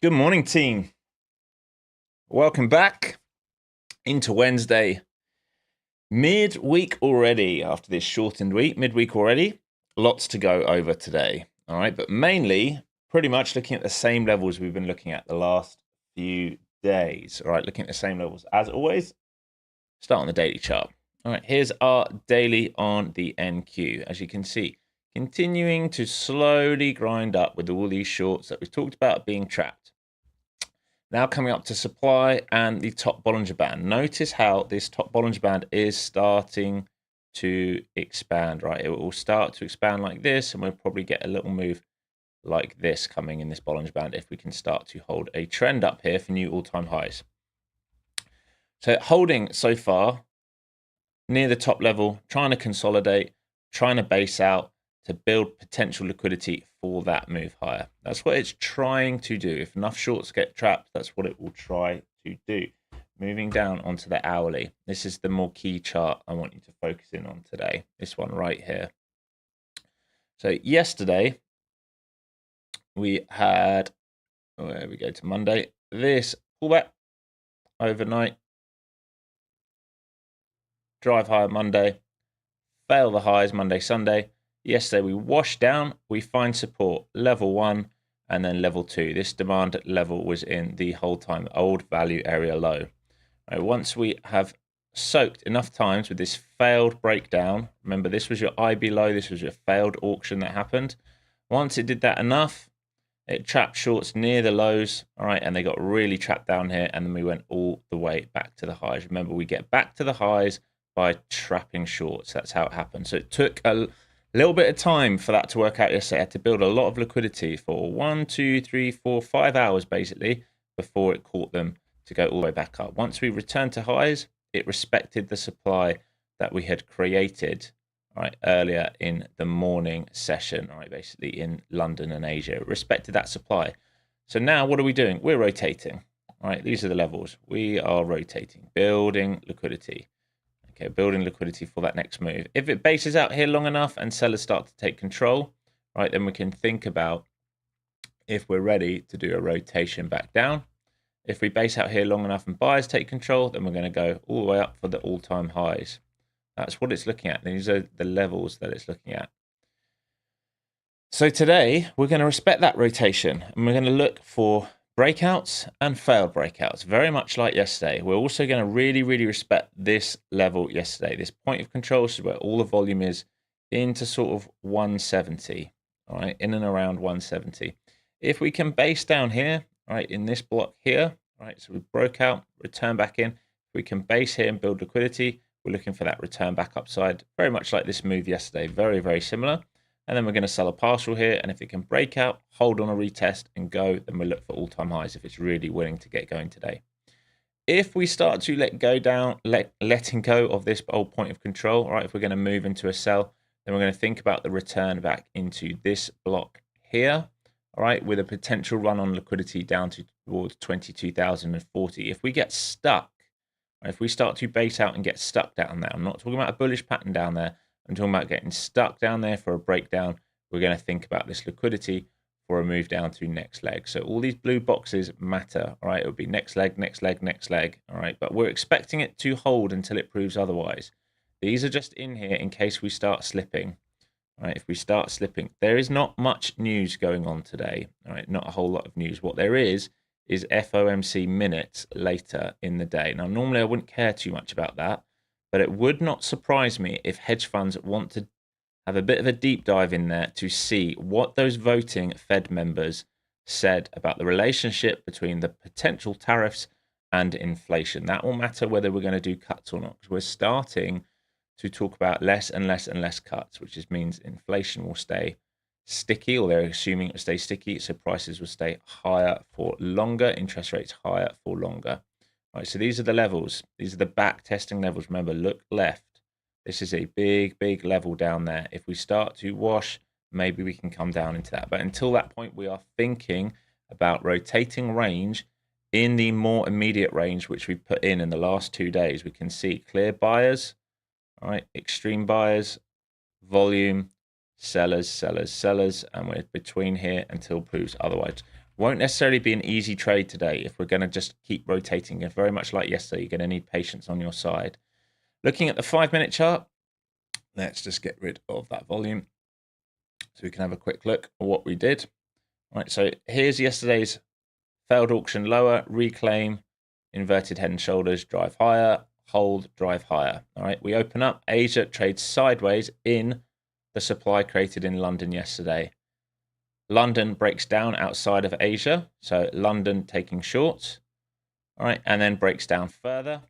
Good morning, team. Welcome back into Wednesday. Midweek already after this shortened week. Midweek already. Lots to go over today. All right, but mainly pretty much looking at the same levels we've been looking at the last few days. All right, looking at the same levels as always. Start on the daily chart. All right, here's our daily on the NQ. As you can see, continuing to slowly grind up with all these shorts that we talked about being trapped. Now coming up to supply and the top Bollinger Band. Notice how this top Bollinger Band is starting to expand, right? It will start to expand like this, and we'll probably get a little move like this coming in this Bollinger Band if we can start to hold a trend up here for new all-time highs. So holding so far near the top level, trying to consolidate, trying to base out to build potential liquidity for that move higher. That's what it's trying to do. If enough shorts get trapped, that's what it will try to do. Moving down onto the hourly. This is the more key chart I want you to focus in on today. This one right here. So yesterday, we had, where we go to Monday, this pullback overnight. Drive higher Monday. Fail the highs Monday, Sunday. Yesterday we washed down, we find support level 1 and then level 2. This demand level was in the whole time old value area low. Right, once we have soaked enough times with this failed breakdown, remember this was your IB low, this was your failed auction that happened. Once it did that enough, it trapped shorts near the lows, all right, and they got really trapped down here, and then we went all the way back to the highs. Remember, we get back to the highs by trapping shorts. That's how it happened. So it took a little bit of time for that to work out yesterday. I had to build a lot of liquidity for 1, 2, 3, 4, 5 hours basically before it caught them to go all the way back up. Once we returned to highs, it respected the supply that we had created, right, earlier in the morning session, right, basically in London and Asia. It respected that supply. So now what are we doing? We're rotating, right? These are the levels. We are rotating, building liquidity. Okay, building liquidity for that next move. If it bases out here long enough and sellers start to take control, right, then we can think about if we're ready to do a rotation back down. If we base out here long enough and buyers take control, then we're going to go all the way up for the all-time highs. That's what it's looking at. These are the levels that it's looking at. So today, we're going to respect that rotation, and we're going to look for breakouts and failed breakouts, very much like yesterday. We're also going to really, really respect this level yesterday, this point of control, is where all the volume is into sort of 170, all right, in and around 170. If we can base down here, right, in this block here, right, so we broke out, return back in. If we can base here and build liquidity, we're looking for that return back upside, very much like this move yesterday, very, very similar. And then we're going to sell a partial here. And if it can break out, hold on a retest and go, then we'll look for all-time highs if it's really willing to get going today. If we start to letting go of this old point of control, all right, if we're going to move into a sell, then we're going to think about the return back into this block here, all right, with a potential run on liquidity down towards 22,040. If we get stuck, right, if we start to base out and get stuck down there, I'm not talking about a bullish pattern down there, I'm talking about getting stuck down there for a breakdown. We're going to think about this liquidity for a move down to next leg. So all these blue boxes matter, all right? It would be next leg, next leg, next leg, all right? But we're expecting it to hold until it proves otherwise. These are just in here in case we start slipping, all right? If we start slipping, there is not much news going on today, all right? Not a whole lot of news. What there is FOMC minutes later in the day. Now, normally I wouldn't care too much about that, but it would not surprise me if hedge funds want to have a bit of a deep dive in there to see what those voting Fed members said about the relationship between the potential tariffs and inflation. That will matter whether we're going to do cuts or not, because we're starting to talk about less and less and less cuts, which just means inflation will stay sticky, or they're assuming it will stay sticky, so prices will stay higher for longer, interest rates higher for longer. Right, so these are the levels. These are the back testing levels. Remember, look left. This is a big, big level down there. If we start to wash, maybe we can come down into that. But until that point, we are thinking about rotating range in the more immediate range, which we put in the last 2 days. We can see clear buyers, all right, extreme buyers, volume, sellers, sellers, sellers, and we're between here until proves otherwise. Won't necessarily be an easy trade today if we're going to just keep rotating. If very much like yesterday, you're going to need patience on your side. Looking at the 5-minute chart, let's just get rid of that volume so we can have a quick look at what we did. All right, so here's yesterday's failed auction lower, reclaim, inverted head and shoulders, drive higher, hold, drive higher. All right, we open up. Asia trades sideways in the supply created in London yesterday. London breaks down outside of Asia, so London taking shorts. All right, and then breaks down further.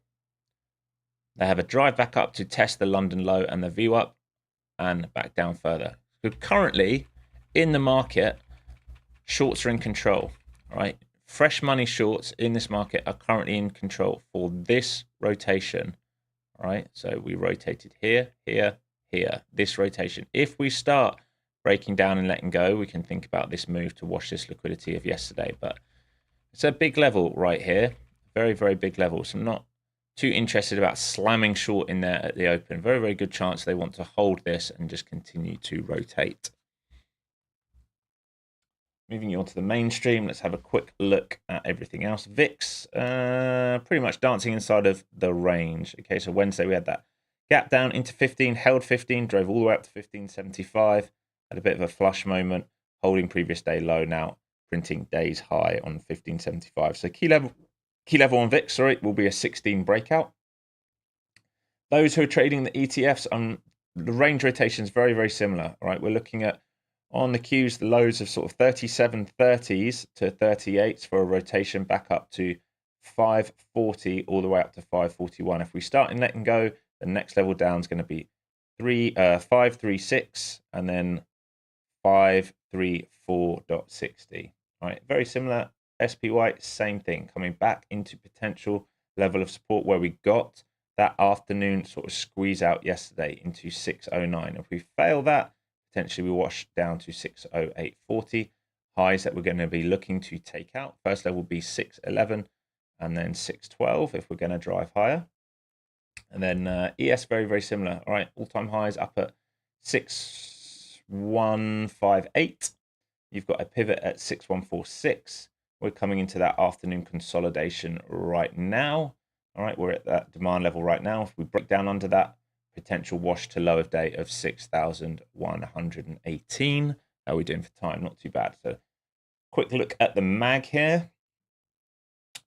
They have a drive back up to test the London low and the VWAP and back down further. So currently in the market, shorts are in control. All right, fresh money shorts in this market are currently in control for this rotation. All right, so we rotated here, here, here, this rotation. If we start breaking down and letting go, we can think about this move to wash this liquidity of yesterday. But it's a big level right here, very, very big level. So I'm not too interested about slamming short in there at the open. Very, very good chance they want to hold this and just continue to rotate. Moving you on to the mainstream, let's have a quick look at everything else. VIX, pretty much dancing inside of the range. Okay, so Wednesday we had that gap down into 15, held 15, drove all the way up to 1575. Had a bit of a flush moment, holding previous day low, now printing days high on 1575. So key level on VIX, sorry, will be a 16 breakout. Those who are trading the ETFs, the range rotation is very, very similar. All right, we're looking at on the Qs, the lows of sort of 37.30s to 38s for a rotation back up to 540 all the way up to 541. If we start in letting go, the next level down is going to be 536 and then 534.60. All right, very similar. SPY, same thing, coming back into potential level of support where we got that afternoon sort of squeeze out yesterday into 609. If we fail that, potentially we wash down to 608.40. Highs that we're going to be looking to take out. First level will be 611 and then 612 if we're going to drive higher. And then ES, very, very similar. All right, all-time highs up at 6158. You've got a pivot at 6146. We're coming into that afternoon consolidation right now. All right, we're at that demand level right now. If we break down under that, potential wash to low of day of 6,118. How are we doing for time? Not too bad. So quick look at the mag here.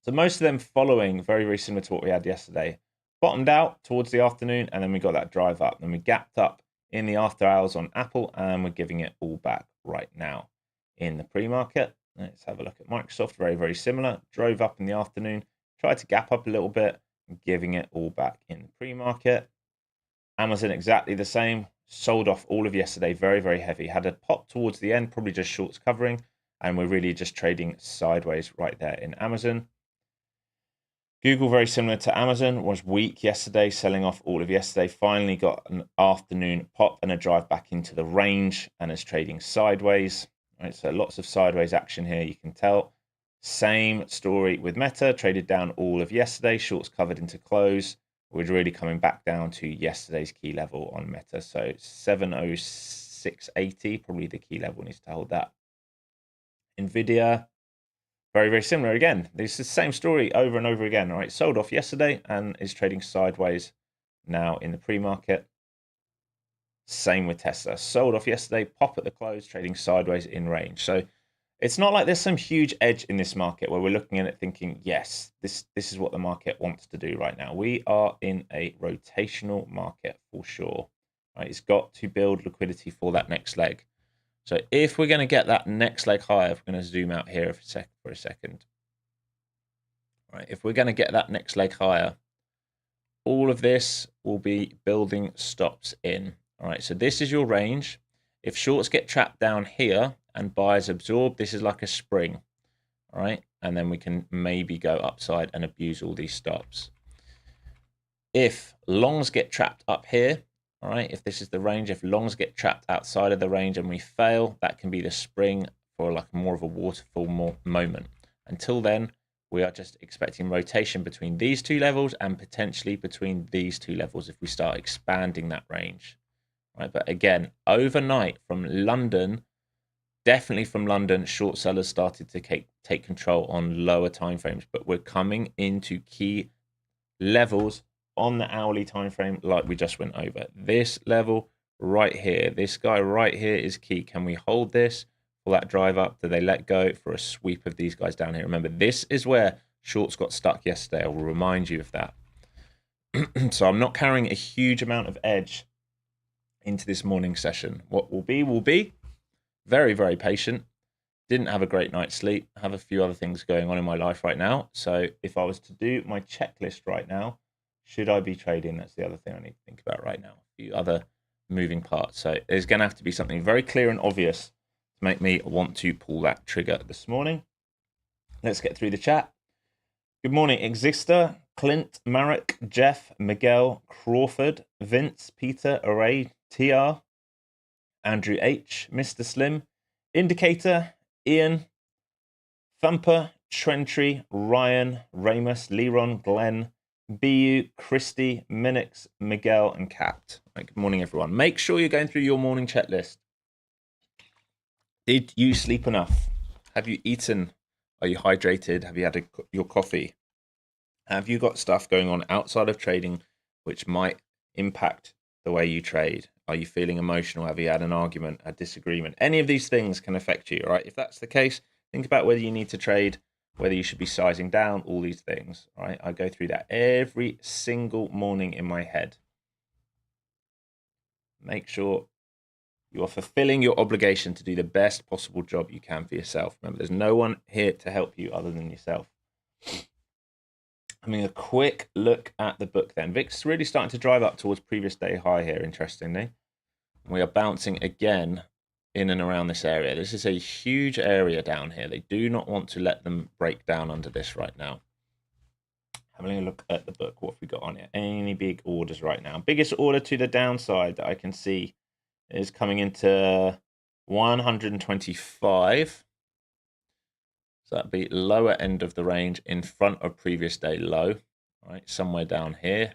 So most of them following very, very similar to what we had yesterday. Bottomed out towards the afternoon, and then we got that drive up. Then we gapped up in the after hours on Apple, and we're giving it all back right now in the pre-market. Let's have a look at Microsoft. Very, very similar. Drove up in the afternoon, tried to gap up a little bit, giving it all back in the pre-market. Amazon, exactly the same. Sold off all of yesterday, very, very heavy. Had a pop towards the end, probably just shorts covering, and we're really just trading sideways right there in Amazon. Google, very similar to Amazon, was weak yesterday, selling off all of yesterday. Finally got an afternoon pop and a drive back into the range and is trading sideways. Right, so lots of sideways action here, you can tell. Same story with Meta, traded down all of yesterday, shorts covered into close. We're really coming back down to yesterday's key level on Meta. So 706.80, probably the key level, needs to hold that. Nvidia, very, very similar again. This is the same story over and over again. All right, sold off yesterday and is trading sideways now in the pre-market. Same with Tesla. Sold off yesterday, pop at the close, trading sideways in range. So it's not like there's some huge edge in this market where we're looking at it thinking, yes, this is what the market wants to do right now. We are in a rotational market for sure. Right? It's got to build liquidity for that next leg. So if we're going to get that next leg higher, if we're going to zoom out here for a second, right? If we're going to get that next leg higher, all of this will be building stops in. All right, so this is your range. If shorts get trapped down here and buyers absorb, this is like a spring. All right, and then we can maybe go upside and abuse all these stops. If longs get trapped up here, all right, if this is the range, if longs get trapped outside of the range and we fail, that can be the spring for like more of a waterfall moment. Until then, we are just expecting rotation between these two levels and potentially between these two levels if we start expanding that range. Right, but again, overnight from London definitely from London, short sellers started to take control on lower timeframes, but we're coming into key levels on the hourly time frame like we just went over. This level right here, this guy right here is key. Can we hold this for that drive up? Do they let go for a sweep of these guys down here? Remember, this is where shorts got stuck yesterday. I will remind you of that. So I'm not carrying a huge amount of edge into this morning session. What will be very, very patient. Didn't have a great night's sleep. Have a few other things going on in my life right now. So if I was to do my checklist right now, should I be trading? That's the other thing I need to think about right now. A few other moving parts. So there's going to have to be something very clear and obvious to make me want to pull that trigger this morning. Let's get through the chat. Good morning, Exister, Clint, Marek, Jeff, Miguel, Crawford, Vince, Peter, Array, TR, Andrew H, Mr. Slim, Indicator, Ian, Thumper, Trentry, Ryan, Ramus, Leron, Glenn, BU, Christy, Minix, Miguel, and Capt. Right, good morning, everyone. Make sure you're going through your morning checklist. Did you sleep enough? Have you eaten? Are you hydrated? Have you had your coffee? Have you got stuff going on outside of trading which might impact the way you trade? Are you feeling emotional? Have you had an argument, a disagreement? Any of these things can affect you, right? If that's the case, think about whether you need to trade, whether you should be sizing down, all these things, right? I go through that every single morning in my head. Make sure you are fulfilling your obligation to do the best possible job you can for yourself. Remember, there's no one here to help you other than yourself. Having a quick look at the book then. VIX really starting to drive up towards previous day high here, interestingly. We are bouncing again in and around this area. This is a huge area down here. They do not want to let them break down under this right now. Having a look at the book, what have we got on here? Any big orders right now? Biggest order to the downside that I can see is coming into 125. So that'd be lower end of the range in front of previous day low, right? Somewhere down here.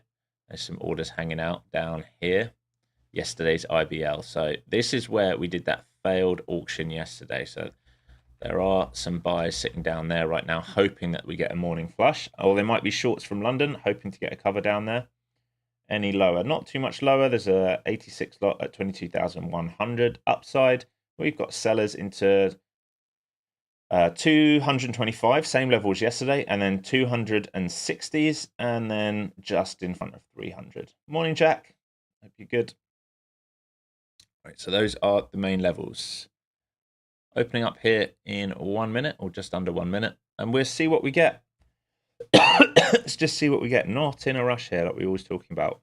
There's some orders hanging out down here. Yesterday's IBL. So this is where we did that failed auction yesterday. So there are some buyers sitting down there right now, hoping that we get a morning flush. Or there might be shorts from London, hoping to get a cover down there. Any lower? Not too much lower. There's a 86 lot at 22,100 upside. We've got sellers into 225, same level as yesterday, and then 260s, and then just in front of 300. Morning, Jack. Hope you're good. Right, so those are the main levels. Opening up here in 1 minute, or just under 1 minute, and we'll see what we get. Let's just see what we get. Not in a rush here, like we're always talking about.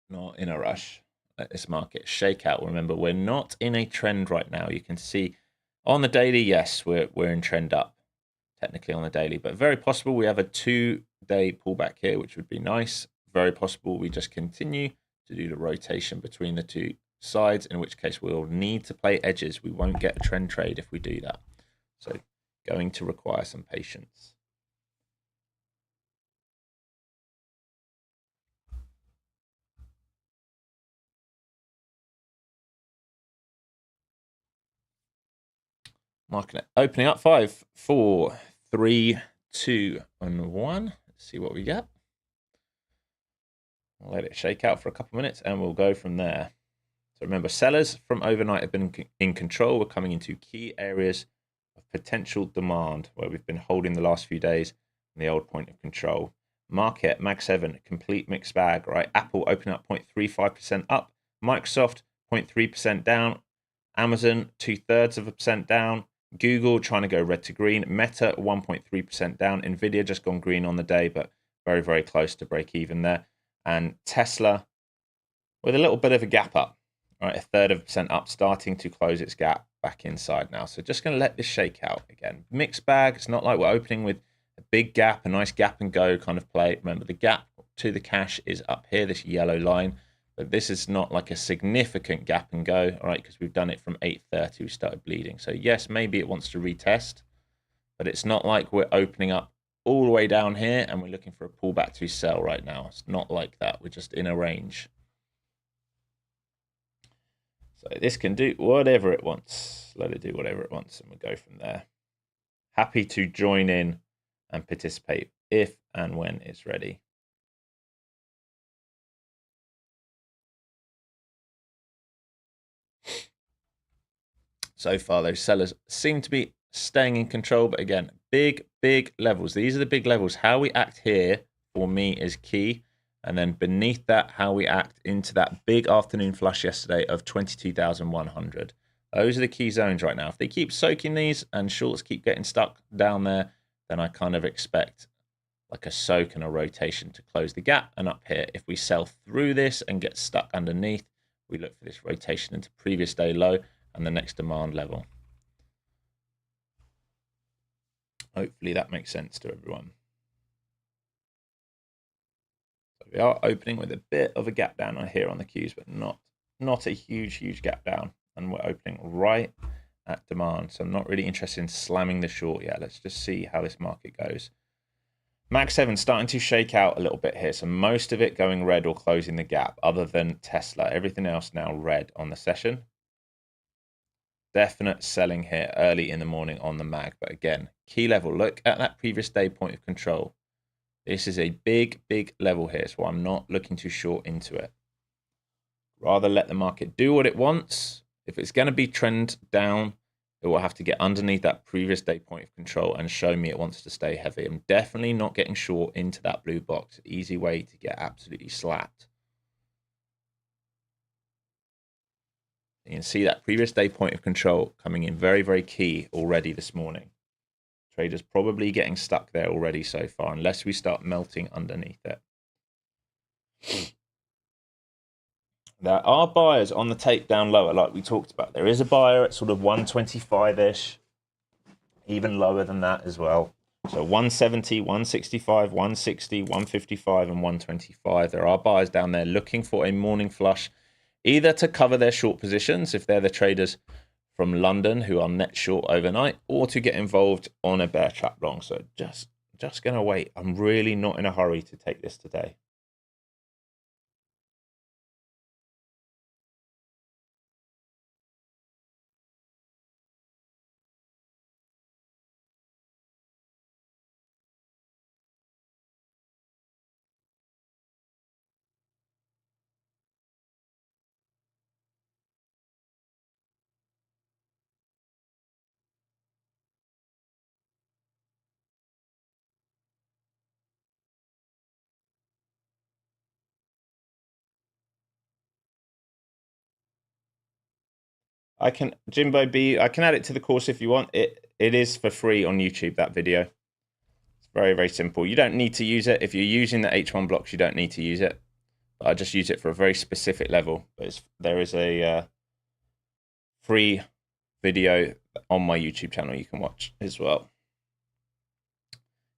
Not in a rush. Let this market shake out. Remember, we're not in a trend right now. You can see on the daily, yes, we're in trend up, technically on the daily, but very possible we have a 2-day pullback here, which would be nice. Very possible we just continue to do the rotation between the two sides, in which case we'll need to play edges. We won't get a trend trade if we do that. So going to require some patience. Market opening up 5, 4, 3, 2, and 1. Let's see what we get. I'll let it shake out for a couple of minutes and we'll go from there. So remember, sellers from overnight have been in control. We're coming into key areas of potential demand where we've been holding the last few days in the old point of control. Market, Mag 7, complete mixed bag, right? Apple opening up 0.35% up. Microsoft 0.3% down. Amazon 0.2% down. Google trying to go red to green. Meta 1.3% down. Nvidia just gone green on the day, but very, very close to break even there. And Tesla with a little bit of a gap up, right? 1/3% up, starting to close its gap back inside now. So just going to let this shake out again. Mixed bag. It's not like we're opening with a big gap, a nice gap and go kind of play. Remember, the gap to the cash is up here, this yellow line. But this is not like a significant gap and go, all right, because we've done it from 8:30, we started bleeding. So yes, maybe it wants to retest, but it's not like we're opening up all the way down here and we're looking for a pullback to sell right now. It's not like that. We're just in a range. So this can do whatever it wants. Let it do whatever it wants, and we'll go from there. Happy to join in and participate if and when it's ready. So far, those sellers seem to be staying in control, but again, big levels. These are the big levels. How we act here, for me, is key. And then beneath that, how we act into that big afternoon flush yesterday of 22,100. Those are the key zones right now. If they keep soaking these and shorts keep getting stuck down there, then I kind of expect like a soak and a rotation to close the gap. And up here, if we sell through this and get stuck underneath, we look for this rotation into previous day low and the next demand level. Hopefully that makes sense to everyone. So we are opening with a bit of a gap down here on the Qs, but not a huge gap down. And we're opening right at demand. So I'm not really interested in slamming the short yet. Let's just see how this market goes. Max 7 starting to shake out a little bit here. So most of it going red or closing the gap other than Tesla. Everything else now red on the session. Definite selling here early in the morning on the mag. But again, key level. Look at that previous day point of control. This is a big level here. So I'm not looking to short into it. Rather let the market do what it wants. If it's going to be trend down, it will have to get underneath that previous day point of control and show me it wants to stay heavy. I'm definitely not getting short into that blue box. Easy way to get absolutely slapped. You can see that previous day point of control coming in very key already this morning. Traders probably getting stuck there already so far, unless we start melting underneath it. There are buyers on the tape down lower, like we talked about. There is a buyer at sort of 125-ish, even lower than that as well. So 170, 165, 160, 155, and 125. There are buyers down there looking for a morning flush, either to cover their short positions, if they're the traders from London who are net short overnight, or to get involved on a bear trap long. So just going to wait. I'm really not in a hurry to take this today. I can, Jimbo B, I can add it to the course if you want. It is for free on YouTube, that video. It's very simple. You don't need to use it. If you're using the H1 blocks, you don't need to use it. But I just use it for a very specific level. But there is a free video on my YouTube channel you can watch as well.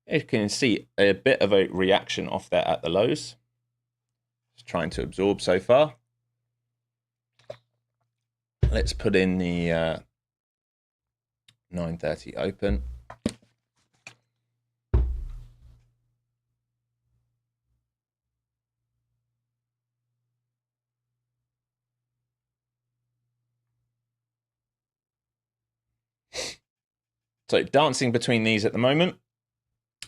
You can see a bit of a reaction off there at the lows. Just trying to absorb so far. Let's put in the 9:30 open. So dancing between these at the moment.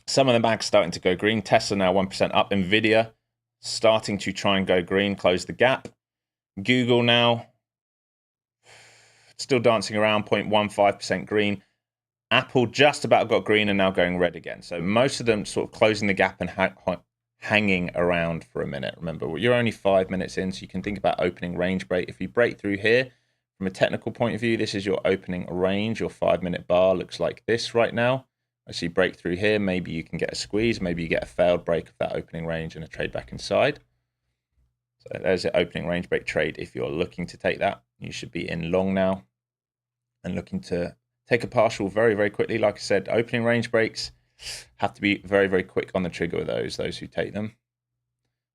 Some of the mags starting to go green. Tesla now 1% up. Nvidia starting to try and go green, close the gap. Google now still dancing around 0.15% green. Apple just about got green and now going red again. So most of them sort of closing the gap and hanging around for a minute. Remember, you're only 5 minutes in, so you can think about opening range break. If you break through here, from a technical point of view, this is your opening range. Your 5-minute bar looks like this right now. As you break through here, maybe you can get a squeeze. Maybe you get a failed break of that opening range and a trade back inside. So there's the opening range break trade. If you're looking to take that, you should be in long now and looking to take a partial very quickly. Like I said, opening range breaks have to be very quick on the trigger with those who take them.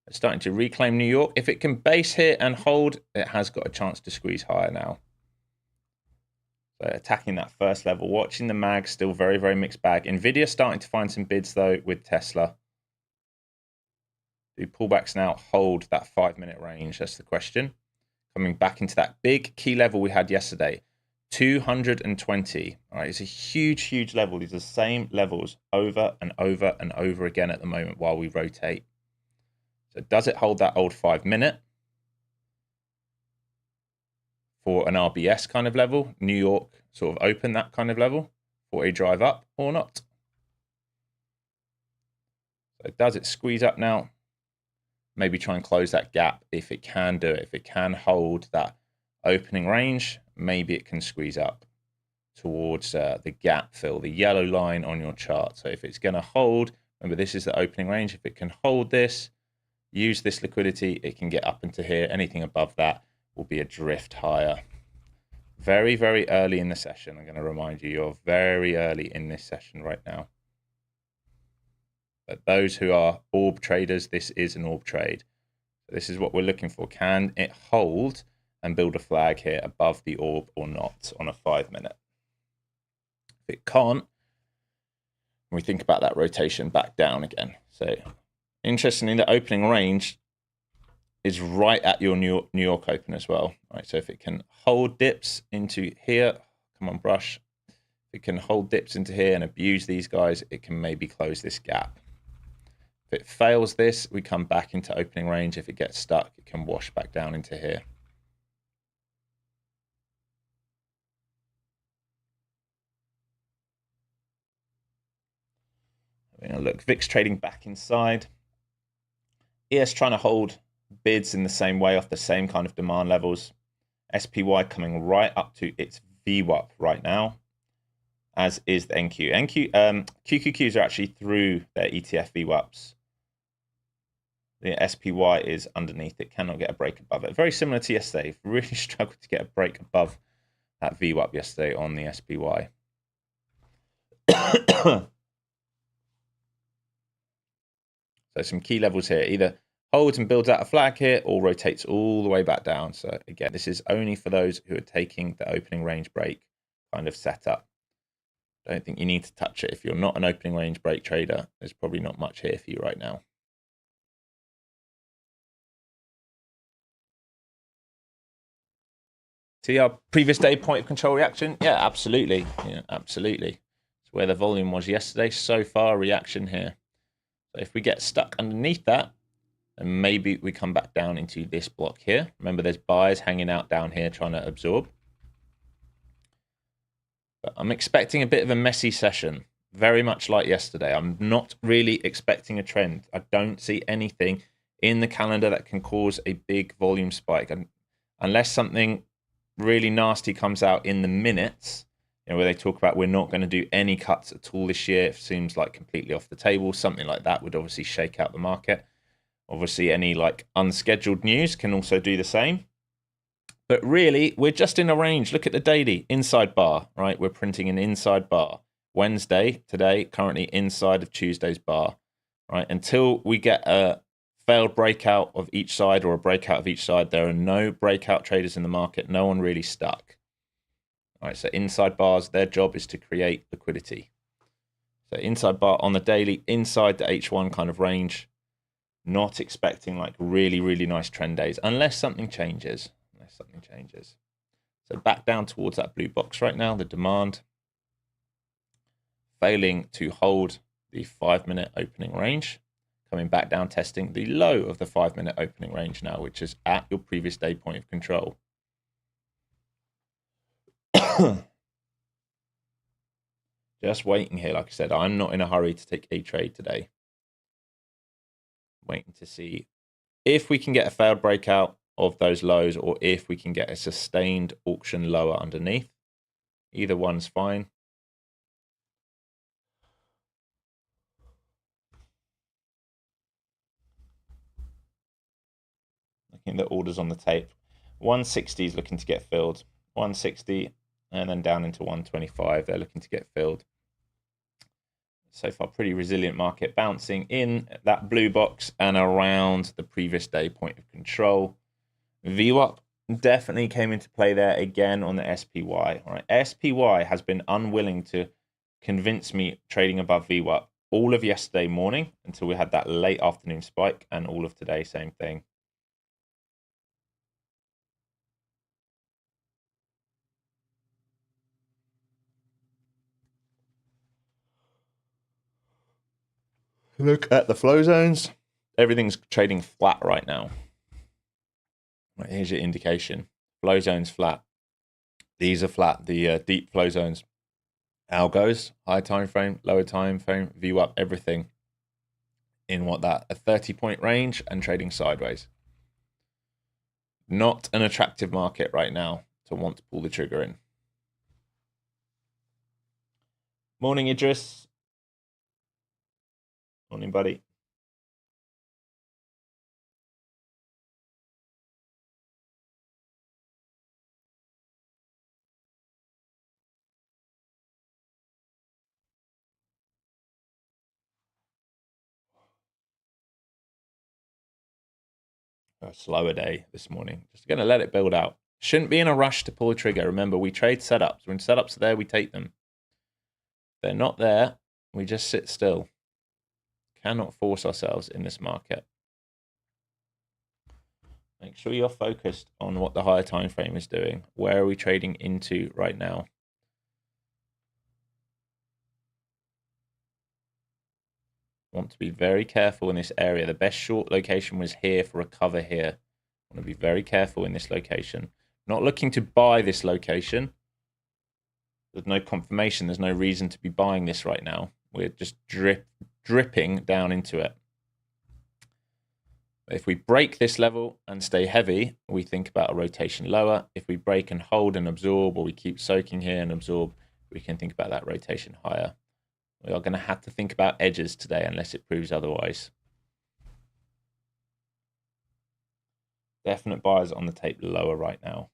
It's starting to reclaim New York. If it can base here and hold, it has got a chance to squeeze higher now. So attacking that first level, watching the mag, still very mixed bag. Nvidia starting to find some bids though with Tesla. Do pullbacks now hold that 5-minute range? That's the question. coming back into that big key level we had yesterday, 220. All right, it's a huge level. These are the same levels over and over and over again at the moment while we rotate. So does it hold that old 5 minute for an RBS kind of level, New York sort of open, that kind of level for a drive up or not? So does it squeeze up now? Maybe try and close that gap if it can do it. If it can hold that opening range, maybe it can squeeze up towards the gap fill, the yellow line on your chart. So if it's going to hold, remember this is the opening range. If it can hold this, use this liquidity, it can get up into here. Anything above that will be a drift higher. Very early in the session. I'm going to remind you, you're very early in this session right now. But those who are orb traders, this is an orb trade. So this is what we're looking for. Can it hold and build a flag here above the orb or not on a 5 minute? If it can't, we think about that rotation back down again. So interestingly, the opening range is right at your New York open as well. Right, so if it can hold dips into here, come on brush. If it can hold dips into here and abuse these guys, it can maybe close this gap. If it fails this, we come back into opening range. If it gets stuck, it can wash back down into here. Look, VIX trading back inside. ES trying to hold bids in the same way off the same kind of demand levels. SPY coming right up to its VWAP right now, as is the NQ. QQQs are actually through their ETF VWAPs. The SPY is underneath. It cannot get a break above it. Very similar to yesterday. Really struggled to get a break above that VWAP yesterday on the SPY. So some key levels here. Either holds and builds out a flag here or rotates all the way back down. So again, this is only for those who are taking the opening range break kind of setup. Don't think you need to touch it. If you're not an opening range break trader, there's probably not much here for you right now. See our previous day point of control reaction? Yeah, absolutely. Yeah, absolutely. It's where the volume was yesterday. So far, reaction here. So if we get stuck underneath that, then maybe we come back down into this block here. Remember, there's buyers hanging out down here trying to absorb. But I'm expecting a bit of a messy session, very much like yesterday. I'm not really expecting a trend. I don't see anything in the calendar that can cause a big volume spike. And unless something really nasty comes out in the minutes, where they talk about we're not going to do any cuts at all this year, it seems like completely off the table. Something like that would obviously shake out the market. Obviously, any like unscheduled news can also do the same. But really, we're just in a range. Look at the daily inside bar, right? We're printing an inside bar. Wednesday, today, currently inside of Tuesday's bar, right? Until we get a failed breakout of each side or a breakout of each side, there are no breakout traders in the market. No one really stuck. All right, so inside bars, their job is to create liquidity. So inside bar on the daily, inside the H1 kind of range, not expecting like really nice trend days unless something changes. So back down towards that blue box right now, the demand failing to hold the 5 minute opening range, coming back down, testing the low of the 5 minute opening range now, which is at your previous day point of control. Just waiting here. Like I said, I'm not in a hurry to take a trade today. Waiting to see if we can get a failed breakout of those lows or if we can get a sustained auction lower underneath. Either one's fine. Looking at the orders on the tape, 160 is looking to get filled. 160 and then down into 125. They're looking to get filled. So far, pretty resilient market, bouncing in that blue box and around the previous day point of control. VWAP definitely came into play there again on the SPY. All right, SPY has been unwilling to convince me trading above VWAP all of yesterday morning until we had that late afternoon spike, and all of today, same thing. Look at the flow zones. Everything's trading flat right now. Right, here's your indication. Flow zones flat. These are flat. The deep flow zones. Algos, high time frame, lower time frame, view up, everything in a 30-point range and trading sideways. Not an attractive market right now to want to pull the trigger in. Morning, Idris. Morning, buddy. A slower day this morning. Just going to let it build out. Shouldn't be in a rush to pull a trigger. Remember, we trade setups. When setups are there, we take them. If they're not there, we just sit still. Cannot force ourselves in this market. Make sure you're focused on what the higher time frame is doing. Where are we trading into right now? Want to be very careful in this area. The best short location was here for a cover here. Want to be very careful in this location. Not looking to buy this location. There's no confirmation. There's no reason to be buying this right now. We're just dripping down into it. If we break this level and stay heavy, we think about a rotation lower. If we break and hold and absorb, or we keep soaking here and absorb, we can think about that rotation higher. We are going to have to think about edges today unless it proves otherwise. Definite buyers on the tape lower right now.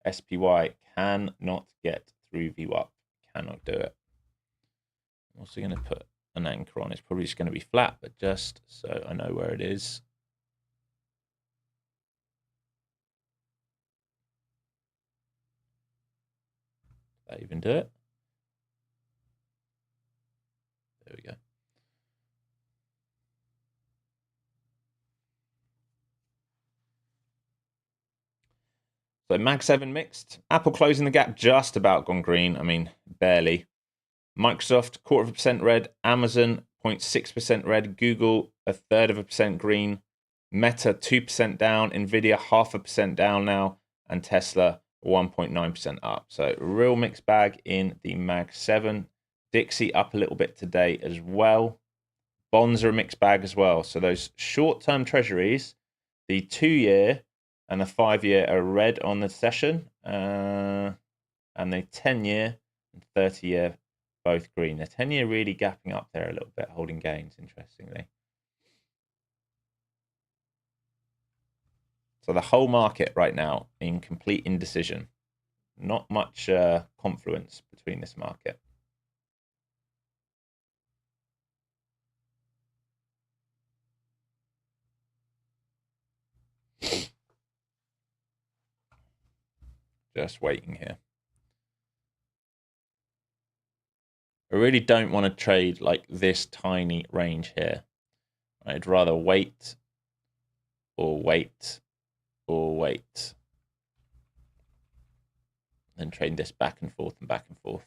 SPY cannot get through VWAP. Cannot do it. I'm also going to put an anchor on. It's probably just going to be flat, but just so I know where it is. Did that even do it? There we go. So Mag 7 mixed. Apple closing the gap, just about gone green. I mean, barely. Microsoft, 0.25% red. Amazon, 0.6% red. Google, 0.33% green. Meta, 2% down. Nvidia, 0.5% down now. And Tesla, 1.9% up. So real mixed bag in the Mag 7. Dixie up a little bit today as well. Bonds are a mixed bag as well. So those short-term treasuries, the 2-year and the 5-year are red on the session. And the 10-year and 30-year both green. The 10-year really gapping up there a little bit, holding gains, interestingly. So the whole market right now in complete indecision. Not much confluence between this market. Just waiting here. I really don't want to trade like this tiny range here. I'd rather wait or wait or wait than trade this back and forth and back and forth.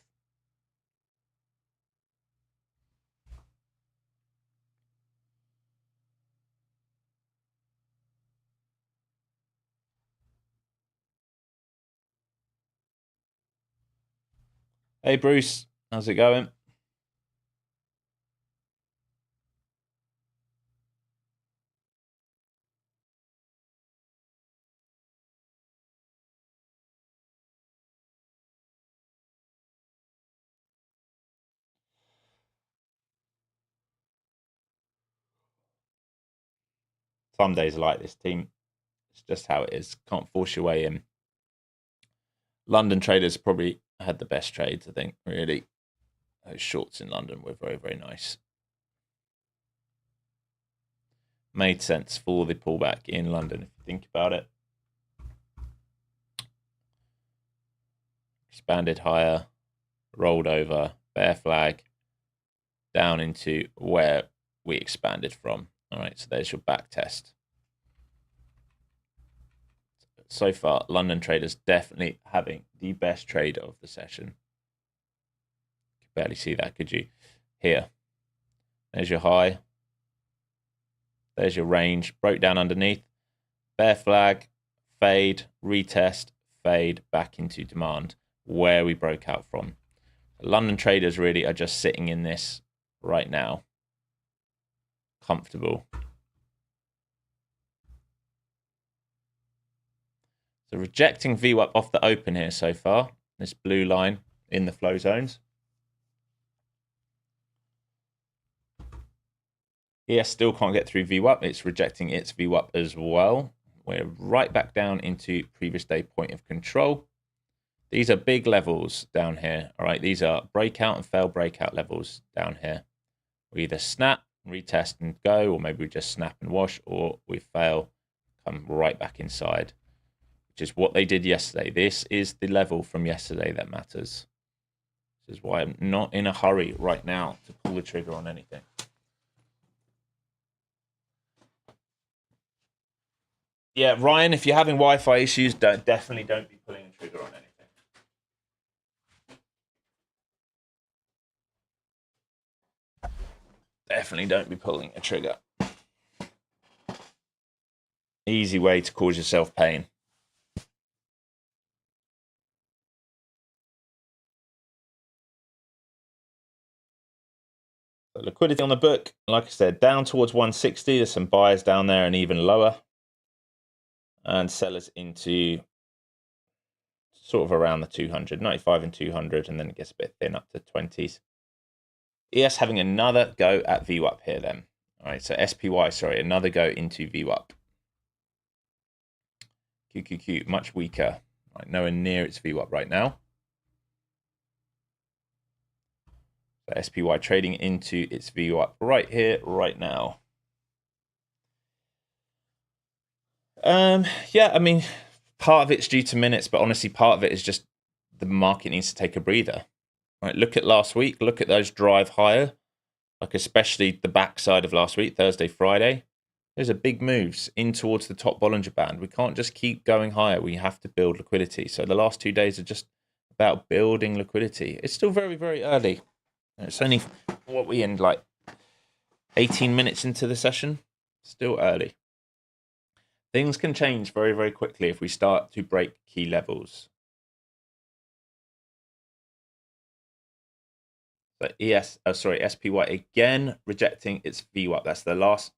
Hey Bruce, how's it going? Some days are like this, team. It's just how it is. Can't force your way in. London traders probably had the best trades, I think, really. Those shorts in London were very, very nice. Made sense for the pullback in London, if you think about it. Expanded higher, rolled over, bear flag, down into where we expanded from. All right, so there's your back test. So far, London traders definitely having the best trade of the session. Could barely see that, could you? here. There's your high. There's your range. Broke down underneath. Bear flag, fade, retest, fade, back into demand, where we broke out from. London traders really are just sitting in this right now. Comfortable. So rejecting VWAP off the open here so far. This blue line in the flow zones. ES still can't get through VWAP. It's rejecting its VWAP as well. We're right back down into previous day point of control. These are big levels down here. All right, these are breakout and fail breakout levels down here. We either snap, retest and go, or maybe we just snap and wash, or we fail, come right back inside, which is what they did yesterday. This is the level from yesterday that matters. This is why I'm not in a hurry right now to pull the trigger on anything. Yeah, Ryan, if you're having Wi-Fi issues, definitely don't be pulling a trigger on anything. Definitely don't be pulling a trigger. Easy way to cause yourself pain. So liquidity on the book, like I said, down towards 160. There's some buyers down there and even lower. And sellers into sort of around the 200, 95 and 200, and then it gets a bit thin up to 20s. ES having another go at VWAP here then. All right, so SPY, sorry, another go into VWAP. QQQ, much weaker. Right, nowhere near its VWAP right now. So SPY trading into its VWAP right here, right now. Yeah, I mean, part of it's due to minutes, but honestly, part of it is just the market needs to take a breather. Right, look at last week. Look at those drive higher, like especially the backside of last week, Thursday, Friday. Those are big moves in towards the top Bollinger Band. We can't just keep going higher. We have to build liquidity. So the last 2 days are just about building liquidity. It's still very, very early. It's only, what we in, like 18 minutes into the session. Still early. Things can change very, very quickly if we start to break key levels. So SPY again rejecting its VWAP. That's the last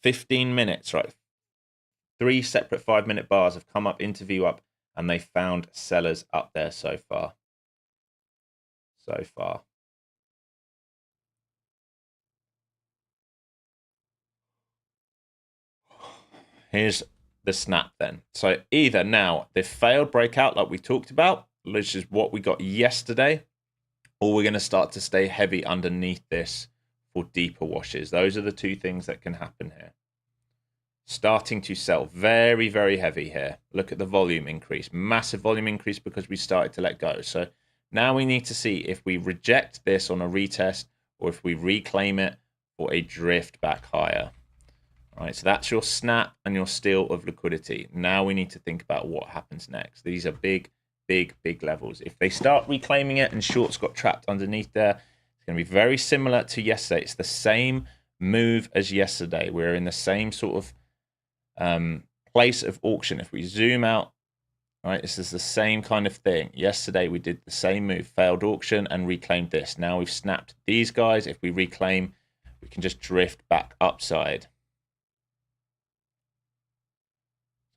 15 minutes, right? 3 separate 5-minute bars have come up into VWAP, and they found sellers up there so far. So far. Here's the snap then. So either now the failed breakout like we talked about, which is what we got yesterday, or we're going to start to stay heavy underneath this for deeper washes. Those are the two things that can happen here. Starting to sell very, very heavy here. Look at the volume increase. Massive volume increase because we started to let go. So now we need to see if we reject this on a retest or if we reclaim it for a drift back higher. All right, so that's your snap and your steal of liquidity. Now we need to think about what happens next. These are big, big, big levels. If they start reclaiming it and shorts got trapped underneath there, it's going to be very similar to yesterday. It's the same move as yesterday. We're in the same sort of place of auction. If we zoom out, right, this is the same kind of thing. Yesterday we did the same move, failed auction and reclaimed this. Now we've snapped these guys. If we reclaim, we can just drift back upside.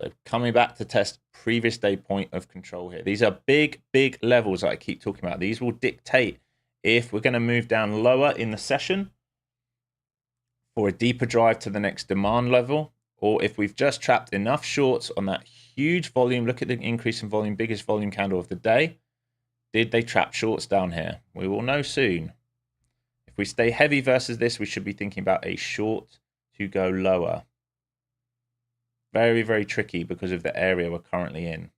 So coming back to test previous day point of control here. These are big, big levels that I keep talking about. These will dictate if we're going to move down lower in the session for a deeper drive to the next demand level, or if we've just trapped enough shorts on that huge volume. Look at the increase in volume, biggest volume candle of the day. Did they trap shorts down here? We will know soon. If we stay heavy versus this, we should be thinking about a short to go lower. Very, very tricky because of the area we're currently in.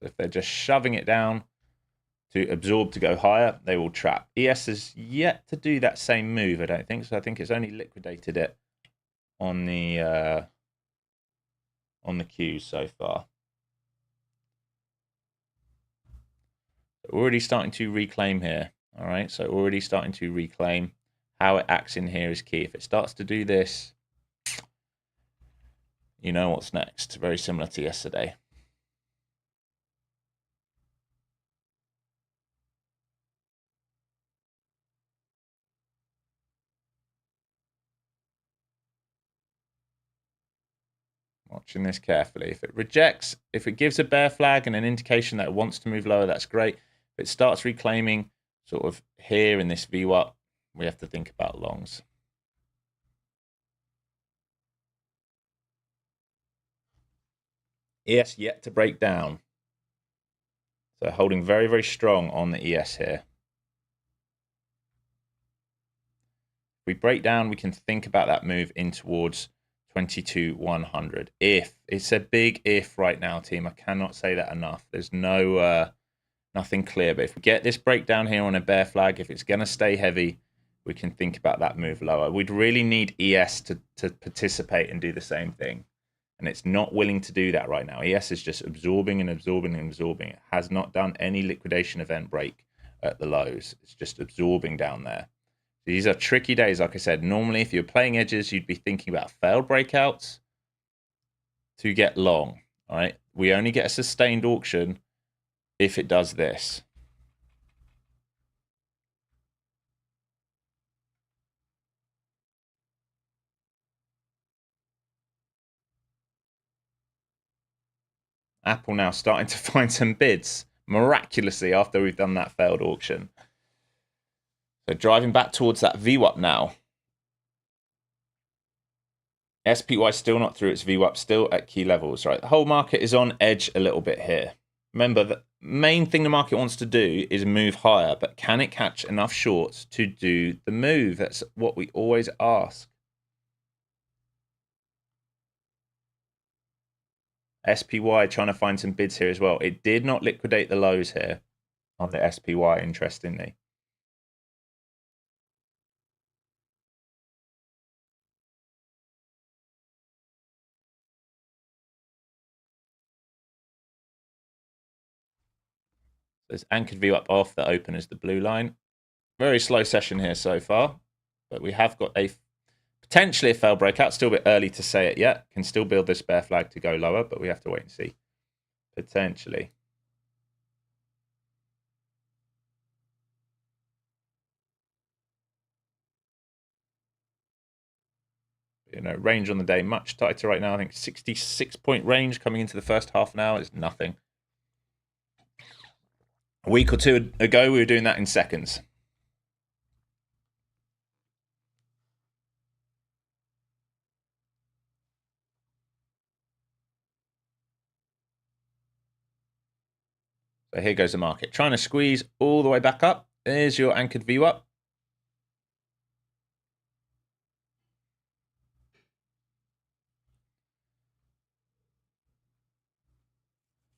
So if they're just shoving it down, to absorb to go higher, they will trap. ES has yet to do that same move, I don't think. So I think it's only liquidated it on the Qs so far. Already starting to reclaim here. All right, so already starting to reclaim. How it acts in here is key. If it starts to do this, you know what's next. Very similar to yesterday. Watching this carefully. If it rejects, if it gives a bear flag and an indication that it wants to move lower, that's great. If it starts reclaiming sort of here in this VWAP, we have to think about longs. ES yet to break down. So holding very, very strong on the ES here. If we break down, we can think about that move in towards 22,100. If it's a big if right now, team, I cannot say that enough. There's no nothing clear, but if we get this breakdown here on a bear flag, if it's going to stay heavy, we can think about that move lower. We'd really need ES to participate and do the same thing, and it's not willing to do that right now. ES is just absorbing and absorbing and absorbing. It has not done any liquidation event break at the lows. It's just absorbing down there. These are tricky days, like I said. Normally, if you're playing edges, you'd be thinking about failed breakouts to get long. All right, we only get a sustained auction if it does this. Apple now starting to find some bids miraculously after we've done that failed auction. So driving back towards that VWAP now. SPY still not through its VWAP, still at key levels, right? The whole market is on edge a little bit here. Remember, the main thing the market wants to do is move higher, but can it catch enough shorts to do the move? That's what we always ask. SPY trying to find some bids here as well. It did not liquidate the lows here on the SPY, interestingly. There's anchored view up off the open as the blue line. Very slow session here so far, but we have got a potentially a failed breakout. Still a bit early to say it yet. Can still build this bear flag to go lower, but we have to wait and see. Potentially. You know, range on the day much tighter right now. I think 66-point range coming into the first half an hour is nothing. A week or two ago, we were doing that in seconds. So here goes the market. Trying to squeeze all the way back up. There's your anchored view up.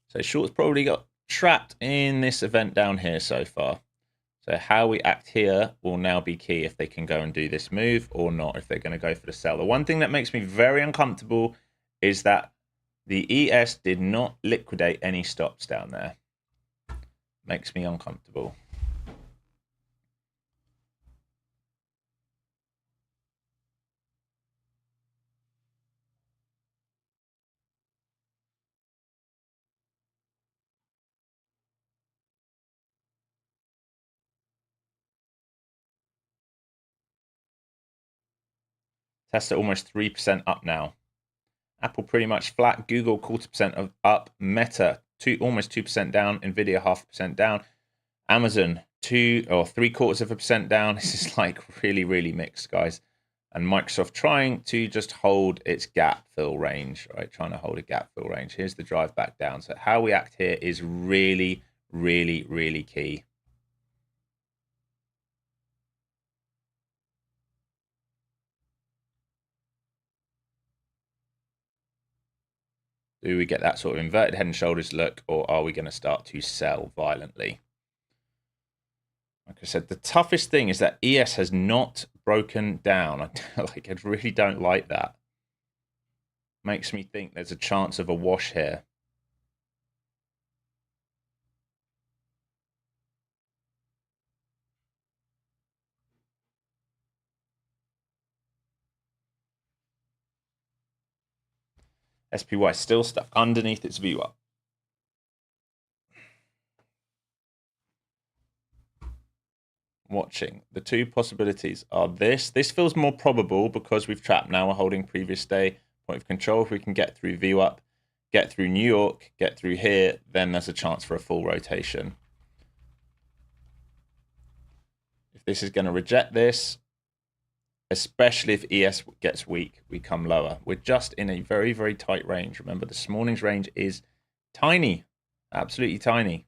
So short's probably got trapped in this event down here so far. So how we act here will now be key if they can go and do this move or not, if they're going to go for the sell. The one thing that makes me very uncomfortable is that the ES did not liquidate any stops down there. Makes me uncomfortable. Tesla almost 3% up now. Apple pretty much flat. Google 0.25% up. Meta almost 2% down. Nvidia 0.5% down. Amazon 2 or 0.75% down. This is like really, really mixed, guys. And Microsoft trying to just hold its gap fill range, right? Trying to hold a gap fill range. Here's the drive back down. So how we act here is really, really, really key. Do we get that sort of inverted head and shoulders look, or are we going to start to sell violently? Like I said, the toughest thing is that ES has not broken down. I really don't like that. Makes me think there's a chance of a wash here. SPY still stuck underneath its view up. Watching. The two possibilities are this. This feels more probable because we've trapped now. We're holding previous day point of control. If we can get through view up, get through New York, get through here, then there's a chance for a full rotation. If this is going to reject this, especially if ES gets weak, we come lower. We're just in a very, very tight range. Remember, this morning's range is tiny, absolutely tiny.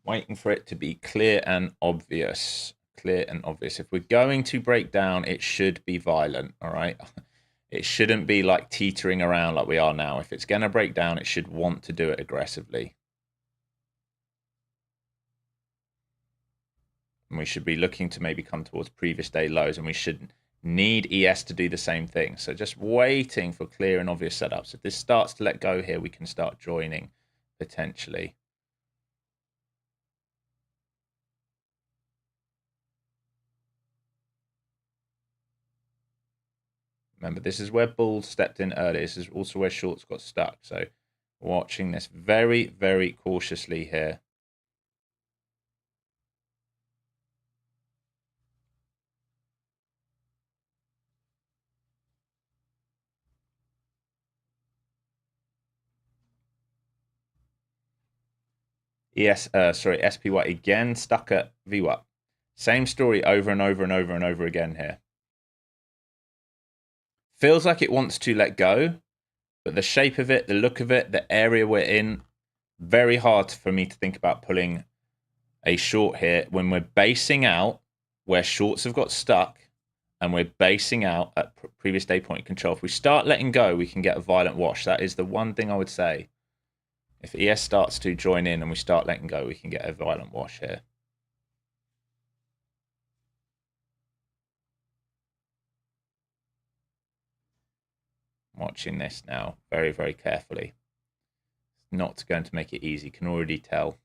Waiting for it to be clear and obvious. Clear and obvious. If we're going to break down, it should be violent, all right? It shouldn't be like teetering around like we are now. If it's going to break down, it should want to do it aggressively. And we should be looking to maybe come towards previous day lows, and we should need ES to do the same thing. So just waiting for clear and obvious setups. If this starts to let go here, we can start joining potentially. Remember, this is where bulls stepped in earlier. This is also where shorts got stuck. So watching this very, very cautiously here. SPY again stuck at VWAP. Same story over and over and over and over again here. Feels like it wants to let go, but the shape of it, the look of it, the area we're in, very hard for me to think about pulling a short here when we're basing out where shorts have got stuck and we're basing out at previous day point control. If we start letting go, we can get a violent wash. That is the one thing I would say. If ES starts to join in and we start letting go, we can get a violent wash here. Watching this now very, very carefully. It's not going to make it easy, can already tell.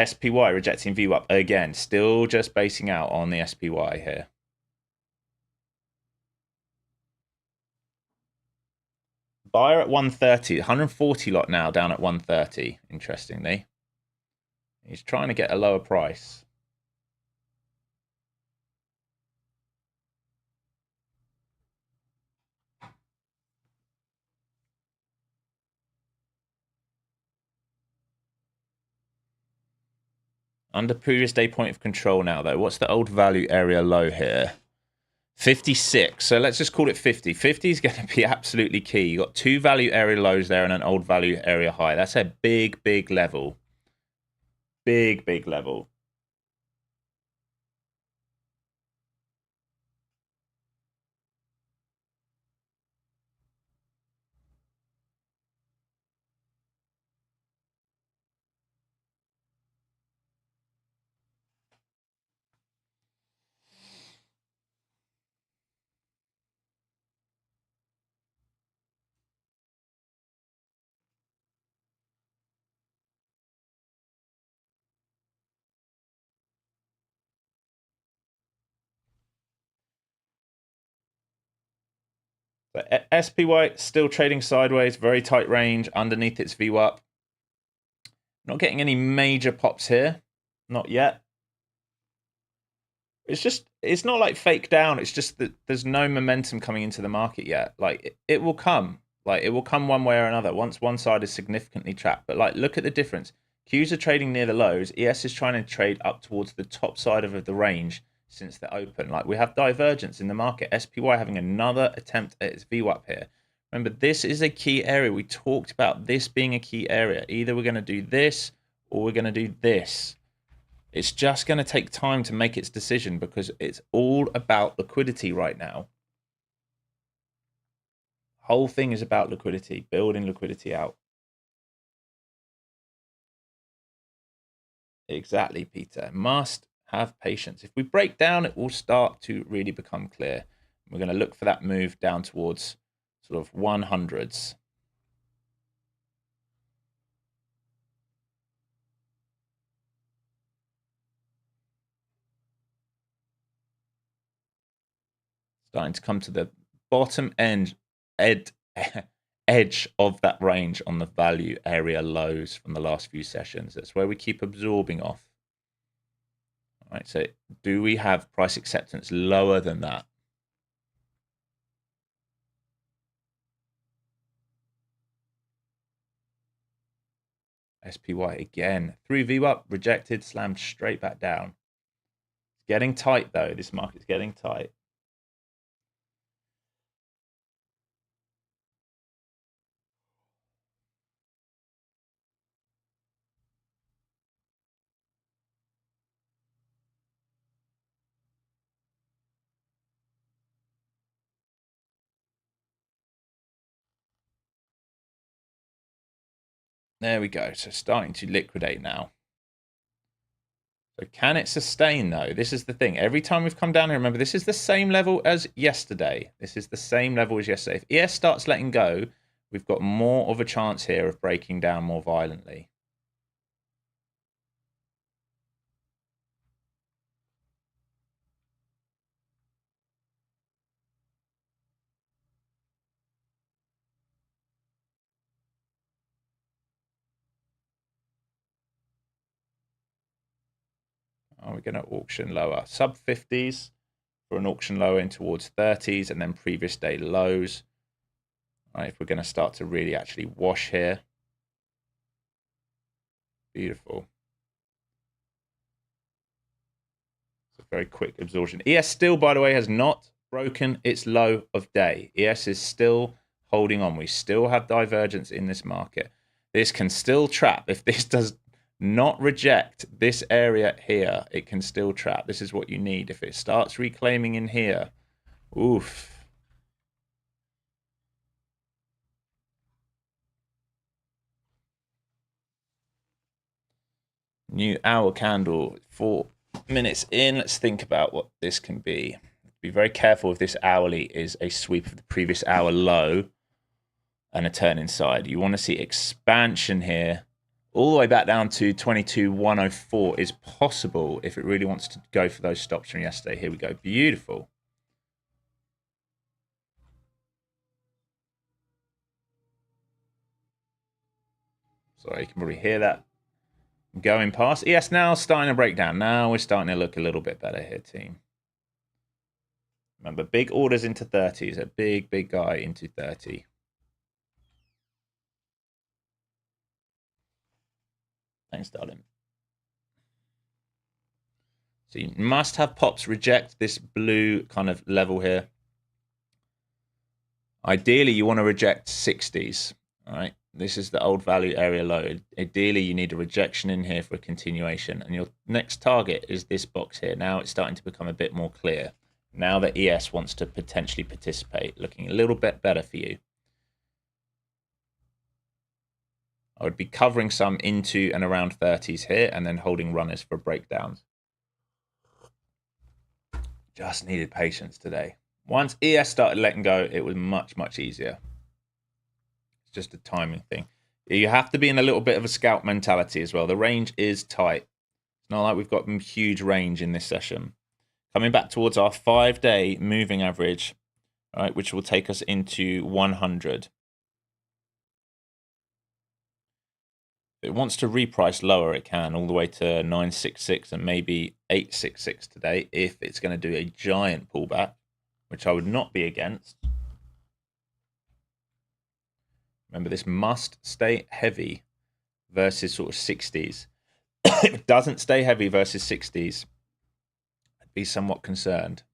SPY rejecting VWAP again, still just basing out on the SPY here. Buyer at 130, 140 lot now down at 130, interestingly. He's trying to get a lower price. Under previous day point of control now, though. What's the old value area low here? 56. So let's just call it 50. 50 is going to be absolutely key. You've got two value area lows there and an old value area high. That's a big, big level. Big, big level. But SPY still trading sideways, very tight range underneath its VWAP. Not getting any major pops here, not yet. it's not like fake down. It's just that there's no momentum coming into the market yet. Like it will come. Like it will come one way or another once one side is significantly trapped. But like, look at the difference. Qs are trading near the lows. ES is trying to trade up towards the top side of the range since the open. Like we have divergence in the market. SPY having another attempt at its VWAP here. Remember, this is a key area. We talked about this being a key area. Either we're going to do this or we're going to do this. It's just going to take time to make its decision because it's all about liquidity right now. Whole thing is about liquidity, building liquidity out. Exactly, Peter. Must have patience. If we break down, it will start to really become clear. We're going to look for that move down towards sort of 100s. Starting to come to the bottom edge of that range on the value area lows from the last few sessions. That's where we keep absorbing off. All right, so do we have price acceptance lower than that? SPY again through VWAP, rejected, slammed straight back down. It's getting tight though. This market's getting tight. There we go. So starting to liquidate now. So can it sustain though? This is the thing. Every time we've come down here, remember, this is the same level as yesterday. This is the same level as yesterday. If ES starts letting go, we've got more of a chance here of breaking down more violently. Are we going to auction lower? Sub 50s for an auction lower in towards 30s and then previous day lows. All right, if we're going to start to really actually wash here. Beautiful. It's a very quick absorption. ES still, by the way, has not broken its low of day. ES is still holding on. We still have divergence in this market. This can still trap. If this does not reject this area here, it can still trap. This is what you need. If it starts reclaiming in here, oof. New hour candle, 4 minutes in. Let's think about what this can be. Be very careful if this hourly is a sweep of the previous hour low and a turn inside. You want to see expansion here. All the way back down to 22,104 is possible if it really wants to go for those stops from yesterday. Here we go. Beautiful. Sorry, you can probably hear that going past. Yes, now starting to break down. Now we're starting to look a little bit better here, team. Remember, big orders into 30 is a big, big guy into 30. Thanks, darling. So you must have pops reject this blue kind of level here. Ideally, you want to reject 60s. All right. This is the old value area low. Ideally, you need a rejection in here for a continuation. And your next target is this box here. Now it's starting to become a bit more clear. Now that ES wants to potentially participate, looking a little bit better for you. I would be covering some into and around 30s here and then holding runners for breakdowns. Just needed patience today. Once ES started letting go, it was much, much easier. It's just a timing thing. You have to be in a little bit of a scalp mentality as well. The range is tight. It's not like we've got huge range in this session. Coming back towards our 5-day moving average, right, which will take us into 100. If it wants to reprice lower, it can, all the way to 966 and maybe 866 today if it's going to do a giant pullback, which I would not be against. Remember, this must stay heavy versus sort of 60s. If it doesn't stay heavy versus 60s, I'd be somewhat concerned.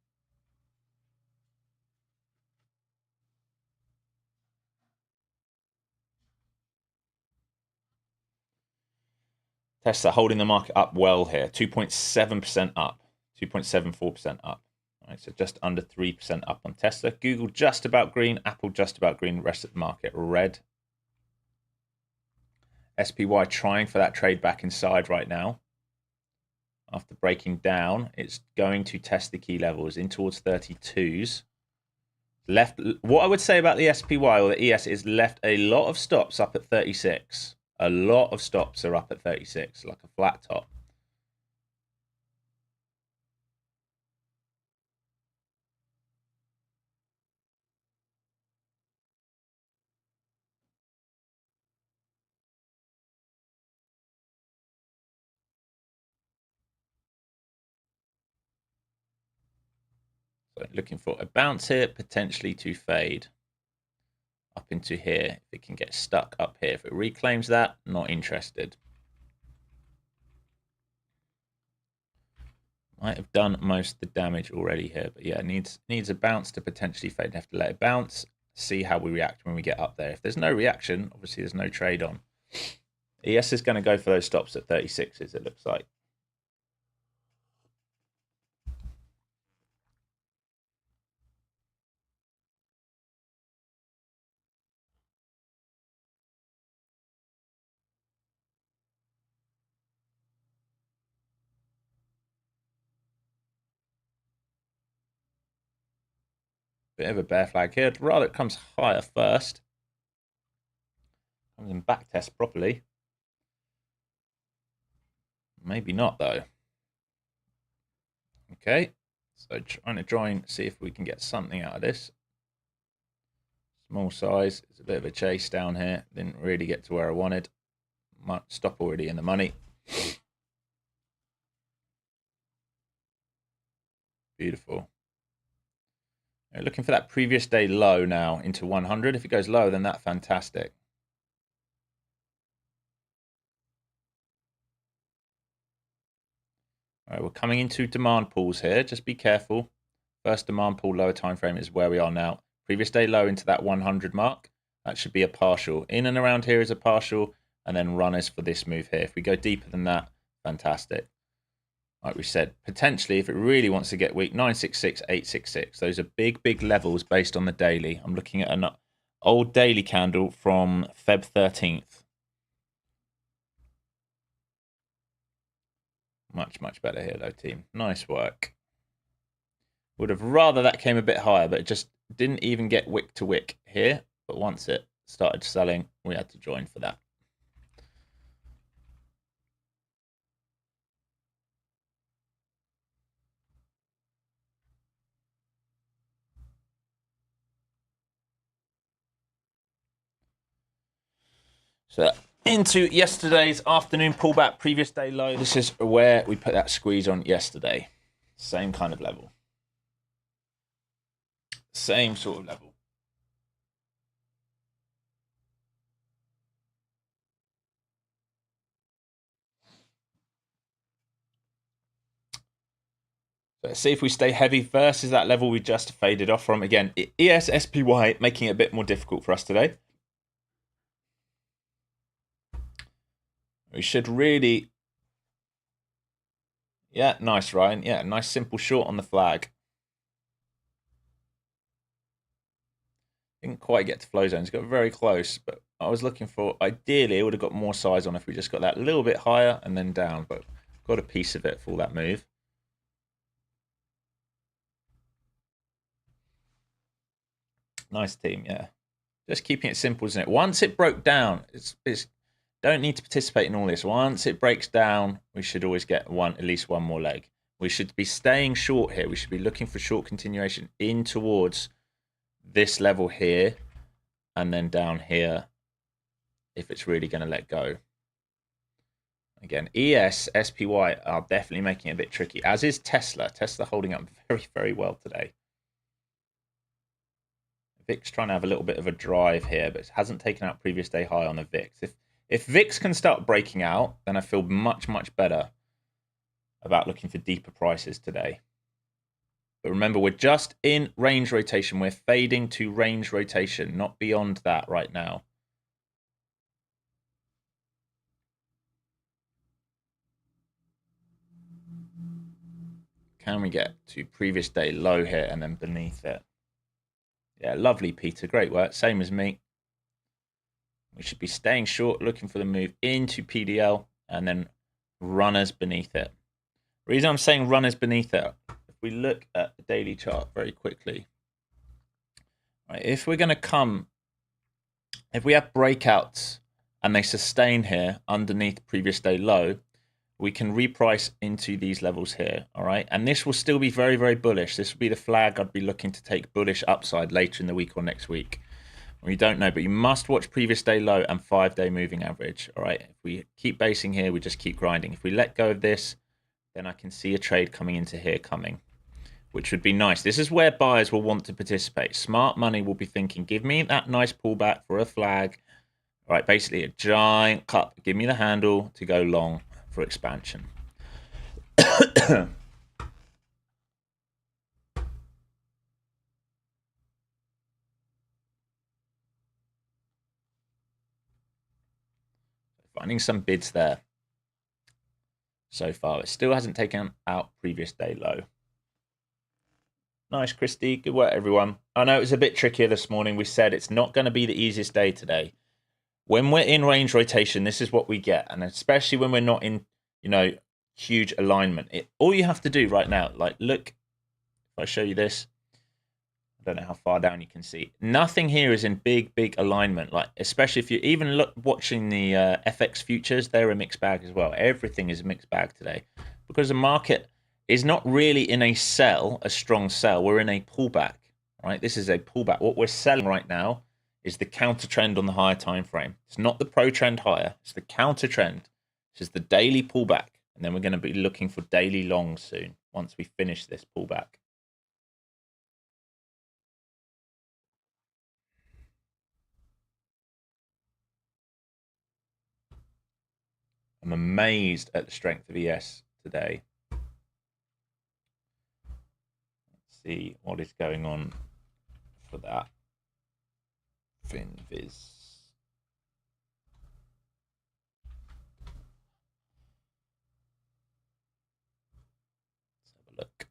Tesla holding the market up well here, 2.7% up, 2.74% up. All right, so just under 3% up on Tesla. Google just about green, Apple just about green, rest of the market red. SPY trying for that trade back inside right now. After breaking down, it's going to test the key levels in towards 32s. Left. What I would say about the SPY or the ES is left a lot of stops up at 36. A lot of stops are up at 36, like a flat top. So looking for a bounce here, potentially to fade up into here. If it can get stuck up here, if it reclaims that, not interested. Might have done most of the damage already here, but yeah, needs a bounce to potentially fade. Have to let it bounce, see how we react when we get up there. If there's no reaction, obviously there's no trade on. ES is going to go for those stops at 36s, it looks like. Bit of a bear flag here. I'd rather it comes higher first. Comes in back test properly. Maybe not, though. Okay, so trying to join, see if we can get something out of this. Small size. It's a bit of a chase down here. Didn't really get to where I wanted. Might stop already in the money. Beautiful. Looking for that previous day low now into 100. If it goes lower than that, fantastic. All right, we're coming into demand pools here. Just be careful. First demand pool, lower time frame is where we are now. Previous day low into that 100 mark. That should be a partial. In and around here is a partial, and then runners for this move here. If we go deeper than that, fantastic. Like we said, potentially, if it really wants to get weak, 966, 866. Those are big, big levels based on the daily. I'm looking at an old daily candle from Feb 13th. Much, much better here, though, team. Nice work. Would have rather that came a bit higher, but it just didn't even get wick to wick here. But once it started selling, we had to join for that. So into yesterday's afternoon pullback, previous day low. This is where we put that squeeze on yesterday. Same kind of level. Same sort of level. So let's see if we stay heavy versus that level we just faded off from. Again, ES, SPY making it a bit more difficult for us today. We should really... Yeah, nice, Ryan. Yeah, nice simple short on the flag. Didn't quite get to flow zones. Got very close, but I was looking for... Ideally, it would have got more size on if we just got that little bit higher and then down, but got a piece of it for that move. Nice team, yeah. Just keeping it simple, isn't it? Once it broke down, it's don't need to participate in all this. Once it breaks down, we should always get at least one more leg. We should be staying short here. We should be looking for short continuation in towards this level here and then down here if it's really going to let go. Again, ES, SPY are definitely making it a bit tricky, as is Tesla. Tesla holding up very, very well today. VIX trying to have a little bit of a drive here, but it hasn't taken out previous day high on the VIX. If VIX can start breaking out, then I feel much, much better about looking for deeper prices today. But remember, we're just in range rotation. We're fading to range rotation, not beyond that right now. Can we get to previous day low here and then beneath it? Yeah, lovely, Peter. Great work. Same as me. We should be staying short, looking for the move into PDL and then runners beneath it. The reason I'm saying runners beneath it, if we look at the daily chart very quickly, right, if we're going to come, if we have breakouts and they sustain here underneath previous day low, we can reprice into these levels here, all right? And this will still be very, very bullish. This will be the flag I'd be looking to take bullish upside later in the week or next week. We don't know, but you must watch previous day low and 5-day moving average, all right? If we keep basing here, we just keep grinding. If we let go of this, then I can see a trade coming into here coming, which would be nice. This is where buyers will want to participate. Smart money will be thinking, give me that nice pullback for a flag, all right? Basically a giant cut, give me the handle to go long for expansion. Finding some bids there so far. It still hasn't taken out previous day low. Nice, Christy. Good work, everyone. I know it was a bit trickier this morning. We said it's not going to be the easiest day today. When we're in range rotation, this is what we get. And especially when we're not in, huge alignment. All you have to do right now, like, look, if I show you this, I don't know how far down you can see. Nothing here is in big, big alignment. Like, especially if you even watching the FX futures, they're a mixed bag as well. Everything is a mixed bag today because the market is not really in a sell, a strong sell. We're in a pullback, right? This is a pullback. What we're selling right now is the counter trend on the higher time frame. It's not the pro trend higher. It's the counter trend. This is the daily pullback. And then we're going to be looking for daily longs soon once we finish this pullback. I'm amazed at the strength of ES today. Let's see what is going on for that. FinViz. Let's have a look.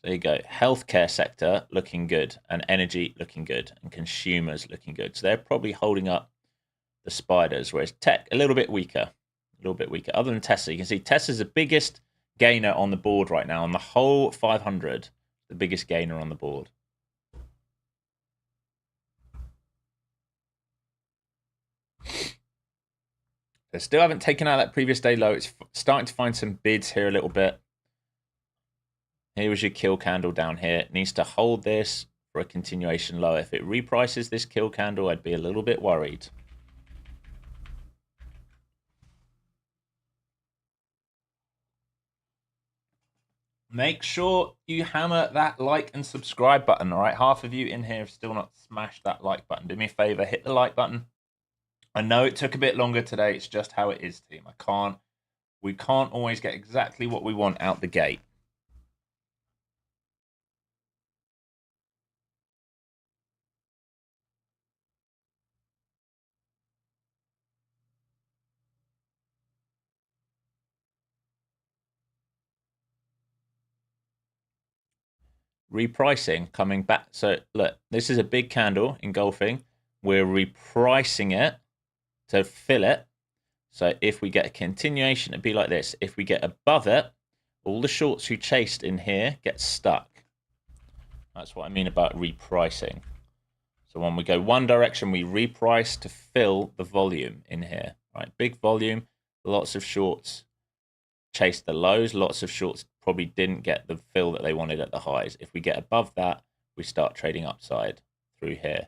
There you go. Healthcare sector looking good, and energy looking good, and consumers looking good. So they're probably holding up the spiders, whereas tech a little bit weaker. Other than Tesla, you can see Tesla's the biggest gainer on the board right now on the whole 500. The biggest gainer on the board. They still haven't taken out that previous day low. It's starting to find some bids here a little bit. Here was your kill candle down here. It needs to hold this for a continuation low. If it reprices this kill candle, I'd be a little bit worried. Make sure you hammer that like and subscribe button, all right? Half of you in here have still not smashed that like button. Do me a favor, hit the like button. I know it took a bit longer today. It's just how it is, team. We can't always get exactly what we want out the gate. Repricing coming back. So look, this is a big candle engulfing. We're repricing it to fill it. So if we get a continuation, it'd be like this. If we get above it, all the shorts who chased in here get stuck. That's what I mean about repricing. So when we go one direction, we reprice to fill the volume in here, right? Big volume, lots of shorts chased the lows. Lots of shorts probably didn't get the fill that they wanted at the highs. If we get above that, we start trading upside through here.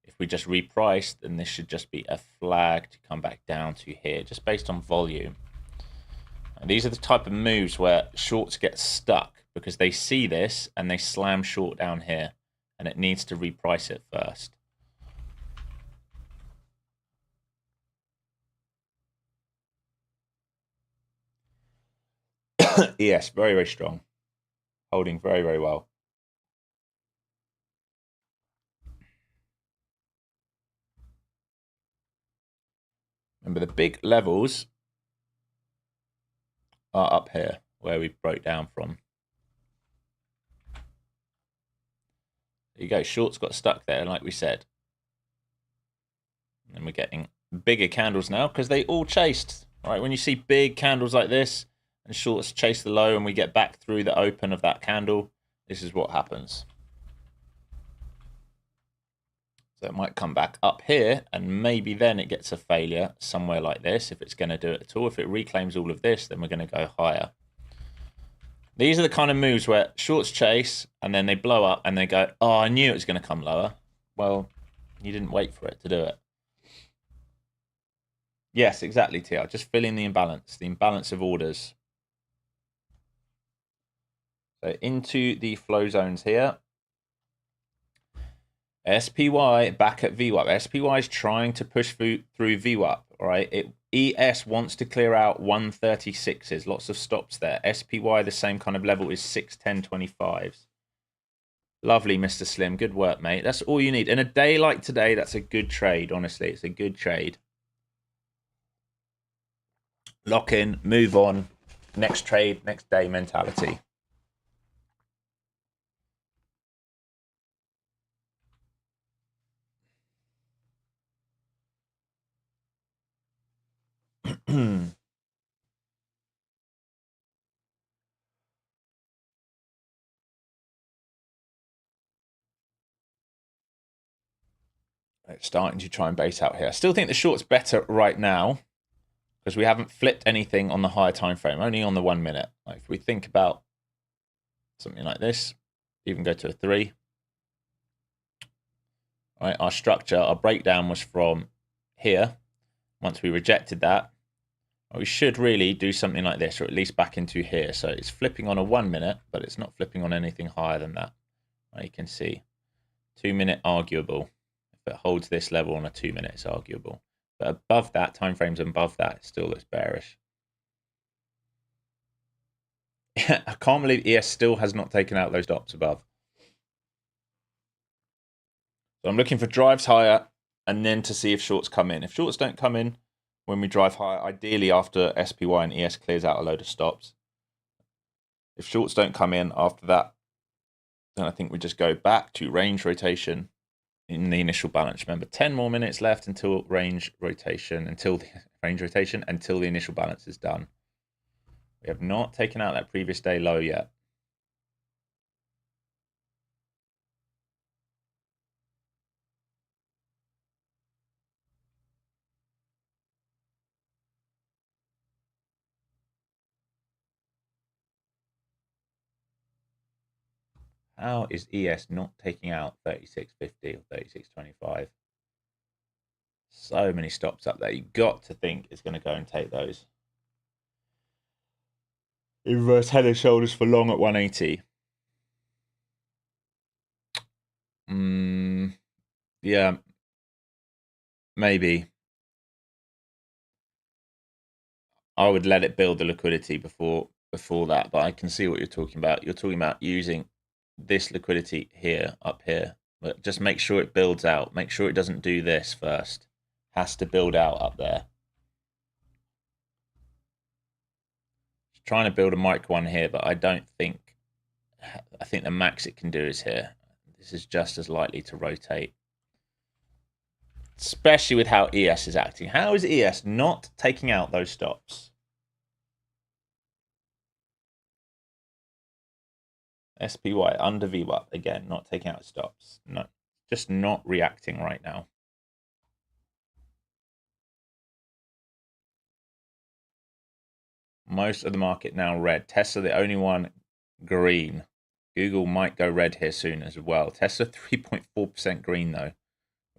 If we just reprice, then this should just be a flag to come back down to here, just based on volume. And these are the type of moves where shorts get stuck because they see this and they slam short down here, and it needs to reprice it first. ES, very, very strong. Holding very, very well. Remember, the big levels are up here where we broke down from. There you go. Shorts got stuck there, like we said. And we're getting bigger candles now because they all chased. Right, when you see big candles like this and shorts chase the low and we get back through the open of that candle, this is what happens. So it might come back up here, and maybe then it gets a failure somewhere like this, if it's going to do it at all. If it reclaims all of this, then we're going to go higher. These are the kind of moves where shorts chase, and then they blow up, and they go, oh, I knew it was going to come lower. Well, you didn't wait for it to do it. Yes, exactly, TR. Just filling the imbalance of orders. So into the flow zones here. SPY back at VWAP. SPY is trying to push through VWAP, all right? ES wants to clear out 136s, lots of stops there. SPY, the same kind of level, is 610.25s. Lovely, Mr. Slim. Good work, mate. That's all you need. In a day like today, that's a good trade, honestly. It's a good trade. Lock in, move on. Next trade, next day mentality. It's starting to try and base out here. I still think the short's better right now because we haven't flipped anything on the higher time frame, only on the 1 minute. Like if we think about something like this, even go to a 3. All right, our structure, our breakdown was from here. Once we rejected that, we should really do something like this, or at least back into here. So it's flipping on a 1 minute, but it's not flipping on anything higher than that. Right, you can see 2 minute arguable. If it holds this level on a 2 minute, it's arguable. But above that, time frames above that, it still looks bearish. I can't believe ES still has not taken out those stops above. So I'm looking for drives higher and then to see if shorts come in. If shorts don't come in when we drive higher, ideally after SPY and ES clears out a load of stops. If shorts don't come in after that, then I think we just go back to range rotation in the initial balance. Remember, 10 more minutes left until range rotation, until the initial balance is done. We have not taken out that previous day low yet. How is ES not taking out 36.50 or 36.25? So many stops up there. You've got to think it's going to go and take those. Inverse head and shoulders for long at 180. Yeah, maybe. I would let it build the liquidity before that, but I can see what you're talking about. You're talking about using this liquidity here, up here. But just make sure it builds out. Make sure it doesn't do this first. Has to build out up there. Just trying to build a micro one here, but I think the max it can do is here. This is just as likely to rotate. Especially with how ES is acting. How is ES not taking out those stops? SPY under VWAP. Again, not taking out stops. No, just not reacting right now. Most of the market now red. Tesla, the only one green. Google might go red here soon as well. Tesla 3.4% green though.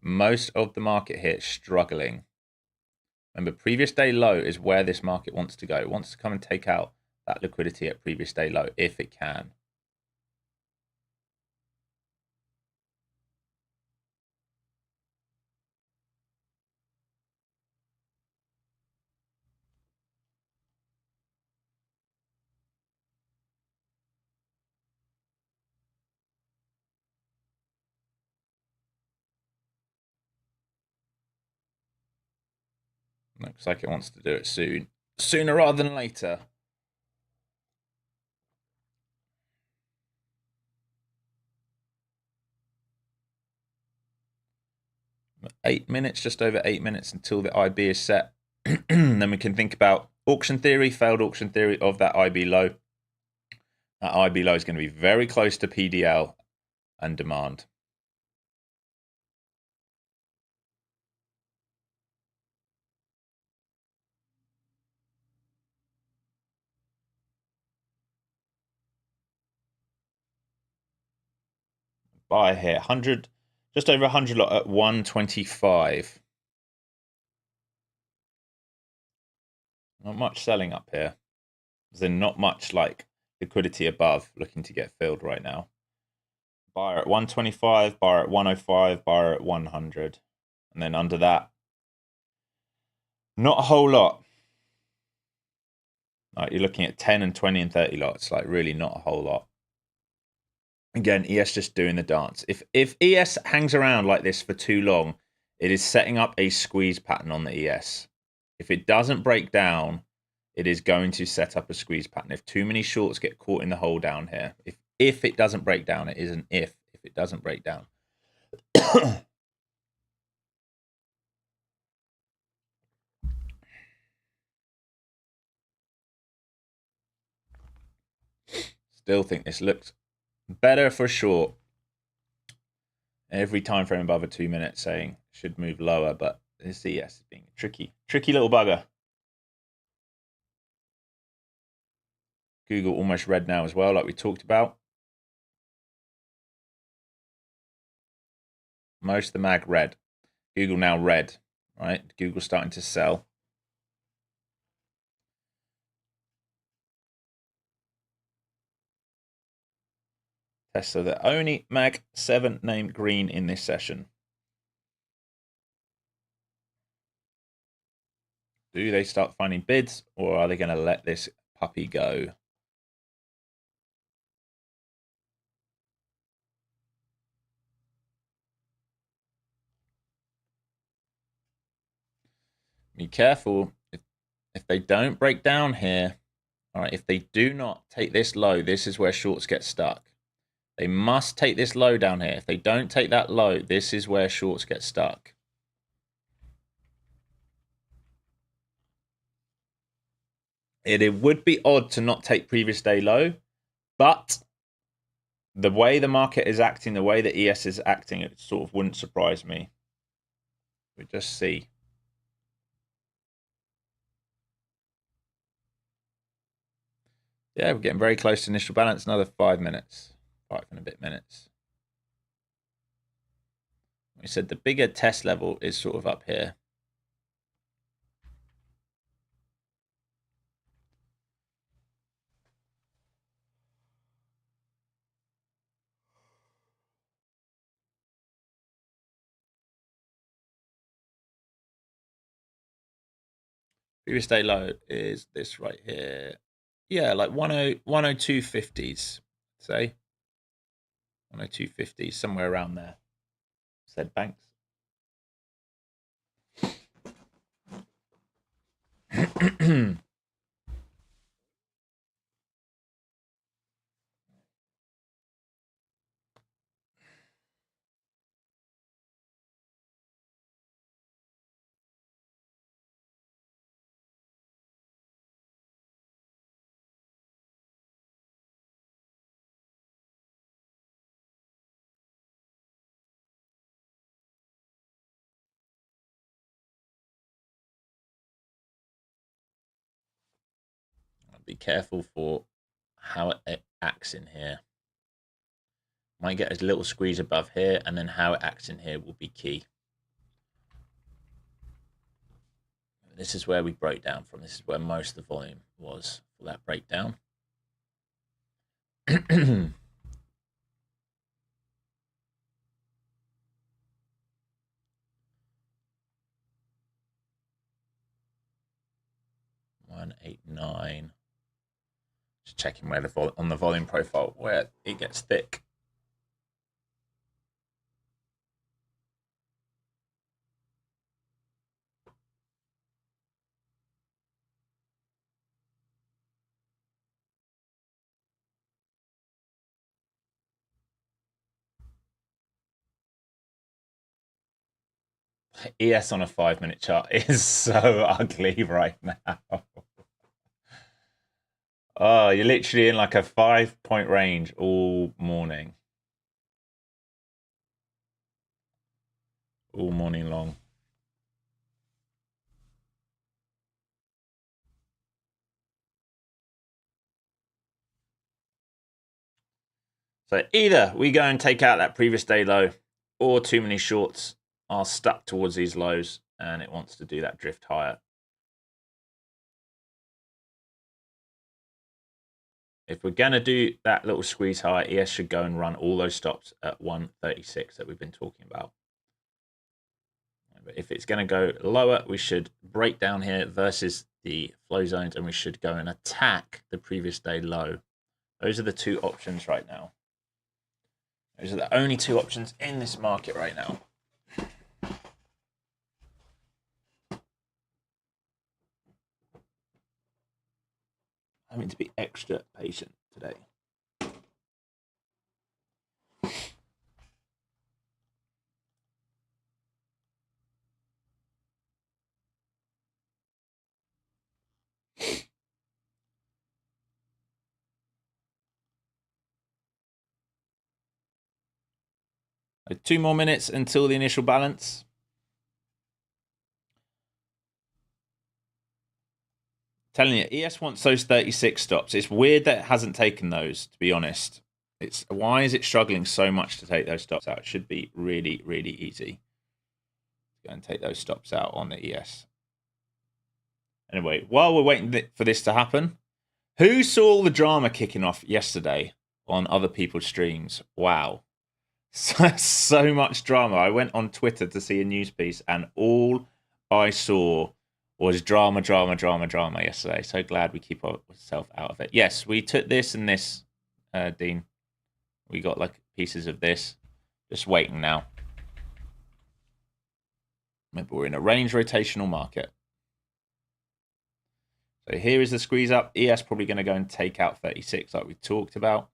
Most of the market here is struggling. Remember, previous day low is where this market wants to go. It wants to come and take out that liquidity at previous day low if it can. Looks like it wants to do it soon. Sooner rather than later. Just over 8 minutes until the IB is set. Then we can think about auction theory, failed auction theory of that IB low. That IB low is going to be very close to PDL and demand. Buy here, 100, just over 100 lot at 125. Not much selling up here. There's not much like liquidity above looking to get filled right now. Buyer at 125, buyer at 105, buyer at 100. And then under that, not a whole lot. Like you're looking at 10 and 20 and 30 lots, like really not a whole lot. Again, ES just doing the dance. If ES hangs around like this for too long, it is setting up a squeeze pattern on the ES. If it doesn't break down, it is going to set up a squeeze pattern. If too many shorts get caught in the hole down here, if it doesn't break down, it is an if it doesn't break down. Still think this looks better for short. Every time frame above a 2 minute saying should move lower, but this ES is being tricky little bugger. Google almost red now as well, like we talked about. Most of the mag red. Google now red, right? Google starting to sell. Tesla, the only mag 7 named green in this session. Do they start finding bids, or are they going to let this puppy go? Be careful if they don't break down here. All right, if they do not take this low, this is where shorts get stuck. They must take this low down here. If they don't take that low, this is where shorts get stuck. It would be odd to not take previous day low, but the way the market is acting, the way that ES is acting, it sort of wouldn't surprise me. We just see. Yeah, we're getting very close to initial balance. Another 5 minutes, 5 and a bit minutes. We said the bigger test level is sort of up here. Previous day low is this right here. Yeah, like 102.50s, say. 102.50, somewhere around there. Said Banks. Be careful for how it acts in here. Might get a little squeeze above here, and then how it acts in here will be key. This is where we broke down from. This is where most of the volume was for that breakdown. $189. Just checking where on the volume profile where it gets thick. ES on a 5-minute chart is so ugly right now. Oh, you're literally in like a 5-point range all morning. All morning long. So either we go and take out that previous day low, or too many shorts are stuck towards these lows and it wants to do that drift higher. If we're going to do that little squeeze high, ES should go and run all those stops at 136 that we've been talking about. But if it's going to go lower, we should break down here versus the flow zones, and we should go and attack the previous day low. Those are the two options right now. Those are the only two options in this market right now. Having to be extra patient today. So 2 more minutes until the initial balance. Telling you, ES wants those 36 stops. It's weird that it hasn't taken those, to be honest. Why is it struggling so much to take those stops out? It should be really, really easy. Go and take those stops out on the ES. Anyway, while we're waiting for this to happen, who saw all the drama kicking off yesterday on other people's streams? Wow. So much drama. I went on Twitter to see a news piece, and all I saw was drama yesterday. So glad we keep ourselves out of it. Yes, we took this and this, Dean. We got like pieces of this. Just waiting now. Remember, we're in a range rotational market. So here is the squeeze up. ES probably going to go and take out 36 like we talked about.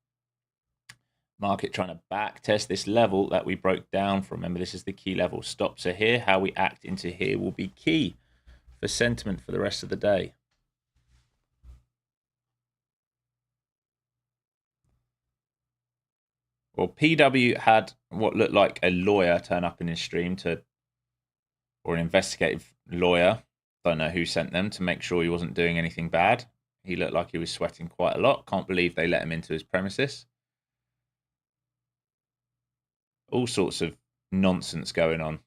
Market trying to back test this level that we broke down from. Remember, this is the key level. Stops are here. How we act into here will be key for sentiment for the rest of the day. Well, PW had what looked like a lawyer turn up in his stream or an investigative lawyer. Don't know who sent them to make sure he wasn't doing anything bad. He looked like he was sweating quite a lot. Can't believe they let him into his premises. All sorts of nonsense going on.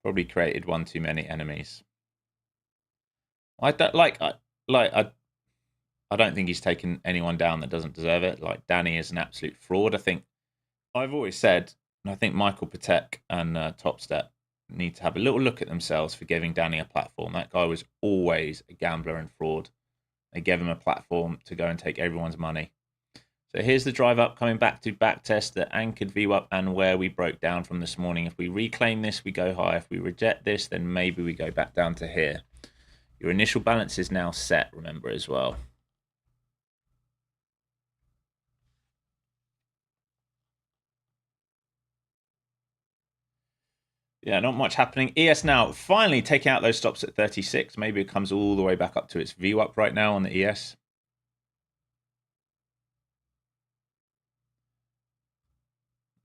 Probably created one too many enemies. I don't I don't think he's taken anyone down that doesn't deserve it. Like, Danny is an absolute fraud. I think I've always said, and I think Michael Patek and Top Step need to have a little look at themselves for giving Danny a platform. That guy was always a gambler and fraud. They gave him a platform to go and take everyone's money. So here's the drive up, coming back to back test the anchored VWAP and where we broke down from this morning. If we reclaim this, we go high. If we reject this, then maybe we go back down to here. Your initial balance is now set, remember, as well. Yeah, not much happening. ES now finally taking out those stops at 36. Maybe it comes all the way back up to its VWAP right now on the ES.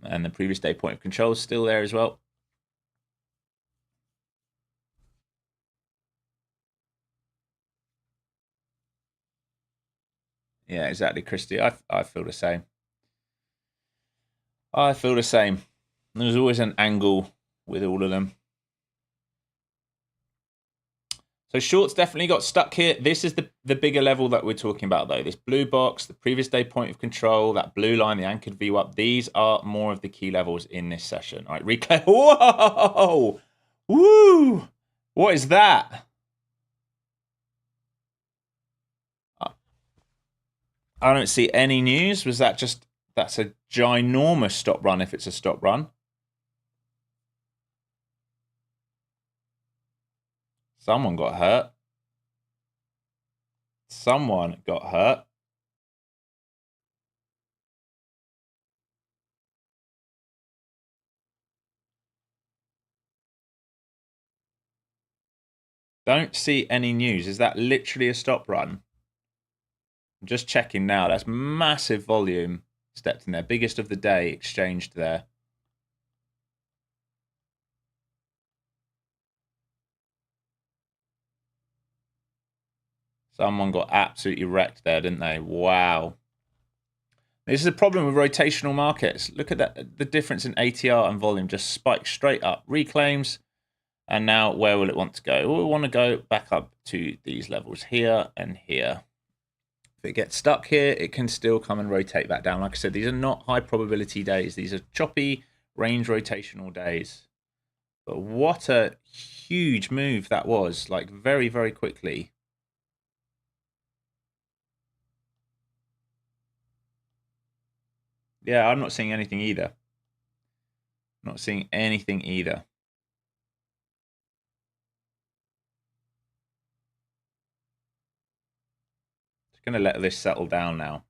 And the previous day point of control is still there as well. Yeah, exactly, Christy. I feel the same. I feel the same. There's always an angle with all of them. So shorts definitely got stuck here. This is the bigger level that we're talking about, though. This blue box, the previous day point of control, that blue line, the anchored VWAP. These are more of the key levels in this session. All right, reclaim. Whoa! Woo! What is that? I don't see any news. Was that just... That's a ginormous stop run if it's a stop run. Someone got hurt. Someone got hurt. Don't see any news. Is that literally a stop run? I'm just checking now. That's massive volume stepped in there. Biggest of the day exchanged there. Someone got absolutely wrecked there, didn't they? Wow. This is a problem with rotational markets. Look at that. The difference in ATR and volume just spiked straight up. Reclaims. And now where will it want to go? Well, we want to go back up to these levels here and here. If it gets stuck here, it can still come and rotate back down. Like I said, these are not high probability days. These are choppy range rotational days. But what a huge move that was. Like very, very quickly. Yeah, I'm not seeing anything either. Not seeing anything either. Just going to let this settle down now.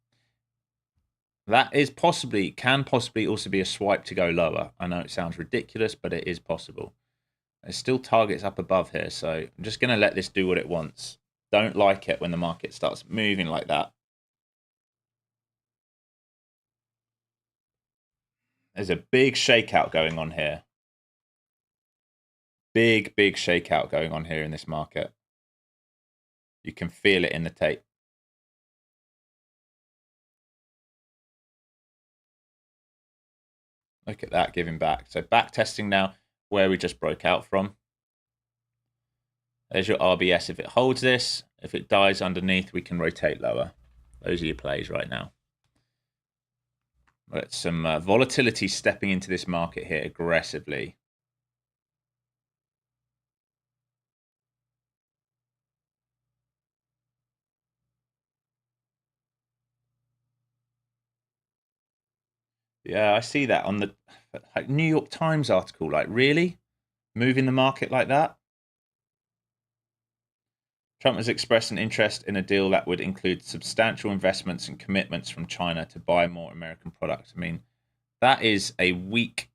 That is can possibly also be a swipe to go lower. I know it sounds ridiculous, but it is possible. There's still targets up above here, so I'm just going to let this do what it wants. Don't like it when the market starts moving like that. There's a big shakeout going on here. Big shakeout going on here in this market. You can feel it in the tape. Look at that giving back. So back testing now where we just broke out from. There's your RBS. If it holds this, if it dies underneath, we can rotate lower. Those are your plays right now. But some volatility stepping into this market here aggressively. Yeah, I see that on the New York Times article. Like, really? Moving the market like that? Trump has expressed an interest in a deal that would include substantial investments and commitments from China to buy more American products. I mean, that is a weak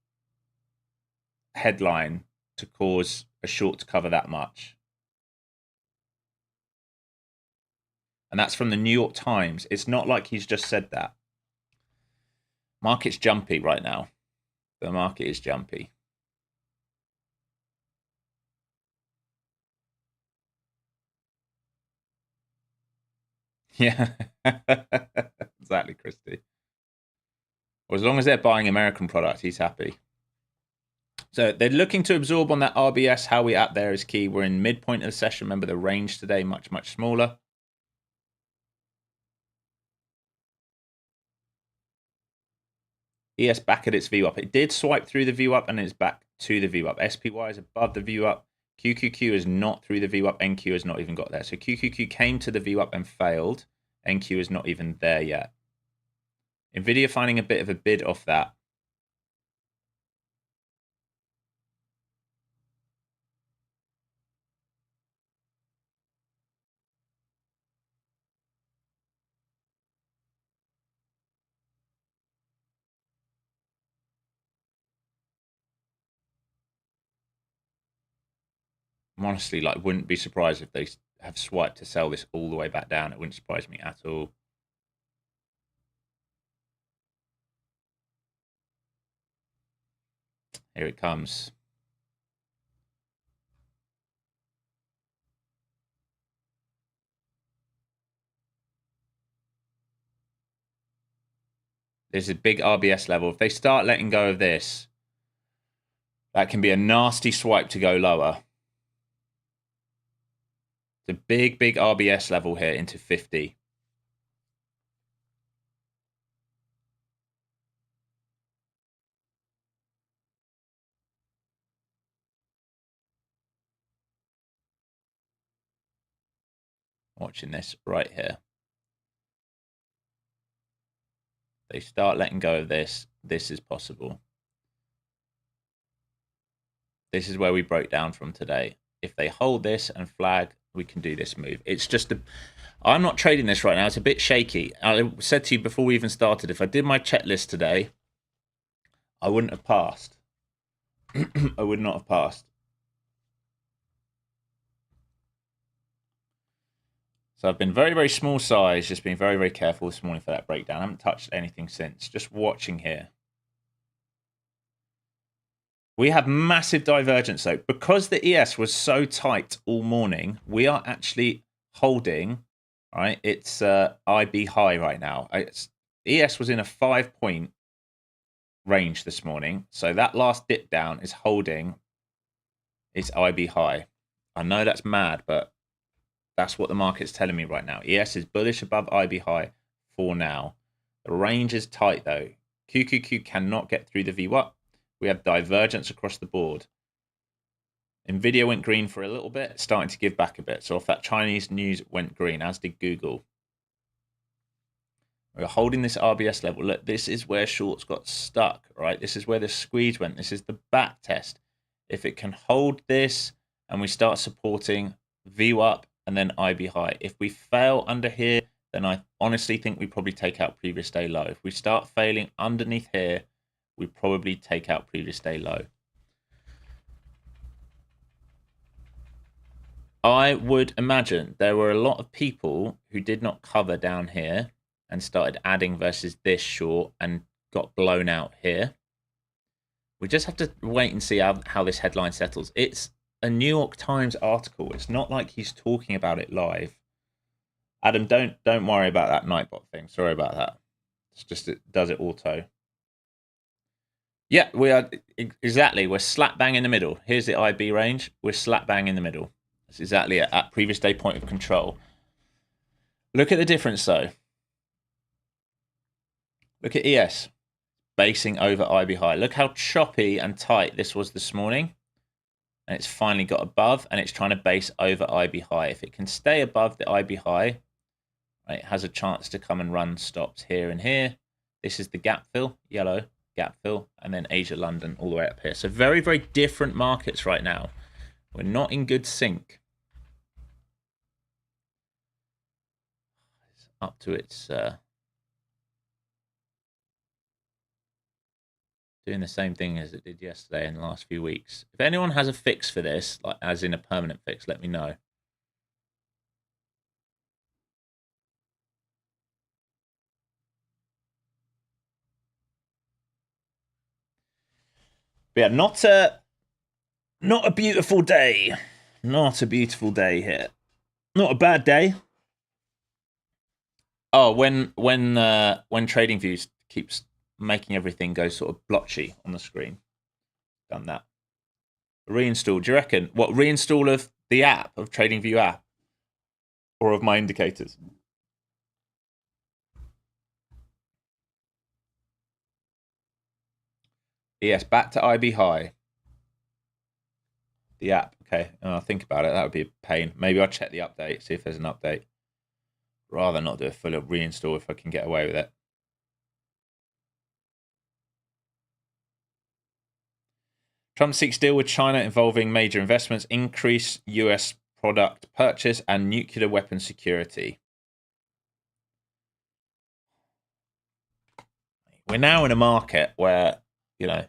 headline to cause a short to cover that much. And that's from the New York Times. It's not like he's just said that. Market's jumpy right now. The market is jumpy. Yeah, exactly, Christy. Well, as long as they're buying American product, he's happy. So they're looking to absorb on that RBS. How we at there is key. We're in midpoint of the session. Remember the range today, much smaller. ES back at its VWAP. It did swipe through the VWAP and it's back to the VWAP. SPY is above the VWAP. QQQ is not through the VWAP. NQ has not even got there. So QQQ came to the VWAP and failed. NQ is not even there yet. Nvidia finding a bit of a bid off that. I'm honestly like wouldn't be surprised if they have swiped to sell this all the way back down. It wouldn't surprise me at all. Here it comes. There's a big RBS level. If they start letting go of this, That can be a nasty swipe to go lower. It's a big, big RBS level here into 50. Watching this right here. They start letting go of this. This is possible. This is where we broke down from today. If they hold this and flag, we can do this move. It's just I'm not trading this right now. It's a bit shaky. I said to you before we even started, if I did my checklist today, I wouldn't have passed. I would not have passed. So I've been very, very small size, just being very, very careful this morning for that breakdown. I haven't touched anything since, just watching here. We have massive divergence though. Because the ES was so tight all morning, we are actually holding, right? It's IB high right now. ES was in a 5-point range this morning. So that last dip down is holding its IB high. I know that's mad, but that's what the market's telling me right now. ES is bullish above IB high for now. The range is tight though. QQQ cannot get through the VWAP. We have divergence across the board. Nvidia went green for a little bit, starting to give back a bit. So if that Chinese news went green, as did Google. We're holding this RBS level. Look, this is where shorts got stuck, right? This is where the squeeze went. This is the back test. If it can hold this and we start supporting VWAP and then IB high. If we fail under here, then I honestly think we probably take out previous day low. If we start failing underneath here, we probably take out previous day low. I would imagine there were a lot of people who did not cover down here and started adding versus this short and got blown out here. We just have to wait and see how this headline settles. It's a New York Times article. It's not like he's talking about it live. Adam, don't worry about that Nightbot thing. Sorry about that. It's just it does it auto. Yeah, we are exactly. We're slap bang in the middle. Here's the IB range. We're slap bang in the middle. That's exactly at previous day point of control. Look at the difference though. Look at ES basing over IB high. Look how choppy and tight this was this morning. And it's finally got above and it's trying to base over IB high. If it can stay above the IB high, right, it has a chance to come and run stops here and here. This is the gap fill, yellow. Gap fill, and then Asia, London, all the way up here. So very, very different markets right now. We're not in good sync. It's up to its doing the same thing as it did yesterday in the last few weeks. If anyone has a fix for this, like as in a permanent fix, let me know. But yeah, not a beautiful day. Not a beautiful day here. Not a bad day. Oh, when TradingView keeps making everything go sort of blotchy on the screen. Done that. Reinstall. Do you reckon? What, reinstall of the app, of TradingView app? Or of my indicators? Yes, back to IB high. The app. Okay, I'll think about it. That would be a pain. Maybe I'll check the update, see if there's an update. Rather not do a full reinstall if I can get away with it. Trump seeks deal with China involving major investments, increase US product purchase, and nuclear weapon security. We're now in a market where, you know,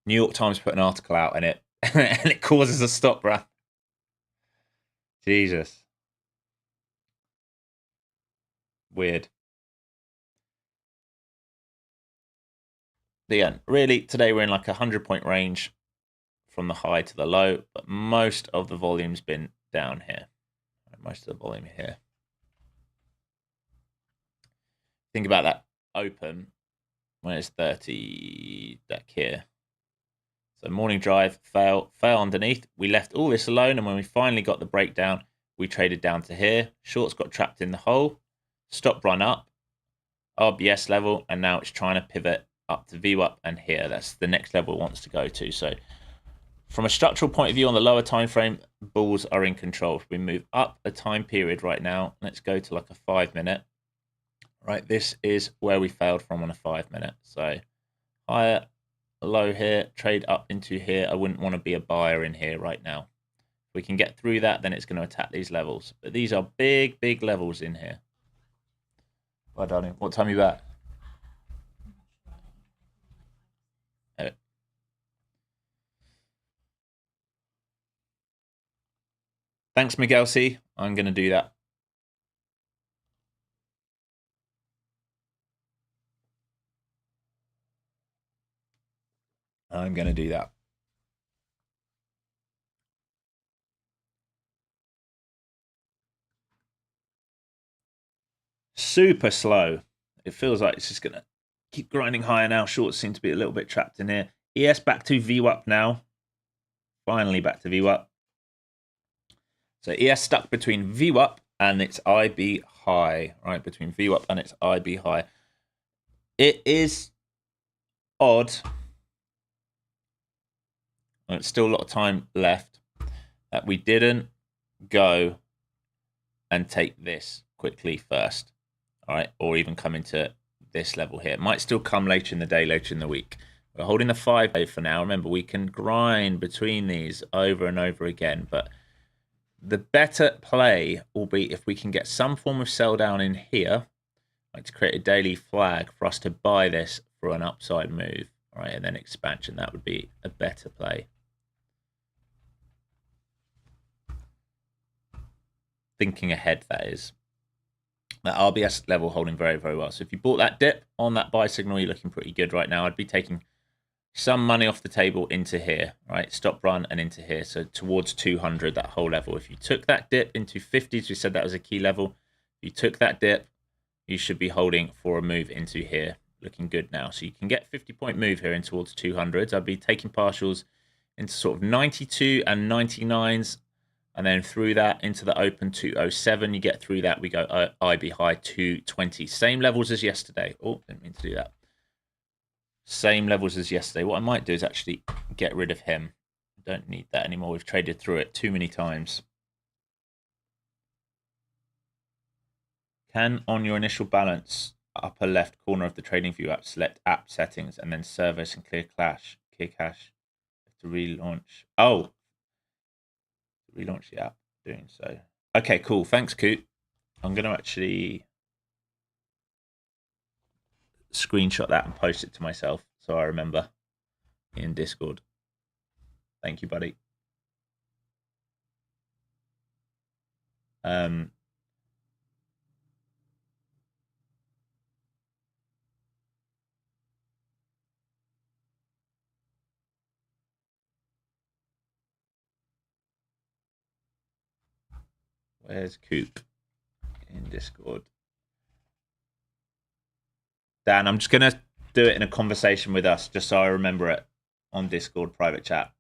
New York Times put an article out in it and it causes a stop run. Jesus. Weird. The end. Really, today we're in like a 100-point range from the high to the low, but most of the volume's been down here. Most of the volume here. Think about that open when it's 30 deck here. So morning drive, fail underneath. We left all this alone, and when we finally got the breakdown, we traded down to here. Shorts got trapped in the hole. Stop run up, RBS level, and now it's trying to pivot up to VWAP and here. That's the next level it wants to go to. So from a structural point of view on the lower time frame, bulls are in control. If we move up a time period right now, let's go to like a 5 minute. Right, this is where we failed from on a 5 minute. So higher, low here, trade up into here. I wouldn't want to be a buyer in here right now. If we can get through that, then it's going to attack these levels. But these are big, big levels in here. Bye, darling. What time are you at? Thanks, Miguel C. I'm going to do that. I'm going to do that. Super slow. It feels like it's just going to keep grinding higher now. Shorts seem to be a little bit trapped in here. ES back to VWAP now. Finally back to VWAP. So ES stuck between VWAP and its IB high, right? Between VWAP and its IB high. It is odd. And it's still a lot of time left that we didn't go and take this quickly first, all right? Or even come into this level here. It might still come later in the day, later in the week. We're holding the 5-day for now. Remember, we can grind between these over and over again, but the better play will be if we can get some form of sell down in here, like to create a daily flag for us to buy this for an upside move, all right? And then expansion, that would be a better play. Thinking ahead, that is. That RBS level holding very, very well. So if you bought that dip on that buy signal, you're looking pretty good right now. I'd be taking some money off the table into here, right? Stop run and into here. So towards 200, that whole level. If you took that dip into 50s, we said that was a key level. If you took that dip, you should be holding for a move into here. Looking good now. So you can get 50-point move here in towards 200s. I'd be taking partials into sort of 92 and 99s. And then through that into the open 207, you get through that, we go IB high 220. Same levels as yesterday. Oh, didn't mean to do that. Same levels as yesterday. What I might do is actually get rid of him. Don't need that anymore. We've traded through it too many times. Can, on your initial balance, upper left corner of the trading view app, select app settings and then service and clear cache to relaunch. Oh, relaunch the app, doing so. Okay, cool. Thanks, Coot. I'm going to actually screenshot that and post it to myself so I remember in Discord. Thank you, buddy. Where's Coop in Discord? Dan, I'm just going to do it in a conversation with us just so I remember it on Discord private chat.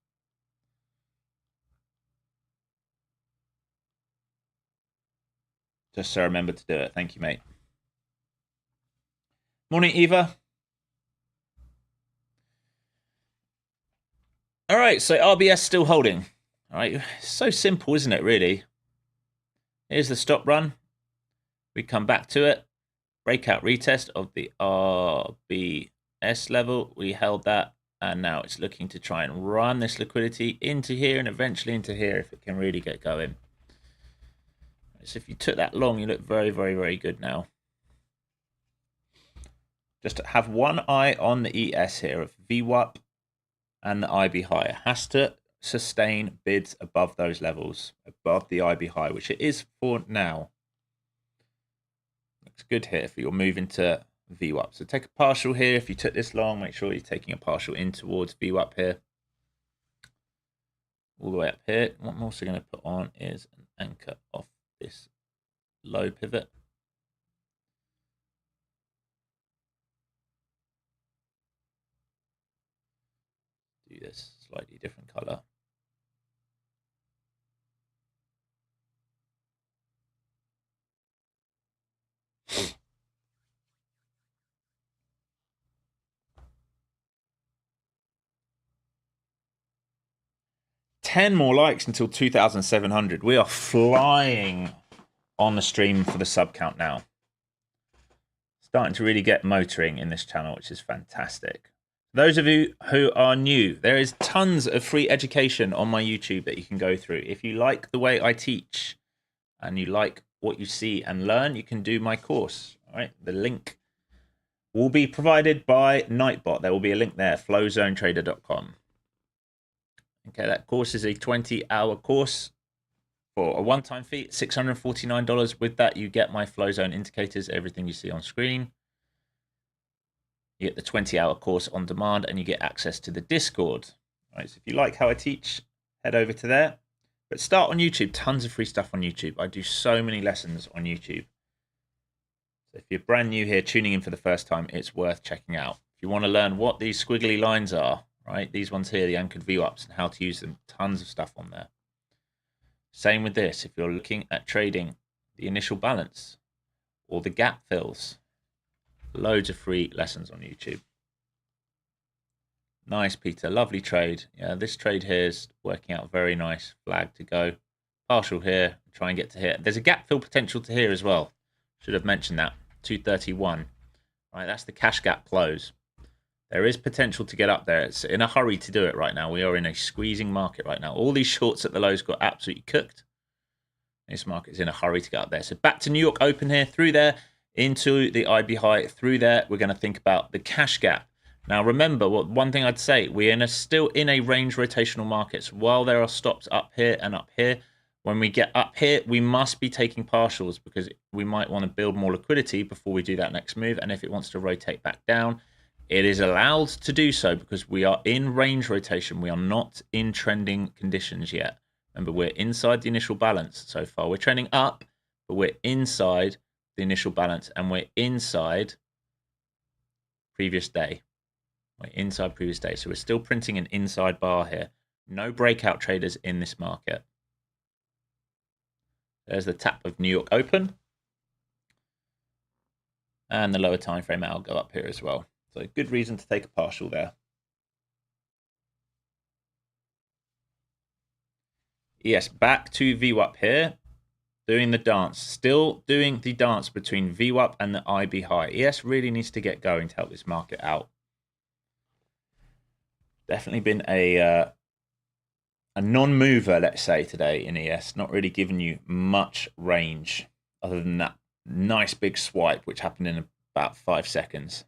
Just so I remember to do it. Thank you, mate. Morning, Eva. All right, so RBS still holding. All right, so simple, isn't it, really? Here's the stop run. We come back to it. Breakout retest of the RBS level. We held that, and now it's looking to try and run this liquidity into here and eventually into here if it can really get going. So if you took that long, you look very, very, very good now. Just have one eye on the ES here of VWAP and the IB high. It has to sustain bids above those levels, above the IB high, which it is for now. Looks good here for your move into VWAP. So take a partial here. If you took this long, make sure you're taking a partial in towards VWAP here. All the way up here. What I'm also going to put on is an anchor off this low pivot. Do this slightly different color. Ten more likes until 2,700. We are flying on the stream for the sub count now. Starting to really get motoring in this channel, which is fantastic. Those of you who are new, there is tons of free education on my YouTube that you can go through. If you like the way I teach and you like what you see and learn, you can do my course. All right, the link will be provided by Nightbot. There will be a link there, flowzonetrader.com. Okay, that course is a 20-hour course for a one-time fee, $649. With that, you get my flow zone indicators, everything you see on screen. You get the 20-hour course on demand, and you get access to the Discord. All right, so if you like how I teach, head over to there. But start on YouTube. Tons of free stuff on YouTube. I do so many lessons on YouTube. So if you're brand new here, tuning in for the first time, it's worth checking out. If you want to learn what these squiggly lines are, right, these ones here, the anchored VWAPs, and how to use them, tons of stuff on there. Same with this. If you're looking at trading the initial balance or the gap fills, loads of free lessons on YouTube. Nice, Peter. Lovely trade. Yeah, this trade here is working out very nice. Flag to go. Partial here. Try and get to here. There's a gap fill potential to here as well. Should have mentioned that. 231. Right, that's the cash gap close. There is potential to get up there. It's in a hurry to do it right now. We are in a squeezing market right now. All these shorts at the lows got absolutely cooked. This market's in a hurry to get up there. So back to New York Open here, through there, into the IB high, through there. We're going to think about the cash gap. Now, remember, one thing I'd say, we're still in a range rotational market. So while there are stops up here and up here, when we get up here, we must be taking partials because we might want to build more liquidity before we do that next move. And if it wants to rotate back down, it is allowed to do so because we are in range rotation. We are not in trending conditions yet. Remember, we're inside the initial balance so far. We're trending up, but we're inside the initial balance and we're inside previous day. We're inside previous day. So we're still printing an inside bar here. No breakout traders in this market. There's the tap of New York Open. And the lower time frame I'll go up here as well. So good reason to take a partial there. Yes, back to VWAP here. Doing the dance. Still doing the dance between VWAP and the IB high. ES really needs to get going to help this market out. Definitely been a non-mover, let's say, today in ES. Not really giving you much range other than that nice big swipe, which happened in about 5 seconds.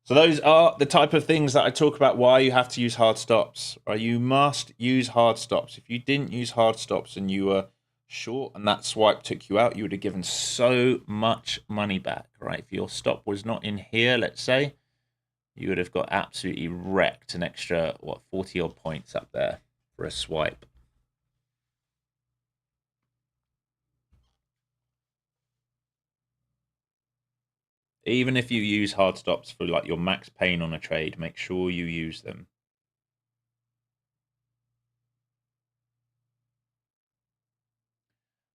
So those are the type of things that I talk about why you have to use hard stops. Right? You must use hard stops. If you didn't use hard stops and you were short and that swipe took you out, you would have given so much money back. Right? If your stop was not in here, let's say, you would have got absolutely wrecked, an extra, 40 odd points up there for a swipe. Even if you use hard stops for like your max pain on a trade, make sure you use them.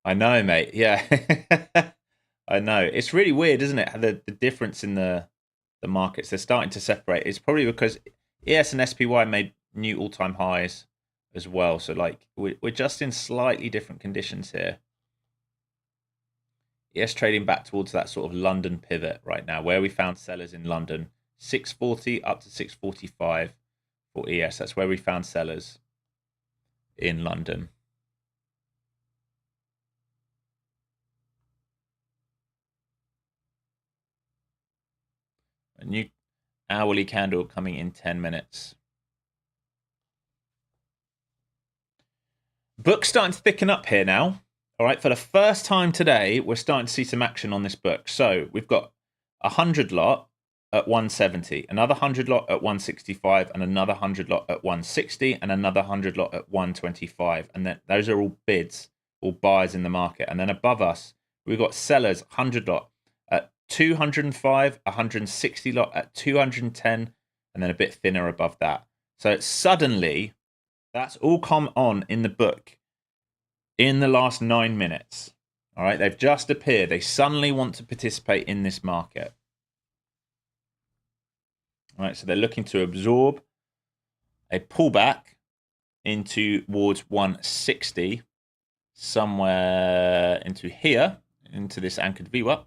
I know, mate. Yeah. I know. It's really weird, isn't it? The difference in the markets, they're starting to separate. It's probably because ES and SPY made new all-time highs as well. So like we're just in slightly different conditions here. ES trading back towards that sort of London pivot right now, where we found sellers in London, 640 up to 645 for ES. That's where we found sellers in London. A new hourly candle coming in 10 minutes. Book's starting to thicken up here now. All right, for the first time today, we're starting to see some action on this book. So we've got 100 lot at 170, another 100 lot at 165, and another 100 lot at 160, and another 100 lot at 125. And then those are all bids, all buyers in the market. And then above us, we've got sellers, 100 lot at 205, 160 lot at 210, and then a bit thinner above that. So suddenly, that's all come on in the book in the last 9 minutes. All right, they've just appeared. They suddenly want to participate in this market. All right, so they're looking to absorb a pullback into towards 160, somewhere into here, into this anchored VWAP.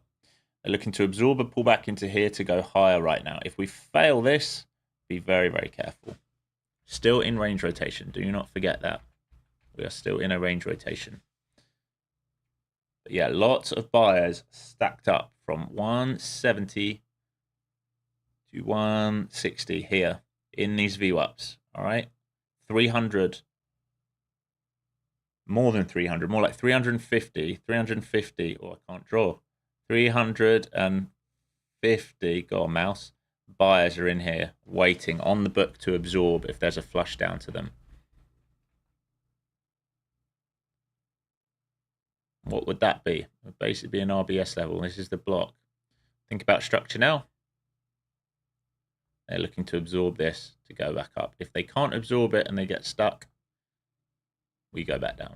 They're looking to absorb a pullback into here to go higher right now. If we fail this, be very, very careful. Still in range rotation. Do not forget that. We are still in a range rotation. But yeah, lots of buyers stacked up from 170 to 160 here in these VWAPs. All right, 300, more than 300, more like 350, 350. Oh, I can't draw. 350. Go on, mouse. Buyers are in here waiting on the book to absorb if there's a flush down to them. What would that be? It would basically be an RBS level. This is the block. Think about structure now. They're looking to absorb this to go back up. If they can't absorb it and they get stuck, we go back down.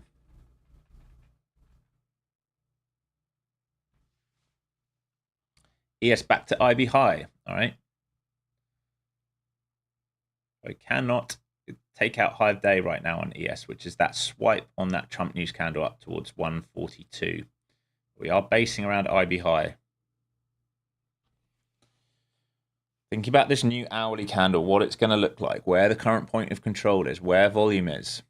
ES back to IB high. All right. I cannot take out high of day right now on ES, which is that swipe on that Trump news candle up towards 142. We are basing around IB high. Thinking about this new hourly candle, what it's going to look like, where the current point of control is, where volume is.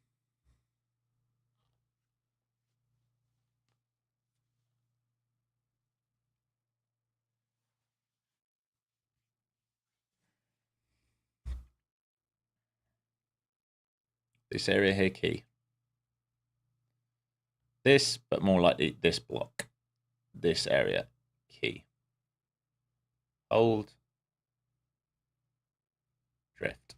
This area here, key. This, but more likely this block. This area, key. Hold. Drift.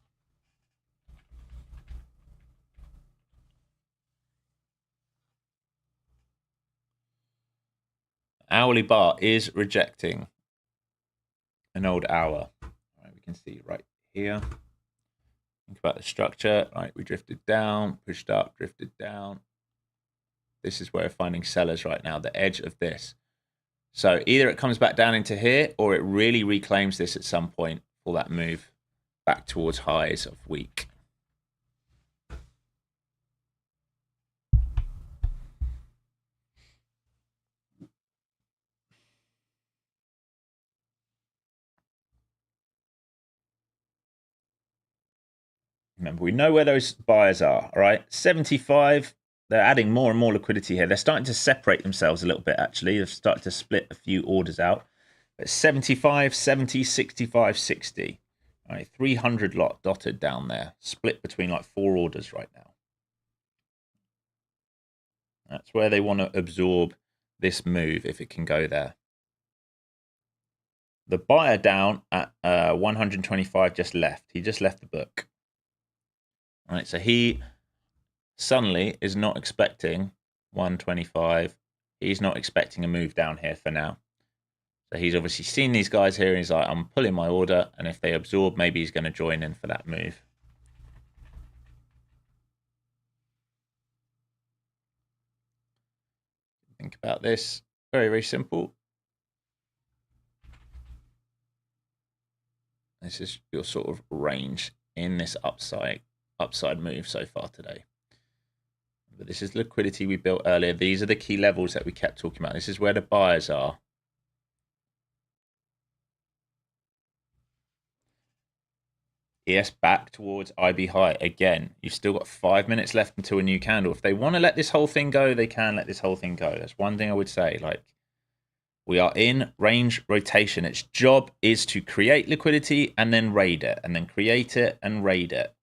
Hourly bar is rejecting an old hour. All right, we can see right here. Think about the structure. All right, we drifted down, pushed up, drifted down. This is where we're finding sellers right now, the edge of this. So either it comes back down into here or it really reclaims this at some point for that move back towards highs of week. Remember, we know where those buyers are, all right? 75, they're adding more and more liquidity here. They're starting to separate themselves a little bit, actually. They've started to split a few orders out. But 75, 70, 65, 60. All right, 300 lot dotted down there, split between like 4 orders right now. That's where they want to absorb this move if it can go there. The buyer down at 125 just left. He just left the book. All right, so he suddenly is not expecting 125. He's not expecting a move down here for now. So he's obviously seen these guys here and he's like, I'm pulling my order. And if they absorb, maybe he's going to join in for that move. Think about this. Very, very simple. This is your sort of range in this upside move so far today. But this is liquidity we built earlier. These are the key levels that we kept talking about. This is where the buyers are. ES back towards IB high again. You've still got 5 minutes left until a new candle. If they want to let this whole thing go, they can let this whole thing go. That's one thing I would say. Like, we are in range rotation. Its job is to create liquidity and then raid it, and then create it and raid it.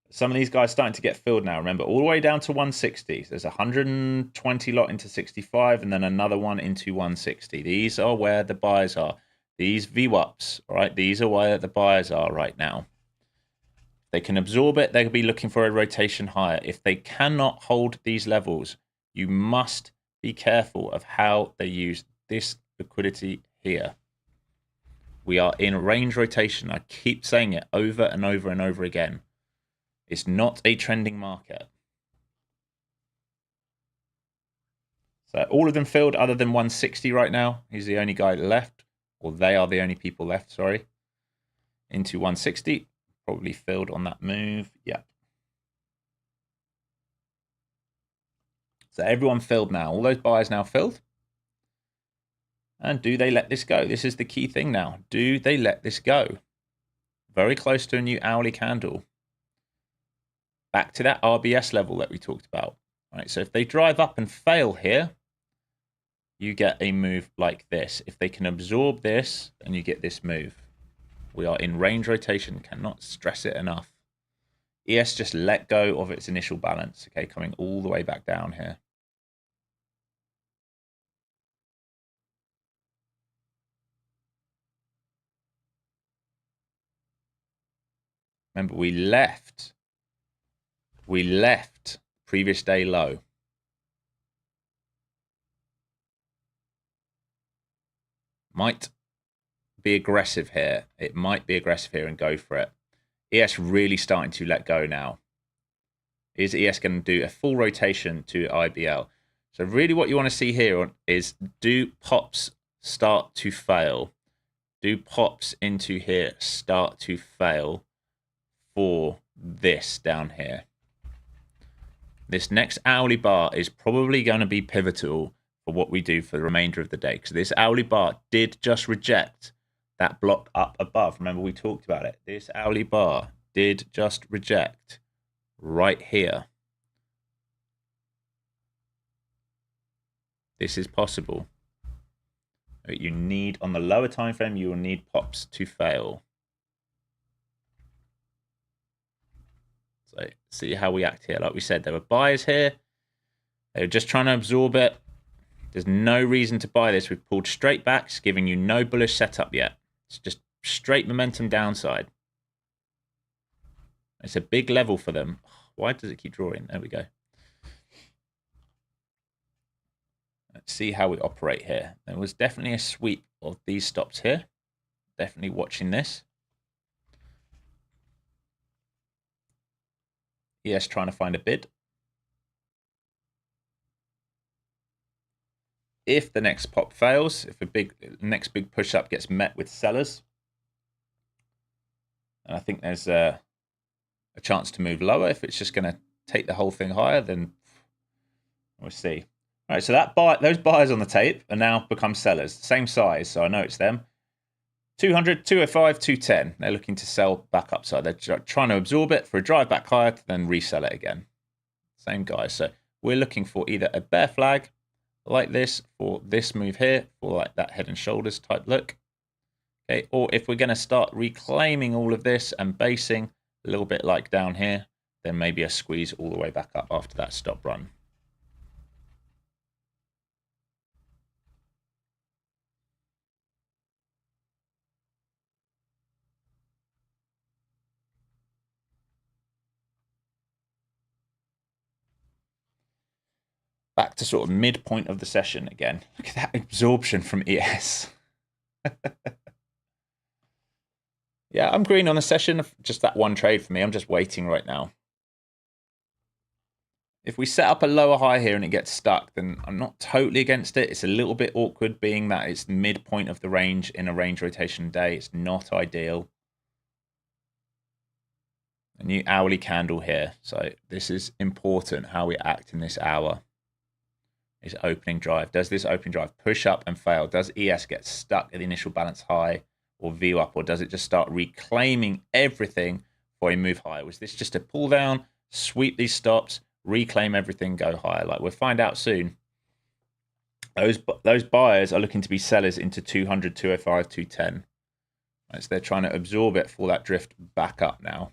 Some of these guys starting to get filled now. Remember, all the way down to 160. There's 120 lot into 65 and then another one into 160. These are where the buyers are. These VWAPs, all right? These are where the buyers are right now. If they can absorb it, they'll be looking for a rotation higher. If they cannot hold these levels, you must be careful of how they use this liquidity here. We are in range rotation. I keep saying it over and over and over again. It's not a trending market. So all of them filled other than 160 right now. He's the only guy left, or they are the only people left, sorry. Into 160. Probably filled on that move. Yeah. So everyone filled now. All those buyers now filled. And do they let this go? This is the key thing now. Do they let this go? Very close to a new hourly candle. Back to that RBS level that we talked about. All right, so if they drive up and fail here, you get a move like this. If they can absorb this, then you get this move. We are in range rotation. Cannot stress it enough. ES just let go of its initial balance. Okay, coming all the way back down here. Remember, we left previous day low. Might be aggressive here. It might be aggressive here and go for it. ES really starting to let go now. Is ES going to do a full rotation to IBL? So really what you want to see here is, do pops start to fail? Do pops into here start to fail for this down here? This next hourly bar is probably going to be pivotal for what we do for the remainder of the day, because this hourly bar did just reject that block up above. Remember, we talked about it. This hourly bar did just reject right here. This is possible. You need, on the lower time frame, you will need pops to fail. So see how we act here. Like we said, there were buyers here. They were just trying to absorb it. There's no reason to buy this. We've pulled straight back. It's giving you no bullish setup yet. It's just straight momentum downside. It's a big level for them. Why does it keep drawing? There we go. Let's see how we operate here. There was definitely a sweep of these stops here. Definitely watching this. Yes, trying to find a bid. If the next pop fails, if a next big push up gets met with sellers, and I think there's a chance to move lower. If it's just going to take the whole thing higher, then we'll see. All right, so those buyers on the tape are now become sellers, same size, so I know it's them. 200, 205, 210. They're looking to sell back upside. They're trying to absorb it for a drive back higher to then resell it again. Same guys. So we're looking for either a bear flag like this for this move here, for like that head and shoulders type look. Okay, or if we're going to start reclaiming all of this and basing a little bit like down here, then maybe a squeeze all the way back up after that stop run. Back to sort of midpoint of the session again. Look at that absorption from ES. Yeah, I'm green on the session. Just that one trade for me. I'm just waiting right now. If we set up a lower high here and it gets stuck, then I'm not totally against it. It's a little bit awkward being that it's midpoint of the range in a range rotation day. It's not ideal. A new hourly candle here. So this is important how we act in this hour. Is opening drive. Does this opening drive push up and fail? Does ES get stuck at the initial balance high or view up, or does it just start reclaiming everything for a move higher? Was this just a pull down, sweep these stops, reclaim everything, go higher? Like we'll find out soon. Those buyers are looking to be sellers into 200, 205, 210. Right, so they're trying to absorb it for that drift back up now.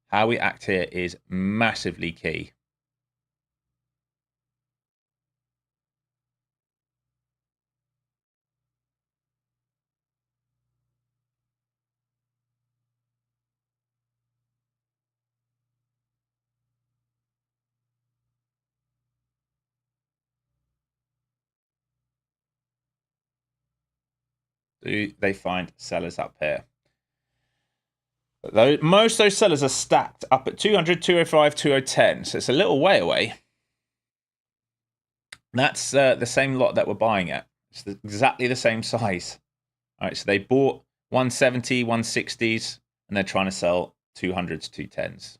How we act here is massively key. Do they find sellers up here? Though most of those sellers are stacked up at 200, 205, 2010. So it's a little way away. That's the same lot that we're buying at. It's exactly the same size. All right, so they bought 170, 160s, and they're trying to sell 200s, 210s.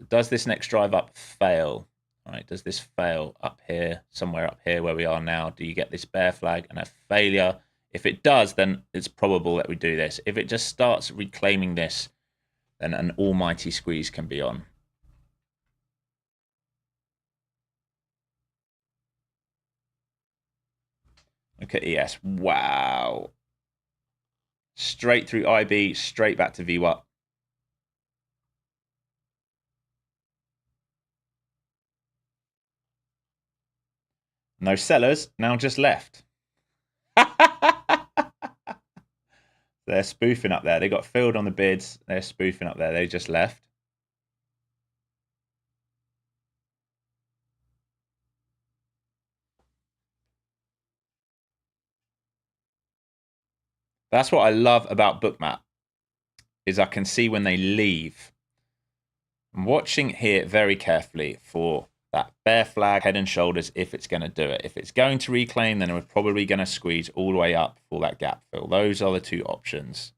Does this next drive up fail? All right, does this fail up here, somewhere up here where we are now? Do you get this bear flag and a failure? If it does, then it's probable that we do this. If it just starts reclaiming this, then an almighty squeeze can be on. Look at ES. Wow. Straight through IB, straight back to VWAP. No sellers, now just left. They're spoofing up there. They got filled on the bids. They're spoofing up there. They just left. That's what I love about Bookmap, is I can see when they leave. I'm watching here very carefully for that bear flag, head and shoulders, if it's going to do it. If it's going to reclaim, then we're probably going to squeeze all the way up for that gap fill. Those are the two options.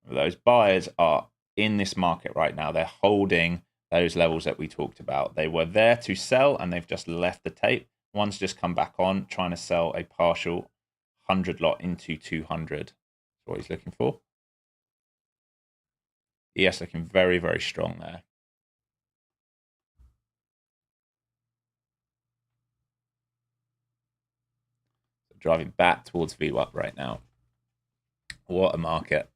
Those buyers are in this market right now. They're holding those levels that we talked about. They were there to sell, and they've just left the tape. One's just come back on, trying to sell a partial 100 lot into 200. That's what he's looking for. ES looking very, very strong there. Driving back towards VWAP right now. What a market.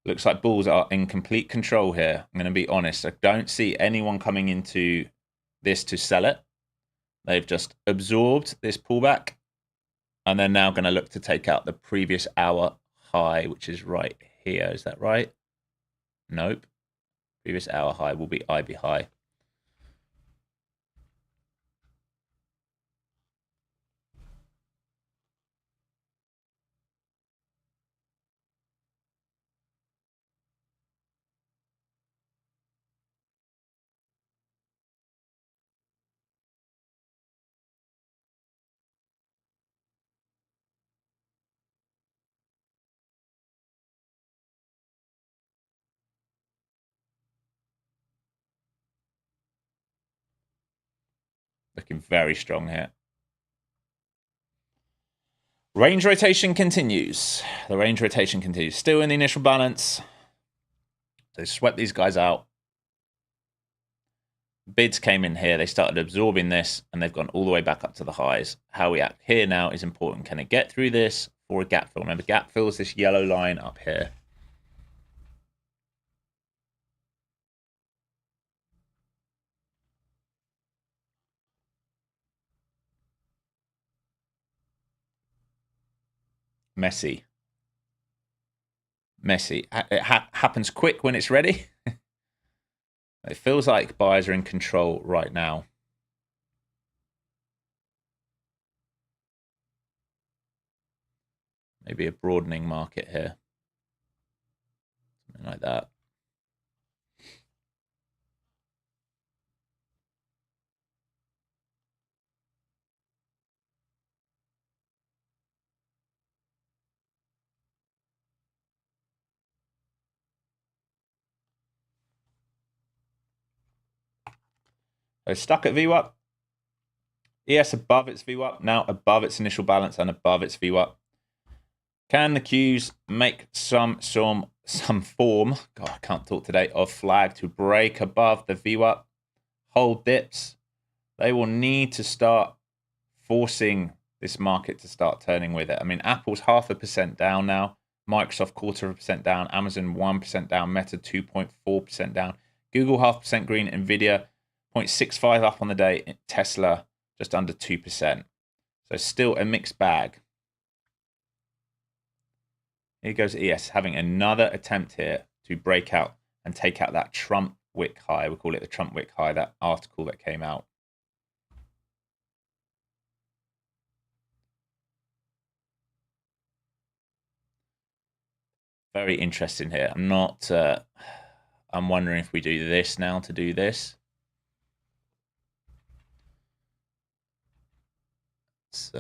Looks like bulls are in complete control here. I'm going to be honest. I don't see anyone coming into this to sell it. They've just absorbed this pullback, and they're now going to look to take out the previous hour high, which is right here. Is that right? Nope. Previous hour high will be IB high. Looking very strong here. Range rotation continues. The range rotation continues. Still in the initial balance. They swept these guys out. Bids came in here. They started absorbing this, and they've gone all the way back up to the highs. How we act here now is important. Can it get through this for a gap fill? Remember, gap fill is this yellow line up here. Messy. Messy. It happens quick when it's ready. It feels like buyers are in control right now. Maybe a broadening market here. Something like that. So stuck at VWAP. ES above its VWAP, now above its initial balance and above its VWAP. Can the Qs make some form, God, I can't talk today, of flag to break above the VWAP? Hold dips. They will need to start forcing this market to start turning with it. I mean, Apple's 0.5% down now. Microsoft 0.25% down. Amazon 1% down. Meta 2.4% down. Google 0.5% green. Nvidia 0.65 up on the day. Tesla just under 2%. So still a mixed bag. Here goes ES having another attempt here we break out and take out that Trump wick high. We call it the Trump wick high, that article that came out. Very interesting here. I'm wondering if we do this now to do this. Let's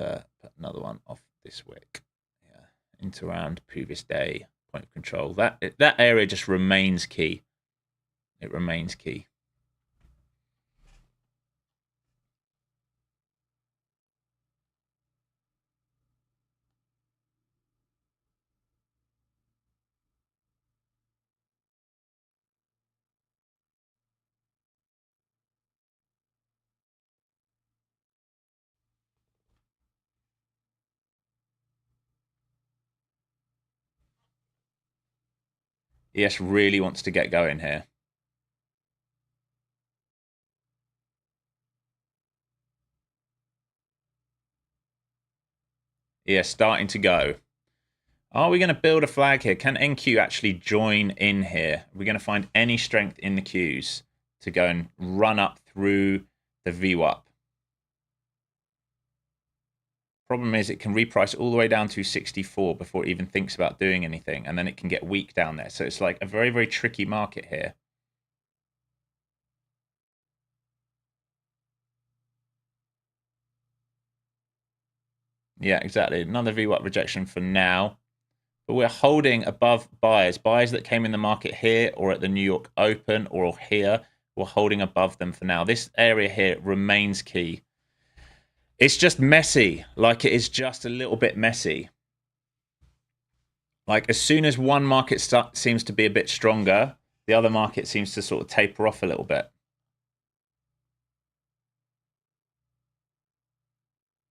put another one off this wick. Yeah, into around previous day, point of control. That area just remains key. It remains key. ES really wants to get going here. ES starting to go. Are we going to build a flag here? Can NQ actually join in here? Are we going to find any strength in the Qs to go and run up through the VWAP? Problem is it can reprice all the way down to 64 before it even thinks about doing anything, and then it can get weak down there. So it's like a very, very tricky market here. Yeah, exactly. Another VWAP rejection for now. But we're holding above buyers. Buyers that came in the market here or at the New York Open or here, we're holding above them for now. This area here remains key. It's just messy. Like, it is just a little bit messy. Like, as soon as one market seems to be a bit stronger, the other market seems to sort of taper off a little bit.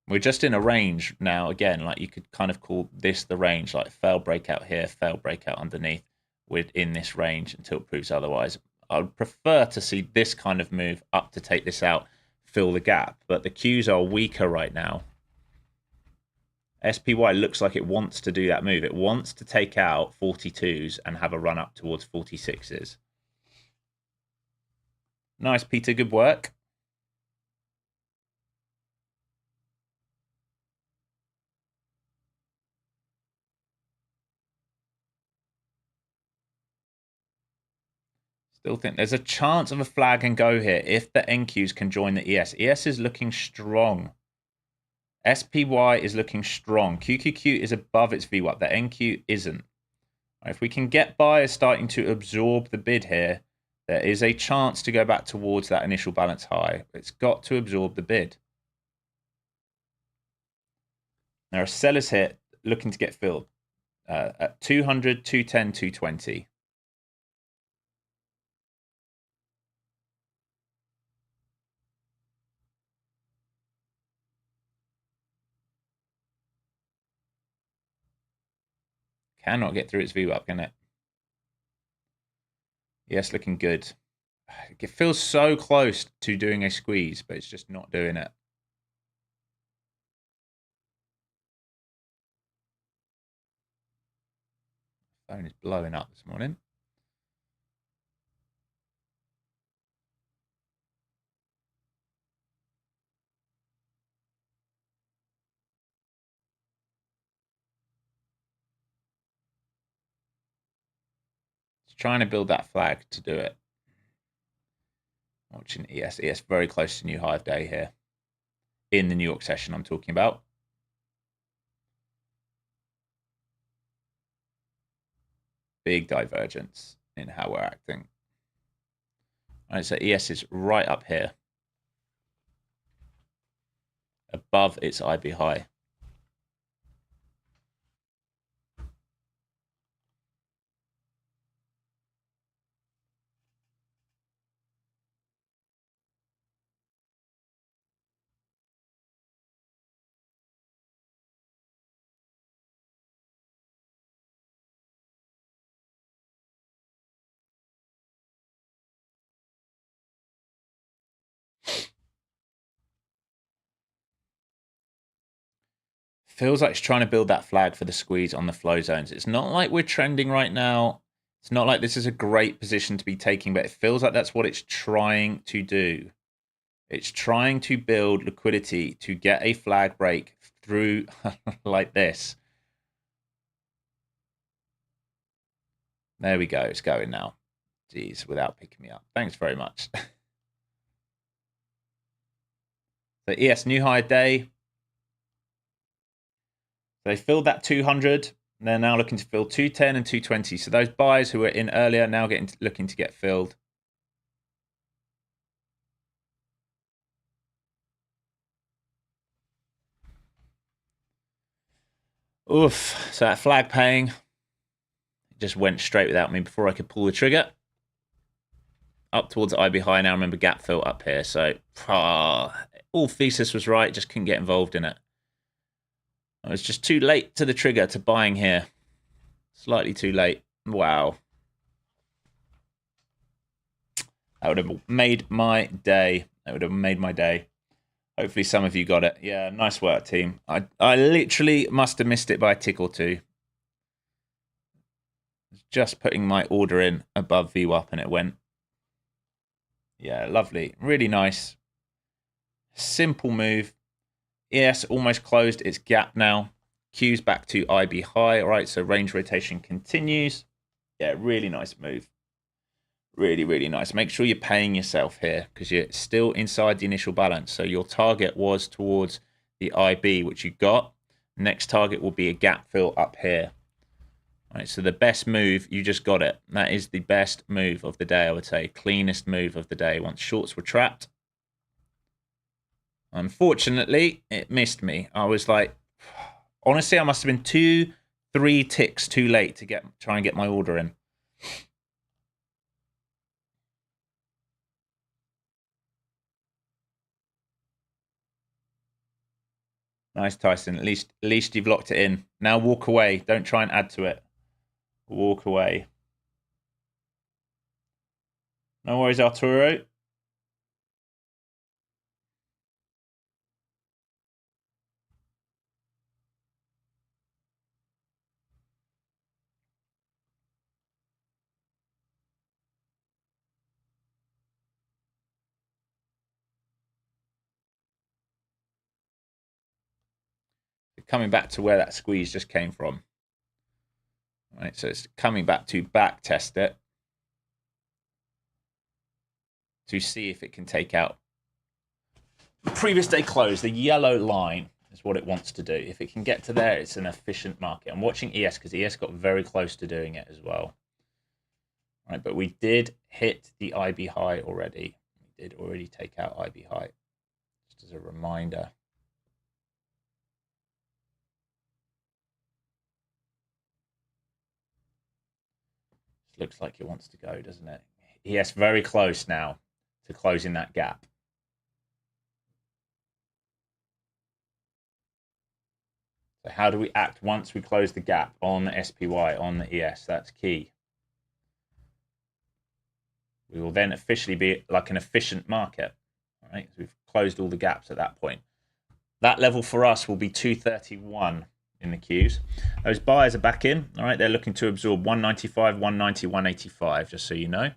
We're just in a range now. Again, like, you could kind of call this the range, like fail breakout here, fail breakout underneath. We're in this range until it proves otherwise. I would prefer to see this kind of move up to take this out, fill the gap, but the Qs are weaker right now. SPY looks like it wants to do that move. It wants to take out 42s and have a run up towards 46s. Nice, Peter. Good work. Still think there's a chance of a flag and go here if the NQs can join the ES. ES is looking strong. SPY is looking strong. QQQ is above its VWAP. The NQ isn't. If we can get buyers starting to absorb the bid here, there is a chance to go back towards that initial balance high. It's got to absorb the bid. There are sellers here looking to get filled at 200, 210, 220. Cannot get through its VWAP, can it? Yes, looking good. It feels so close to doing a squeeze, but it's just not doing it. Phone is blowing up this morning. It's trying to build that flag to do it. Watching ES. ES very close to new high of day here. In the New York session I'm talking about. Big divergence in how we're acting. All right, so ES is right up here. Above its IB high. Feels like it's trying to build that flag for the squeeze on the flow zones. It's not like we're trending right now It's not like this is a great position to be taking, but it feels like that's what it's trying to do. It's trying to build liquidity to get a flag break through like this. There we go. It's going now. Jeez, without picking me up. Thanks very much. So ES new high day. They filled that 200. And they're now looking to fill 210 and 220. So those buyers who were in earlier now looking to get filled. Oof. So that flag paying just went straight without me before I could pull the trigger. Up towards IB high now. Remember, gap fill up here. So all thesis was right. Just couldn't get involved in it. I was just too late to the trigger to buying here. Slightly too late. Wow. That would have made my day. That would have made my day. Hopefully some of you got it. Yeah, nice work, team. I literally must have missed it by a tick or two. Just putting my order in above VWAP and it went. Yeah, lovely. Really nice. Simple move. ES almost closed its gap now. Q's back to IB high. All right, so range rotation continues. Yeah, really nice move. Really, really nice. Make sure you're paying yourself here because you're still inside the initial balance. So your target was towards the IB, which you got. Next target will be a gap fill up here. All right, so the best move, you just got it. That is the best move of the day, I would say. Cleanest move of the day once shorts were trapped. Unfortunately, it missed me. I was like, honestly, I must have been 2-3 ticks too late to try and get my order in. Nice, Tyson. At least you've locked it in. Now walk away. Don't try and add to it. Walk away. No worries, Arturo. Coming back to where that squeeze just came from. All right, so it's coming back to back test it to see if it can take out the previous day close. The yellow line is what it wants to do. If it can get to there, it's an efficient market. I'm watching ES because ES got very close to doing it as well. All right, but we did hit the IB high already. We did already take out IB high. Just as a reminder. Looks like it wants to go, doesn't it? Yes, very close now to closing that gap. So how do we act once we close the gap on the SPY, on the ES? That's key. We will then officially be like an efficient market. All right, so we've closed all the gaps at that point. That level for us will be 231 in the Qs. Those buyers are back in. All right, they're looking to absorb 195, 190, 185, just so you know.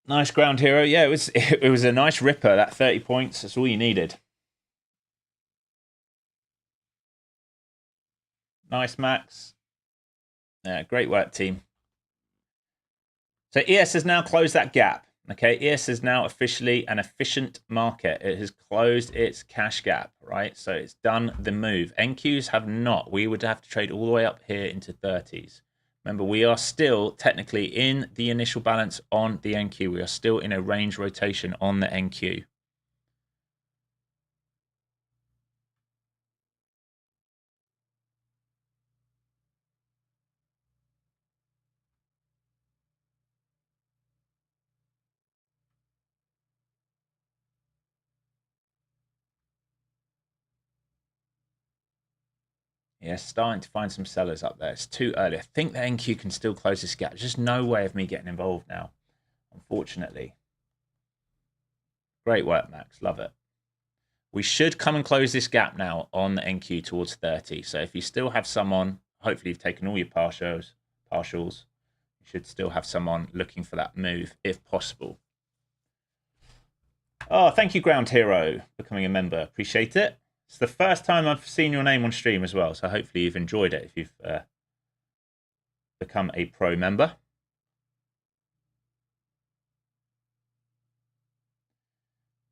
Nice ground hero. Yeah, it was a nice ripper. That 30 points, that's all you needed. Nice, Max. Yeah, great work, team. So ES has now closed that gap. Okay, ES is now officially an efficient market. It has closed its cash gap, right? So it's done the move. NQs have not. We would have to trade all the way up here into 30s. Remember, we are still technically in the initial balance on the NQ. We are still in a range rotation on the NQ. Yeah, starting to find some sellers up there. It's too early. I think the NQ can still close this gap. There's just no way of me getting involved now, unfortunately. Great work, Max. Love it. We should come and close this gap now on the NQ towards 30. So if you still have some on, hopefully you've taken all your partials. You should still have some on looking for that move if possible. Oh, thank you, Ground Hero, for becoming a member. Appreciate it. It's the first time I've seen your name on stream as well, so hopefully you've enjoyed it if you've become a pro member.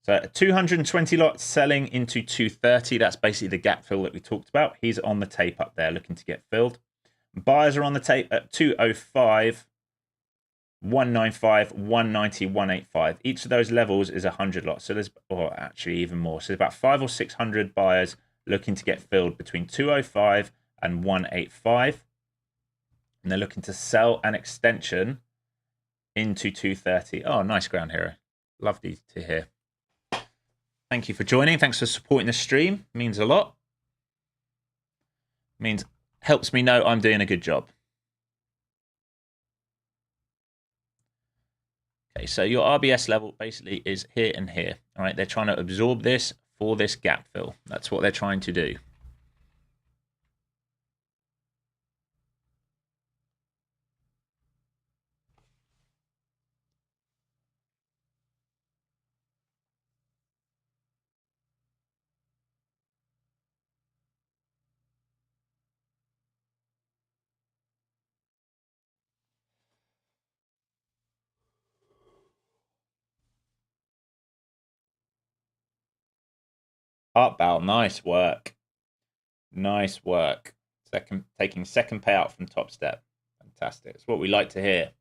So 220 lots selling into 230. That's basically the gap fill that we talked about. He's on the tape up there looking to get filled. Buyers are on the tape at 205, 195, 190, 185. Each of those levels is 100 lots. So there's, or actually even more. So there's about 500 or 600 buyers looking to get filled between 205 and 185. And they're looking to sell an extension into 230. Oh, nice, Ground Hero. Lovely to hear. Thank you for joining. Thanks for supporting the stream. It means a lot. It helps me know I'm doing a good job. Okay, so your RBS level basically is here and here. All right, they're trying to absorb this for this gap fill. That's what they're trying to do. Up bow, nice work. Nice work. Taking second payout from Top Step. Fantastic. It's what we like to hear.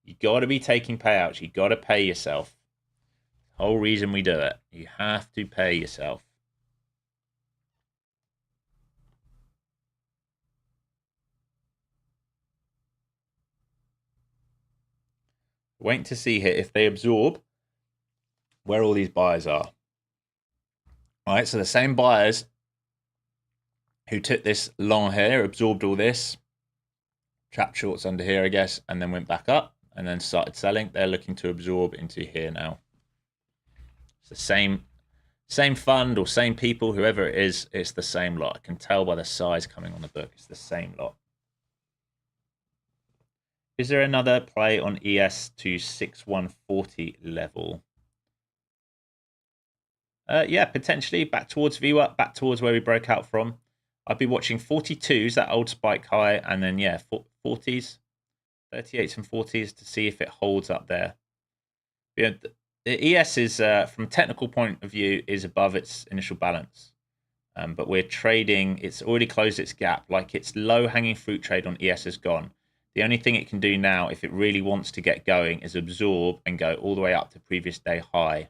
You got to be taking payouts. You got to pay yourself. The whole reason we do it. You have to pay yourself. Waiting to see here if they absorb where all these buyers are. All right, so the same buyers who took this long here, absorbed all this, trapped shorts under here, I guess, and then went back up and then started selling. They're looking to absorb into here now. It's the same fund or same people, whoever it is, it's the same lot. I can tell by the size coming on the book. It's the same lot. Is there another play on ES to 6140 level? Yeah, potentially back towards VWAP, back towards where we broke out from. I'd be watching 42s, that old spike high, and then, yeah, 40s, 38s and 40s to see if it holds up there. You know, the ES is, from a technical point of view, is above its initial balance. But we're trading, it's already closed its gap. Like its low-hanging fruit trade on ES is gone. The only thing it can do now, if it really wants to get going, is absorb and go all the way up to previous day high.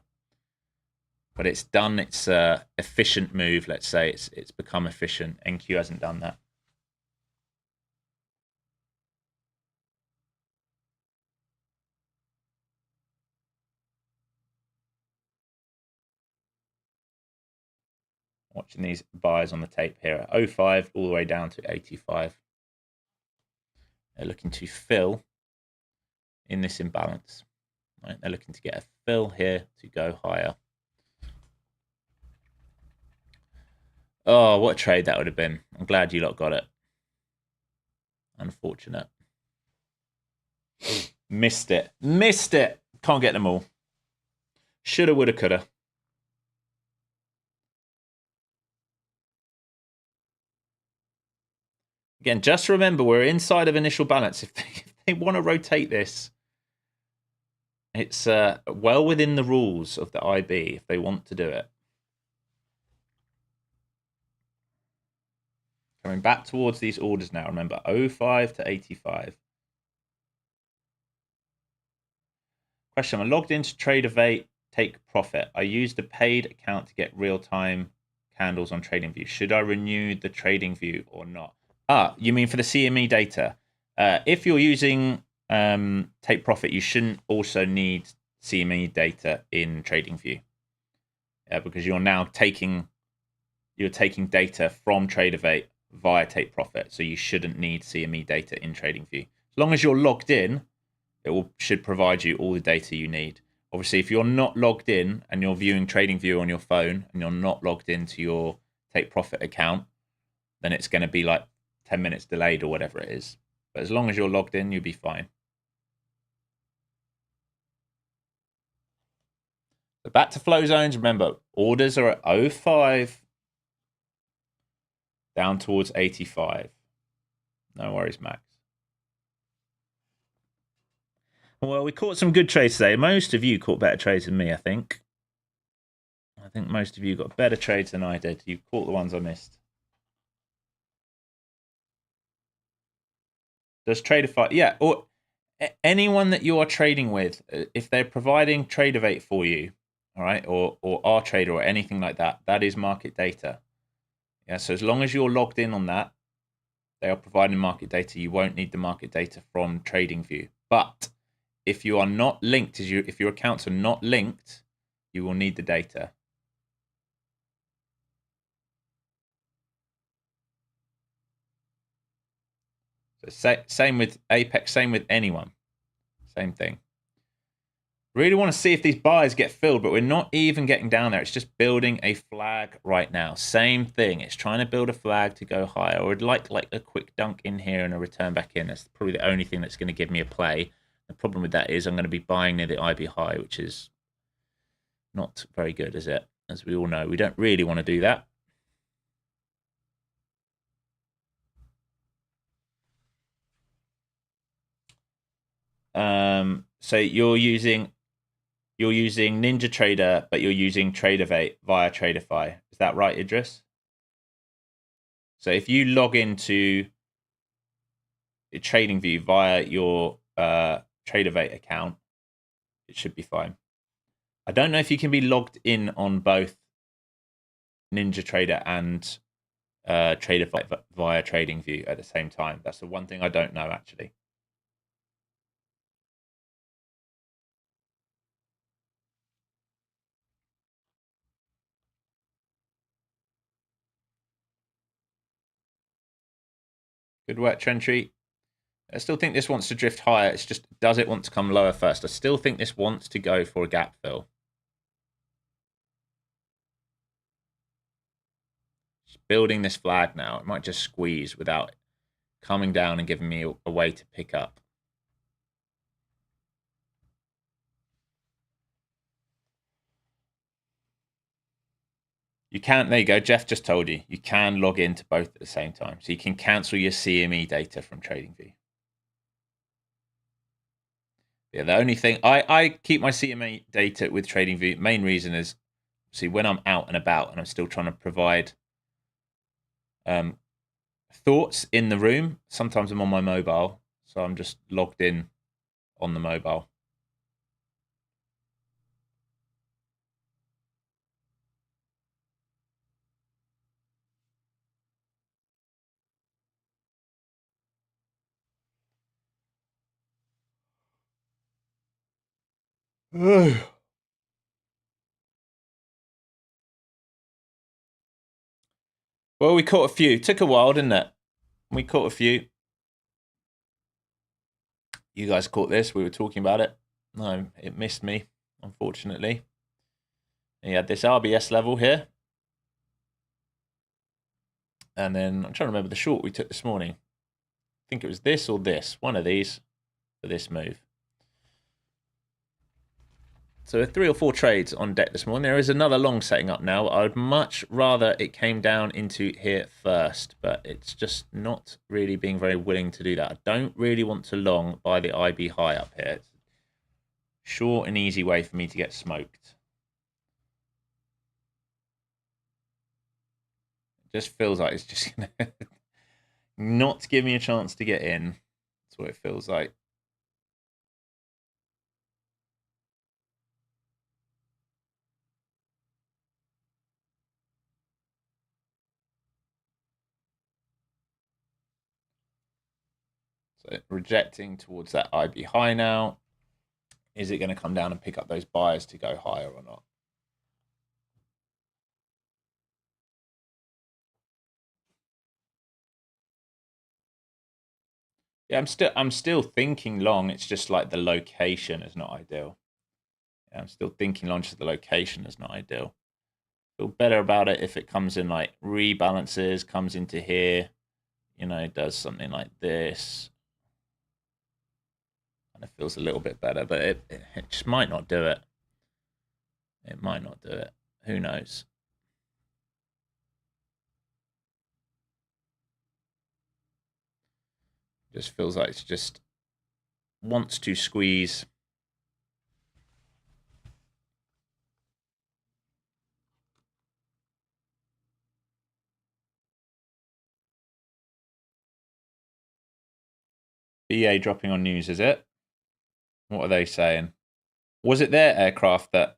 But it's done its efficient move, let's say. It's become efficient. NQ hasn't done that. Watching these buyers on the tape here at 05 all the way down to 85. They're looking to fill in this imbalance. Right? They're looking to get a fill here to go higher. Oh, what a trade that would have been. I'm glad you lot got it. Unfortunate. Missed it. Missed it. Can't get them all. Shoulda, woulda, coulda. Again, just remember, we're inside of initial balance. If they want to rotate this, it's well within the rules of the IB if they want to do it. Coming back towards these orders now. Remember, 05 to 85. Question, I'm logged into TradeAvate, take profit. I used a paid account to get real-time candles on TradingView. Should I renew the TradingView or not? Ah, you mean for the CME data? If you're using take profit, you shouldn't also need CME data in TradingView. Because you're now taking data from TradeAvate via take profit, so you shouldn't need CME data in TradingView. As long as you're logged in, it should provide you all the data you need. Obviously, if you're not logged in and you're viewing TradingView on your phone and you're not logged into your take profit account, then it's going to be like 10 minutes delayed or whatever it is. But as long as you're logged in, you'll be fine. So back to flow zones. Remember, orders are at 05 down towards 85. No worries, Max. Well, we caught some good trades today. Most of you caught better trades than me, I think. I think most of you got better trades than I did. You caught the ones I missed. Does Tradeify? Yeah, or anyone that you are trading with, if they're providing Tradeivate for you, all right, or RTrader or anything like that, that is market data. Yeah, so as long as you're logged in on that, they are providing market data. You won't need the market data from TradingView. But if you are not linked, if your accounts are not linked, you will need the data. So same with Apex, same with anyone. Same thing. Really want to see if these buys get filled, but we're not even getting down there. It's just building a flag right now. Same thing. It's trying to build a flag to go higher. I would like a quick dunk in here and a return back in. That's probably the only thing that's going to give me a play. The problem with that is I'm going to be buying near the IB high, which is not very good, is it? As we all know, we don't really want to do that. So you're using Ninja Trader, but you're using Tradeivate via Tradeify. Is that right, Idris? So if you log into TradingView via your Tradeivate account, it should be fine. I don't know if you can be logged in on both Ninja Trader and Tradeify via TradingView at the same time. That's the one thing I don't know, actually. Good work, Trentry. I still think this wants to drift higher. It's just, does it want to come lower first? I still think this wants to go for a gap fill. Just building this flag now. It might just squeeze without coming down and giving me a way to pick up. You can't, there you go. Jeff just told you, you can log into both at the same time. So you can cancel your CME data from TradingView. Yeah, the only thing, I keep my CME data with TradingView. Main reason is, see, when I'm out and about and I'm still trying to provide thoughts in the room, sometimes I'm on my mobile. So I'm just logged in on the mobile. Well, we caught a few. Took a while, didn't it? We caught a few. You guys caught this. We were talking about it. No, it missed me, unfortunately. And you had this RBS level here. And then I'm trying to remember the short we took this morning. I think it was this or this. One of these for this move. So 3 or 4 trades on deck this morning. There is another long setting up now. I would much rather it came down into here first, but it's just not really being very willing to do that. I don't really want to long buy the IB high up here. It's a short and easy way for me to get smoked. It just feels like it's just going to not give me a chance to get in. That's what it feels like. So rejecting towards that IB high now. Is it going to come down and pick up those buyers to go higher or not? Yeah, I'm still thinking long. It's just like the location is not ideal. Yeah, I'm still thinking long, just the location is not ideal. Feel better about it if it comes in like rebalances, comes into here, you know, does something like this. And it feels a little bit better, but it just might not do it. It might not do it. Who knows? Just feels like it's just wants to squeeze. BA dropping on news, is it? What are they saying? Was it their aircraft that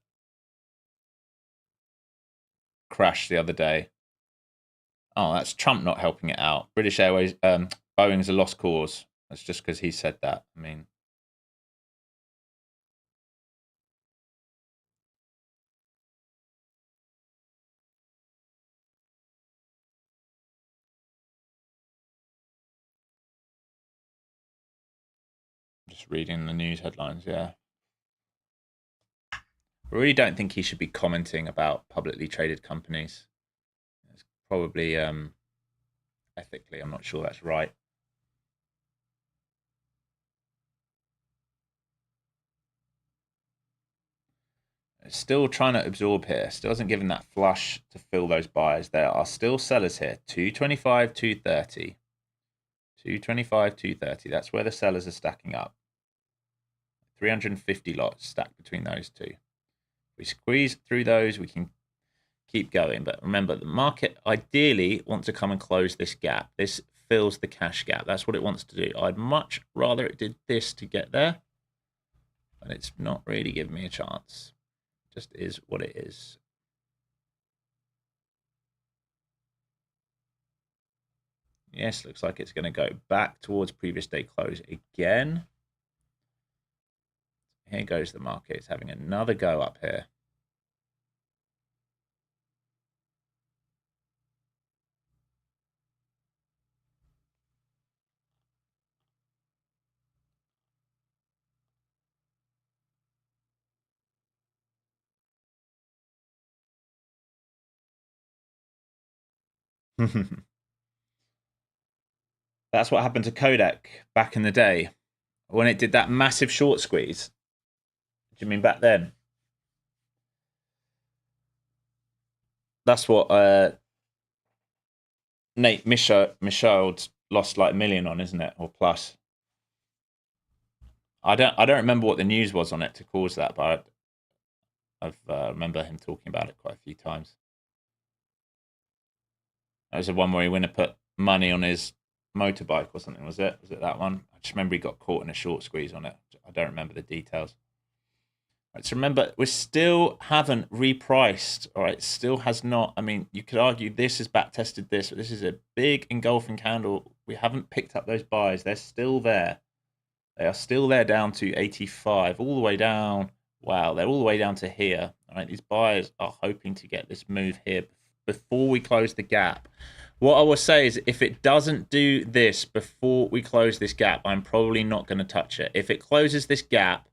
crashed the other day? Oh, that's Trump not helping it out. British Airways, Boeing's a lost cause. That's just because he said that. I mean, just reading the news headlines, yeah. I really don't think he should be commenting about publicly traded companies. It's probably ethically, I'm not sure that's right. It's still trying to absorb here. Still hasn't given that flush to fill those buys. There are still sellers here. 225, 230. 225, 230. That's where the sellers are stacking up. 350 lots stacked between those two. If we squeeze through those, we can keep going. But remember, the market ideally wants to come and close this gap. This fills the cash gap. That's what it wants to do. I'd much rather it did this to get there, but it's not really giving me a chance. It just is what it is. Yes, looks like it's going to go back towards previous day close again. Here goes the market. It's having another go up here. That's what happened to Kodak back in the day when it did that massive short squeeze. Do you mean back then? That's what Nate Michaud lost like a million on, isn't it, or plus? I don't remember what the news was on it to cause that, but I remember him talking about it quite a few times. That was the one where he went to put money on his motorbike or something, was it? Was it that one? I just remember he got caught in a short squeeze on it. I don't remember the details. Right, so remember, we still haven't repriced. All right, still has not. I mean, you could argue this has back tested this, but this is a big engulfing candle. We haven't picked up those buys. They're still there. They are still there down to 85, all the way down. Wow, they're all the way down to here. All right, these buyers are hoping to get this move here before we close the gap. What I will say is if it doesn't do this before we close this gap, I'm probably not going to touch it. If it closes this gap,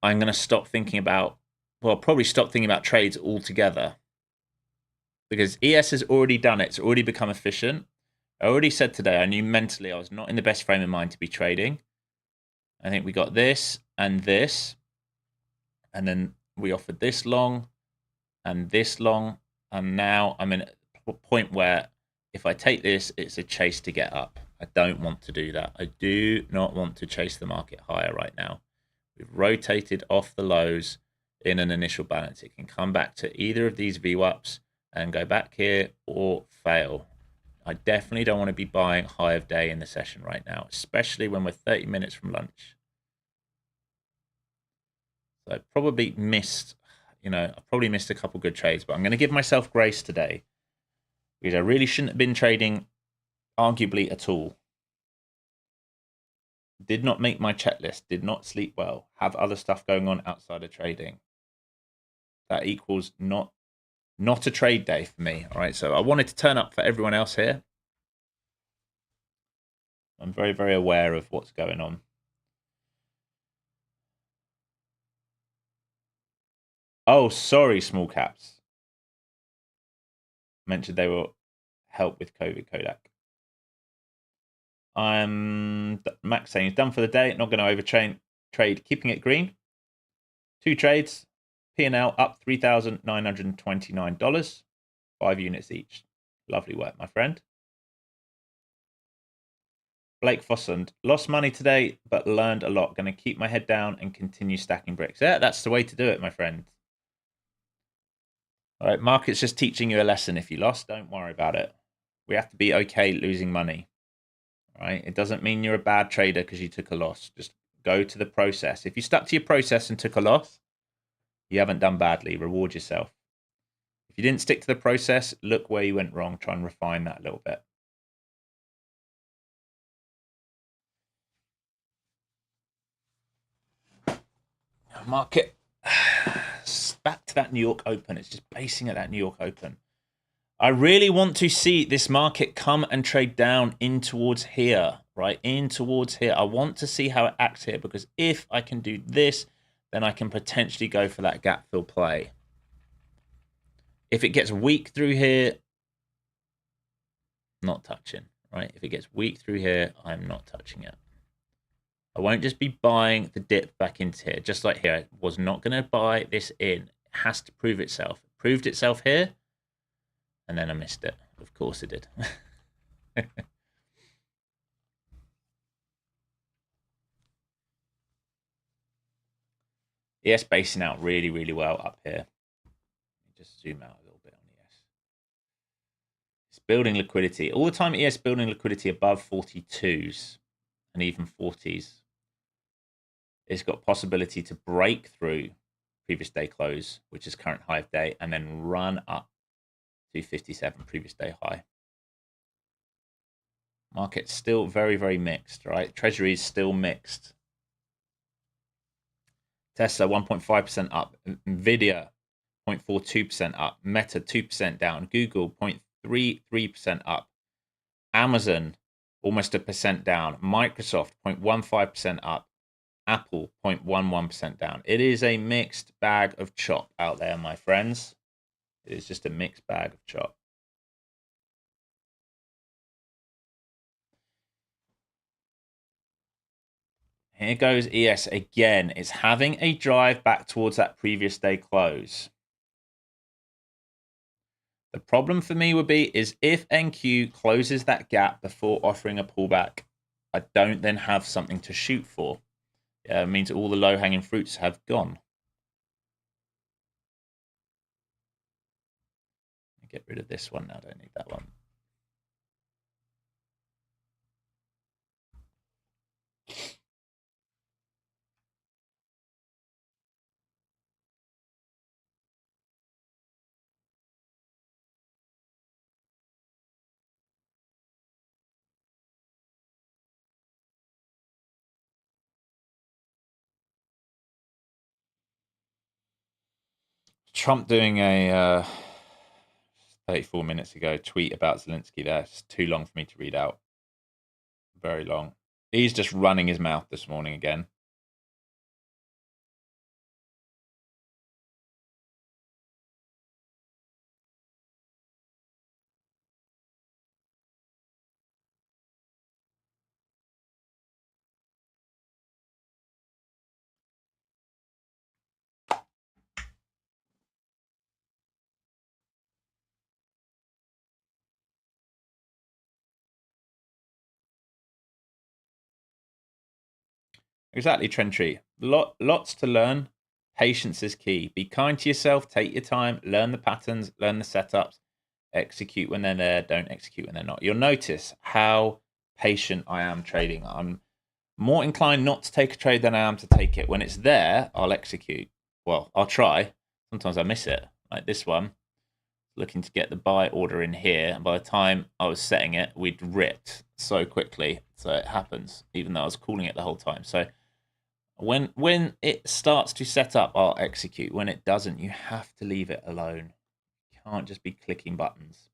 I'm going to stop thinking about, well, probably stop thinking about trades altogether. Because ES has already done it. It's already become efficient. I already said today, I knew mentally I was not in the best frame of mind to be trading. I think we got this and this. And then we offered this long and this long. And now I'm in a point where if I take this, it's a chase to get up. I don't want to do that. I do not want to chase the market higher right now. We've rotated off the lows in an initial balance. It can come back to either of these VWAPs and go back here or fail. I definitely don't want to be buying high of day in the session right now, especially when we're 30 minutes from lunch. So I probably missed, I probably missed a couple good trades, but I'm going to give myself grace today because I really shouldn't have been trading arguably at all. Did not make my checklist, did not sleep well, have other stuff going on outside of trading. That equals not a trade day for me. All right, so I wanted to turn up for everyone else here. I'm very, very aware of what's going on. Oh, sorry, small caps. Mentioned they will help with COVID, Kodak. Max saying he's done for the day. Not going to trade. Keeping it green. 2 trades. P&L up $3,929. 5 units each. Lovely work, my friend. Blake Fossand. Lost money today, but learned a lot. Going to keep my head down and continue stacking bricks. Yeah, that's the way to do it, my friend. All right, market's just teaching you a lesson. If you lost, don't worry about it. We have to be okay losing money. All right? It doesn't mean you're a bad trader because you took a loss. Just go to the process. If you stuck to your process and took a loss, you haven't done badly. Reward yourself. If you didn't stick to the process, look where you went wrong. Try and refine that a little bit. Market back to that New York Open. It's just basing at that New York Open. I really want to see this market come and trade down in towards here, right? In towards here. I want to see how it acts here, because if I can do this, then I can potentially go for that gap fill play. If it gets weak through here, not touching, right? If it gets weak through here, I'm not touching it. I won't just be buying the dip back into here. Just like here, I was not going to buy this in. It has to prove itself. It proved itself here, and then I missed it. Of course it did. ES basing out really, really well up here. Just zoom out a little bit on ES. It's building liquidity. All the time ES building liquidity above 42s and even 40s. It's got possibility to break through previous day close, which is current high of day, and then run up to 57 previous day high. Market's still very, very mixed, right? Treasury is still mixed. Tesla 1.5% up, Nvidia 0.42% up, Meta 2% down, Google 0.33% up, Amazon almost 1% down, Microsoft 0.15% up, Apple 0.11% down. It is a mixed bag of chop out there, my friends. It is just a mixed bag of chop. Here goes ES again. It's having a drive back towards that previous day close. The problem for me would be is if NQ closes that gap before offering a pullback, I don't then have something to shoot for. It means all the low-hanging fruits have gone. Get rid of this one now. I don't need that one. Trump doing a 34 minutes ago tweet about Zelensky there. It's too long for me to read out. Very long. He's just running his mouth this morning again. Exactly, Trentry. Lots to learn. Patience is key. Be kind to yourself. Take your time. Learn the patterns. Learn the setups. Execute when they're there. Don't execute when they're not. You'll notice how patient I am trading. I'm more inclined not to take a trade than I am to take it. When it's there, I'll execute. Well, I'll try. Sometimes I miss it. Like this one. Looking to get the buy order in here. And by the time I was setting it, we'd ripped so quickly. So it happens, even though I was calling it the whole time. So when it starts to set up, I'll execute. When it doesn't, you have to leave it alone. You can't just be clicking buttons.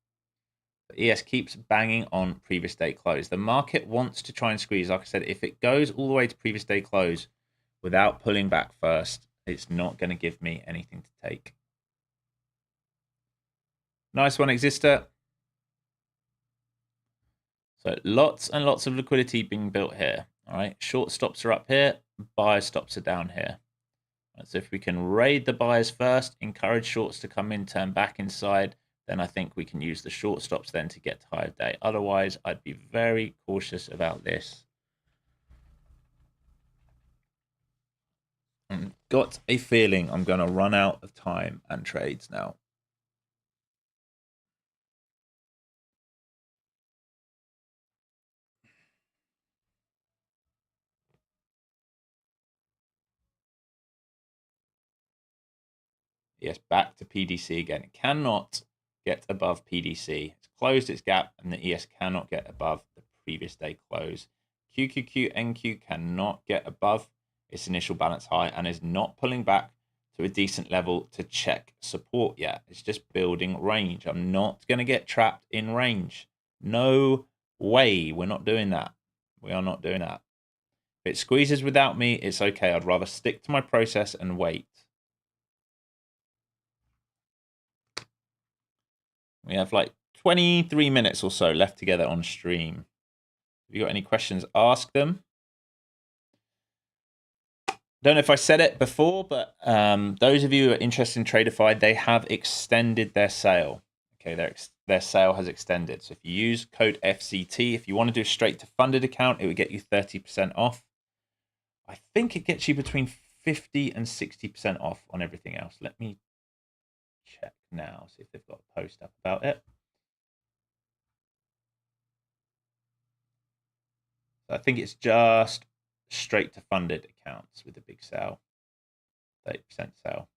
But ES keeps banging on previous day close. The market wants to try and squeeze. Like I said, if it goes all the way to previous day close without pulling back first, It's not going to give me anything to take. Nice one, Exister. So lots and lots of liquidity being built here. All right, short stops are up here, buy stops are down here. So if we can raid the buyers first, encourage shorts to come in, turn back inside, then I think we can use the short stops then to get to higher day. Otherwise, I'd be very cautious about this. I've got a feeling I'm going to run out of time and trades now. Yes, back to PDC again. It cannot get above PDC. It's closed its gap, and the ES cannot get above the previous day close. QQQ NQ cannot get above its initial balance high and is not pulling back to a decent level to check support yet. It's just building range. I'm not going to get trapped in range. No way. We're not doing that. We are not doing that. If it squeezes without me, it's okay. I'd rather stick to my process and wait. We have like 23 minutes or so left together on stream. If you got any questions, ask them. Don't know if I said it before, but those of you who are interested in Tradeify, they have extended their sale. Okay, their sale has extended. So if you use code FCT, if you want to do a straight to funded account, it would get you 30% off. I think it gets you between 50 and 60% off on everything else. Let me check now, see if they've got a post up about it. So I think it's just straight to funded accounts with a big sale, 30% sale.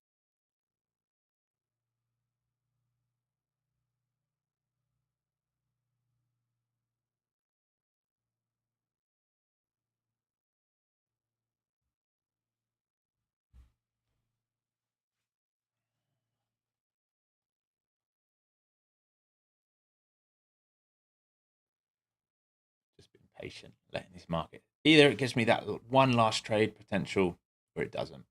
Just being patient, letting this market. Either it gives me that one last trade potential or it doesn't.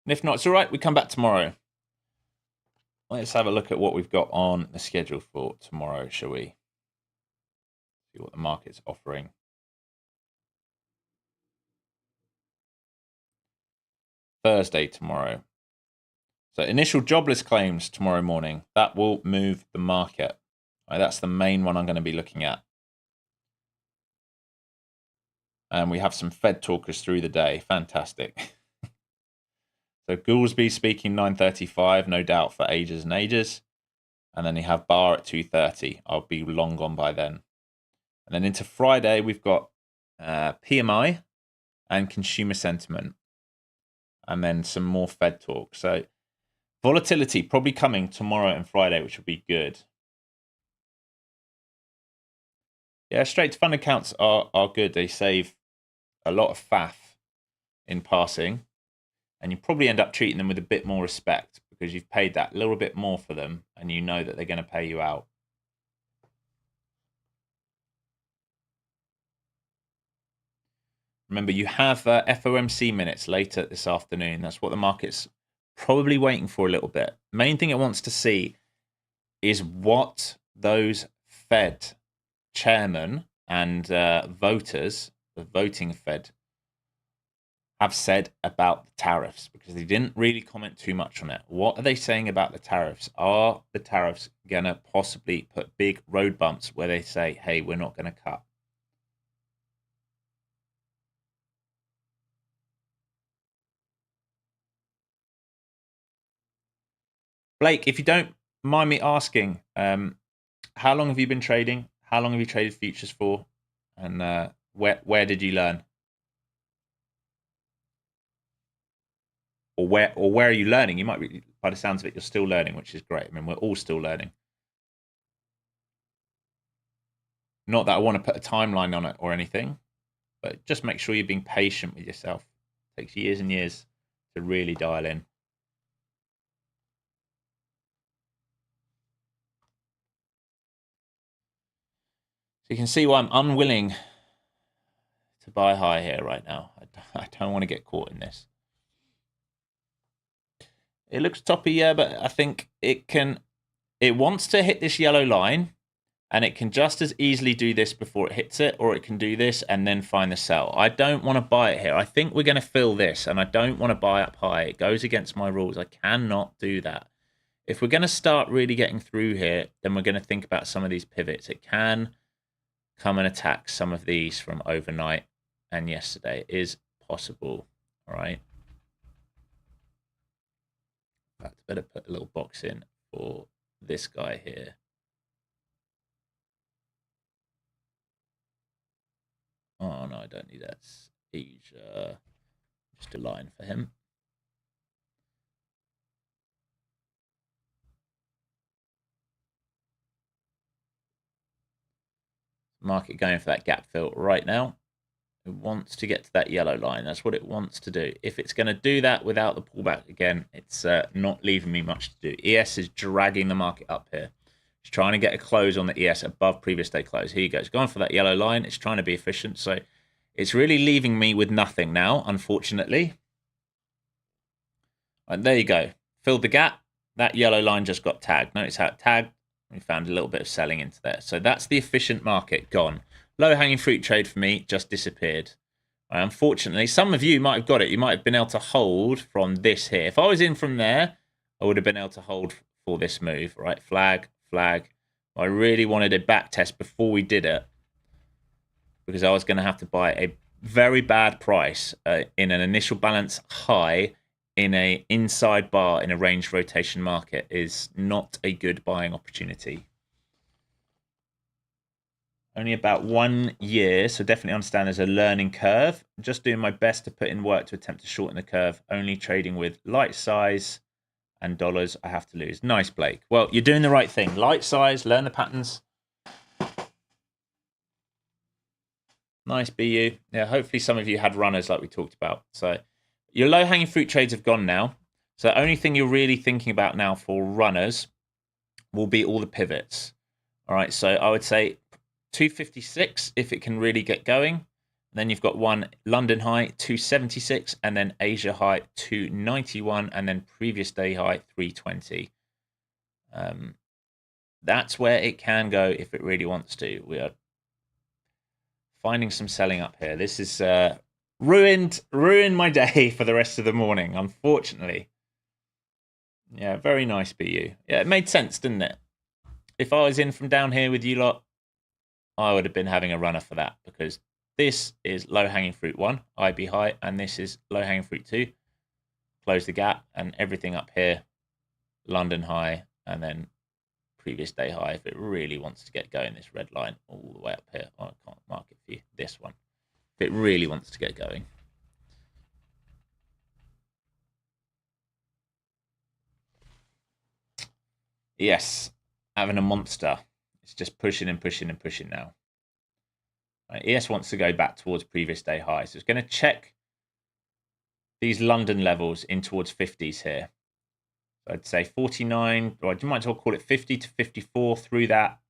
And if not, it's all right. We come back tomorrow. Let's have a look at what we've got on the schedule for tomorrow, shall we? See what the market's offering. Thursday tomorrow. So initial jobless claims tomorrow morning. That will move the market. Right, that's the main one I'm going to be looking at. And we have some Fed talkers through the day. Fantastic. So Goolsby speaking 9:35, no doubt for ages and ages. And then you have Barr at 2:30. I'll be long gone by then. And then into Friday, we've got PMI and consumer sentiment. And then some more Fed talk. So volatility probably coming tomorrow and Friday, which will be good. Yeah, straight to fund accounts are good. They save a lot of faff in passing. And you probably end up treating them with a bit more respect because you've paid that little bit more for them and you know that they're going to pay you out. Remember, you have FOMC minutes later this afternoon. That's what the market's probably waiting for a little bit. Main thing it wants to see is what those Fed chairmen and voters, the voting Fed, have said about the tariffs, because they didn't really comment too much on it. What are they saying about the tariffs? Are the tariffs going to possibly put big road bumps where they say, hey, we're not going to cut? Blake, if you don't mind me asking, how long have you been trading? How long have you traded futures for? And where did you learn? Or where are you learning? You might be, by the sounds of it, you're still learning, which is great. I mean, we're all still learning. Not that I want to put a timeline on it or anything, but just make sure you're being patient with yourself. It takes years and years to really dial in. So you can see why I'm unwilling to buy high here right now. I don't want to get caught in this. It looks toppy, yeah, but I think it wants to hit this yellow line, and it can just as easily do this before it hits it, or it can do this and then find the sell. I don't want to buy it here. I think we're going to fill this, and I don't want to buy up high. It goes against my rules. I cannot do that. If we're going to start really getting through here, then we're going to think about some of these pivots. It can come and attack some of these from overnight and yesterday. It is possible, all right? In fact, I better put a little box in for this guy here. Oh, no, I don't need that. Asia. Just a line for him. Market going for that gap fill right now. It wants to get to that yellow line. That's what it wants to do. If it's going to do that without the pullback again, it's not leaving me much to do. ES is dragging the market up here. It's trying to get a close on the ES above previous day close. Here you go. It's going for that yellow line. It's trying to be efficient. So it's really leaving me with nothing now, unfortunately. And there you go. Filled the gap. That yellow line just got tagged. Notice how it tagged. We found a little bit of selling into there. So that's the efficient market gone. Low-hanging fruit trade for me just disappeared. Unfortunately, some of you might have got it. You might have been able to hold from this here. If I was in from there, I would have been able to hold for this move, right? Flag, flag. I really wanted a back test before we did it because I was going to have to buy a very bad price in an initial balance high in a inside bar in a range rotation market is not a good buying opportunity. Only about 1 year, so definitely understand there's a learning curve. Just doing my best to put in work to attempt to shorten the curve. Only trading with light size and dollars I have to lose. Nice, Blake. Well, you're doing the right thing. Light size, learn the patterns. Nice, BU. Yeah, hopefully some of you had runners like we talked about. So your low-hanging fruit trades have gone now. So the only thing you're really thinking about now for runners will be all the pivots. All right, so I would say 256 if it can really get going. Then you've got one London high, 276, and then Asia high, 291, and then previous day high, 320. That's where it can go if it really wants to. We are finding some selling up here. This is ruined my day for the rest of the morning, unfortunately. Yeah, very nice, BU. Yeah, it made sense, didn't it? If I was in from down here with you lot, I would have been having a runner for that because this is low-hanging fruit 1, IB high, and this is low-hanging fruit 2. Close the gap, and everything up here, London high, and then previous day high. If it really wants to get going, this red line all the way up here. Oh, I can't mark it for you. This one. If it really wants to get going. Yes, having a monster. It's just pushing and pushing and pushing now. Right, ES wants to go back towards previous day high. So it's going to check these London levels in towards 50s here. So I'd say 49, or you might as well call it 50 to 54 through that,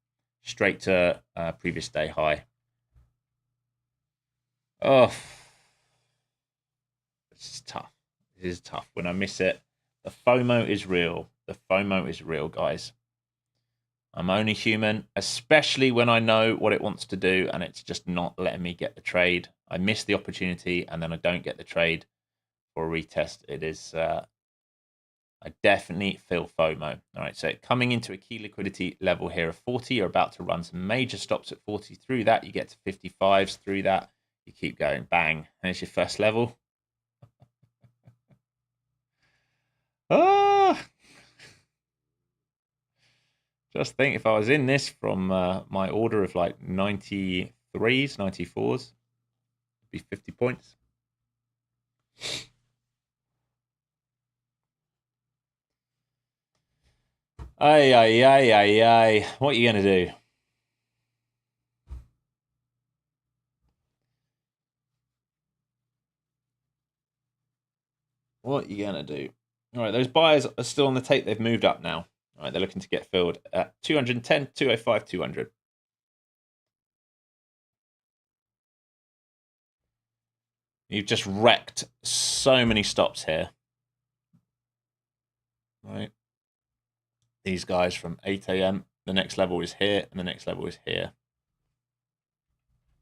straight to previous day high. Oh, this is tough. This is tough. When I miss it, the FOMO is real. The FOMO is real, guys. I'm only human, especially when I know what it wants to do and it's just not letting me get the trade. I miss the opportunity and then I don't get the trade for a retest. It is, I definitely feel FOMO. All right, so coming into a key liquidity level here of 40, you're about to run some major stops at 40. Through that, you get to 55s. Through that, you keep going. Bang. There's your first level. Ah! Just think if I was in this from my order of like 93s, 94s, it'd be 50 points. Ay, ay, ay, ay, ay. What are you going to do? What are you going to do? All right, those buyers are still on the tape. They've moved up now. All right, they're looking to get filled at 210, 205, 200. You've just wrecked so many stops here. right? These guys from 8 a.m. The next level is here, and the next level is here.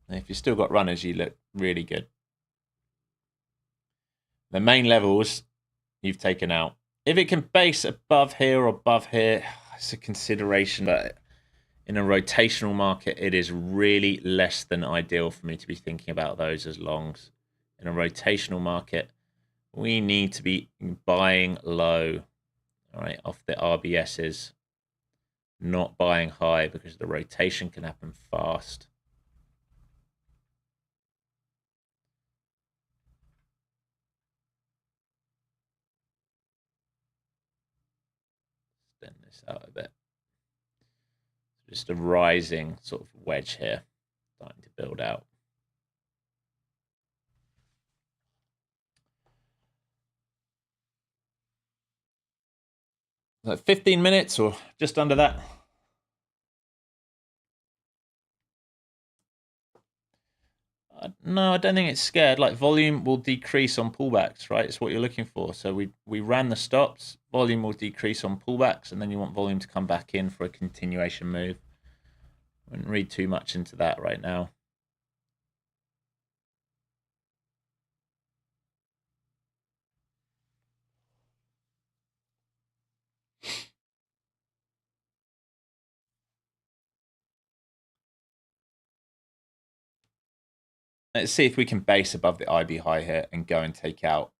And if you've still got runners, you look really good. The main levels you've taken out. If it can base above here or above here, it's a consideration. But in a rotational market, it is really less than ideal for me to be thinking about those as longs. In a rotational market, we need to be buying low, all right, off the RBSs, not buying high because the rotation can happen fast. Extend this out a bit. Just a rising sort of wedge here, starting to build out. Like 15 minutes or just under that. No, I don't think it's scared. Like volume will decrease on pullbacks, right? It's what you're looking for. So we ran the stops. Volume will decrease on pullbacks, and then you want volume to come back in for a continuation move. I wouldn't read too much into that right now. Let's see if we can base above the IB high here and go and take out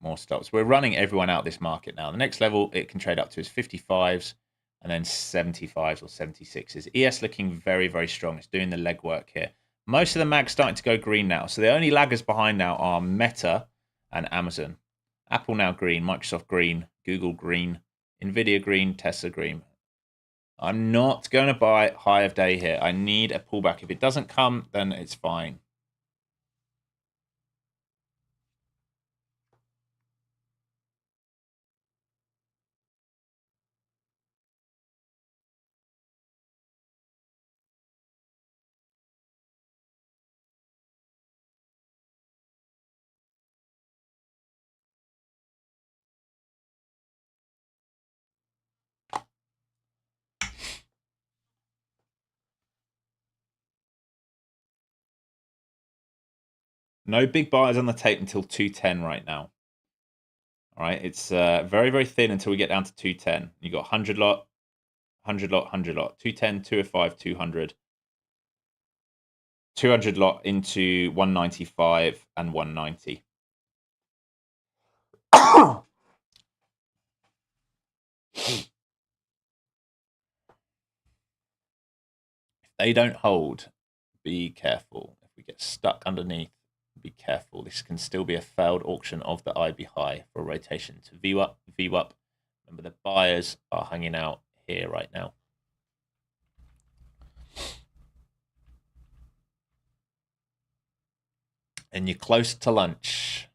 more stops. We're running everyone out this market now. The next level it can trade up to is 55s and then 75s or 76s. ES looking very, very strong. It's doing the legwork here. Most of the mags starting to go green now. So the only laggers behind now are Meta and Amazon. Apple now green, Microsoft green, Google green, Nvidia green, Tesla green. I'm not going to buy high of day here. I need a pullback. If it doesn't come, then it's fine. No big buyers on the tape until 210 right now. All right, it's very, very thin until we get down to 210. You got 100 lot, 100 lot, 100 lot, 210, 205, 200. 200 lot into 195 and 190. If they don't hold, be careful. If we get stuck underneath, be careful. This can still be a failed auction of the IB high for a rotation to view up, view up. Remember, the buyers are hanging out here right now. And you're close to lunch.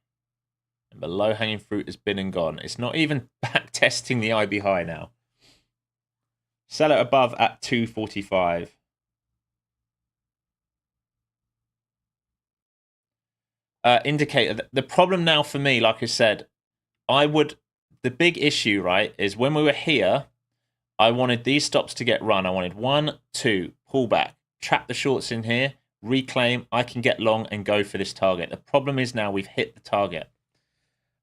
And the low-hanging fruit has been and gone. It's not even back testing the IB high now. Sell it above at 245. Indicator. The problem now for me, like I said, the big issue, right, is when we were here, I wanted these stops to get run. I wanted 1, 2, pull back, trap the shorts in here, reclaim. I can get long and go for this target. The problem is now we've hit the target.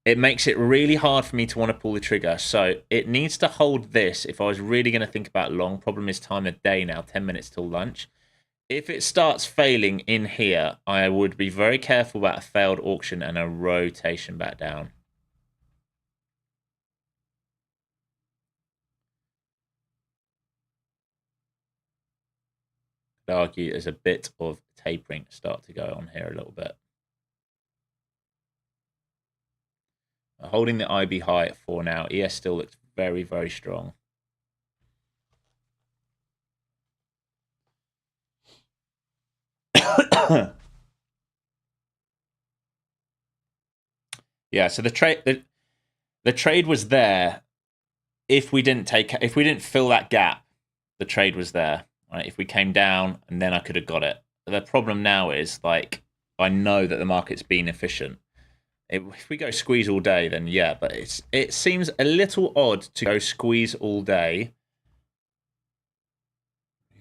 It makes it really hard for me to want to pull the trigger. So it needs to hold this if I was really going to think about long. Problem is time of day now, 10 minutes till lunch. If it starts failing in here, I would be very careful about a failed auction and a rotation back down. I'd argue there's a bit of tapering to start to go on here a little bit. Holding the IB high at 4 now. ES still looks very, very strong. Yeah, so the trade was there. If we didn't fill that gap, the trade was there. Right? If we came down and then I could have got it. The problem now is, like, I know that the market's been efficient. If we go squeeze all day, then yeah, but it seems a little odd to go squeeze all day.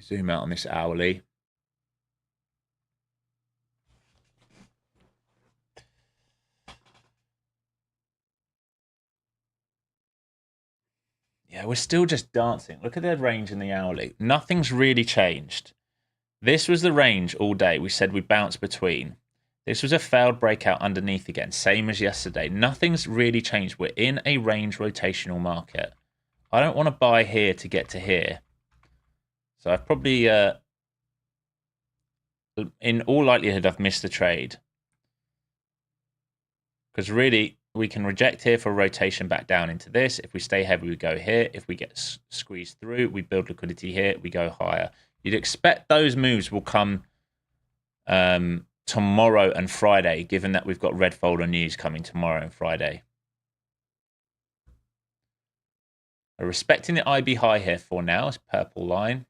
Zoom out on this hourly. Yeah, we're still just dancing. Look at the range in the hourly. Nothing's really changed. This was the range all day. We said we bounce between. This was a failed breakout underneath again, same as yesterday. Nothing's really changed. We're in a range rotational market. I don't want to buy here to get to here. So I've probably, in all likelihood, I've missed the trade. Because really, we can reject here for rotation back down into this. If we stay heavy, we go here. If we get squeezed through, we build liquidity here, we go higher. You'd expect those moves will come tomorrow and Friday, given that we've got red folder news coming tomorrow and Friday. We're respecting the IB high here for now. It's purple line.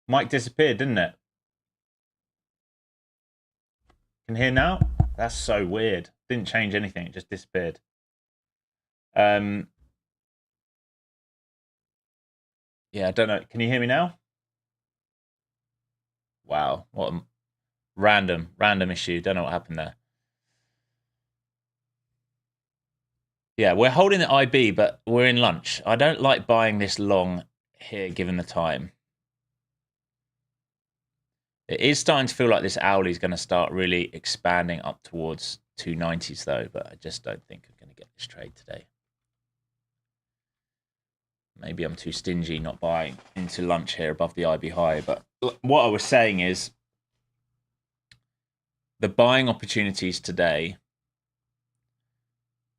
Mic disappeared, didn't it? Can you hear now? That's so weird. Didn't change anything. It just disappeared. Yeah, I don't know. Can you hear me now? Wow, what a random issue. Don't know what happened there. Yeah, we're holding the IB, but we're in lunch. I don't like buying this long here, given the time. It is starting to feel like this hourly is going to start really expanding up towards 290s, though, but I just don't think I'm going to get this trade today. Maybe I'm too stingy not buying into lunch here above the IB high. But what I was saying is the buying opportunities today,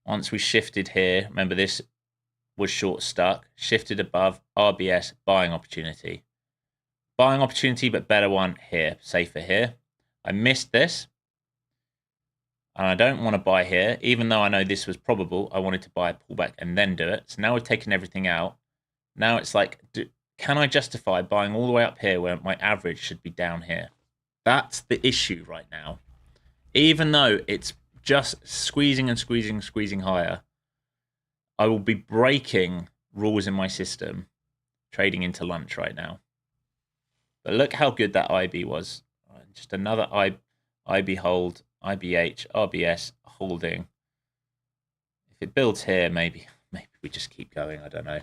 once we shifted here, remember this was short stuck, shifted above RBS, buying opportunity. Buying opportunity, but better one here, safer here. I missed this. And I don't want to buy here, even though I know this was probable. I wanted to buy a pullback and then do it. So now we've taken everything out. Now it's like, can I justify buying all the way up here where my average should be down here? That's the issue right now. Even though it's just squeezing and squeezing and squeezing higher, I will be breaking rules in my system trading into lunch right now. But look how good that IB was. Just another IB hold, IBH, RBS holding. If it builds here, maybe we just keep going. I don't know.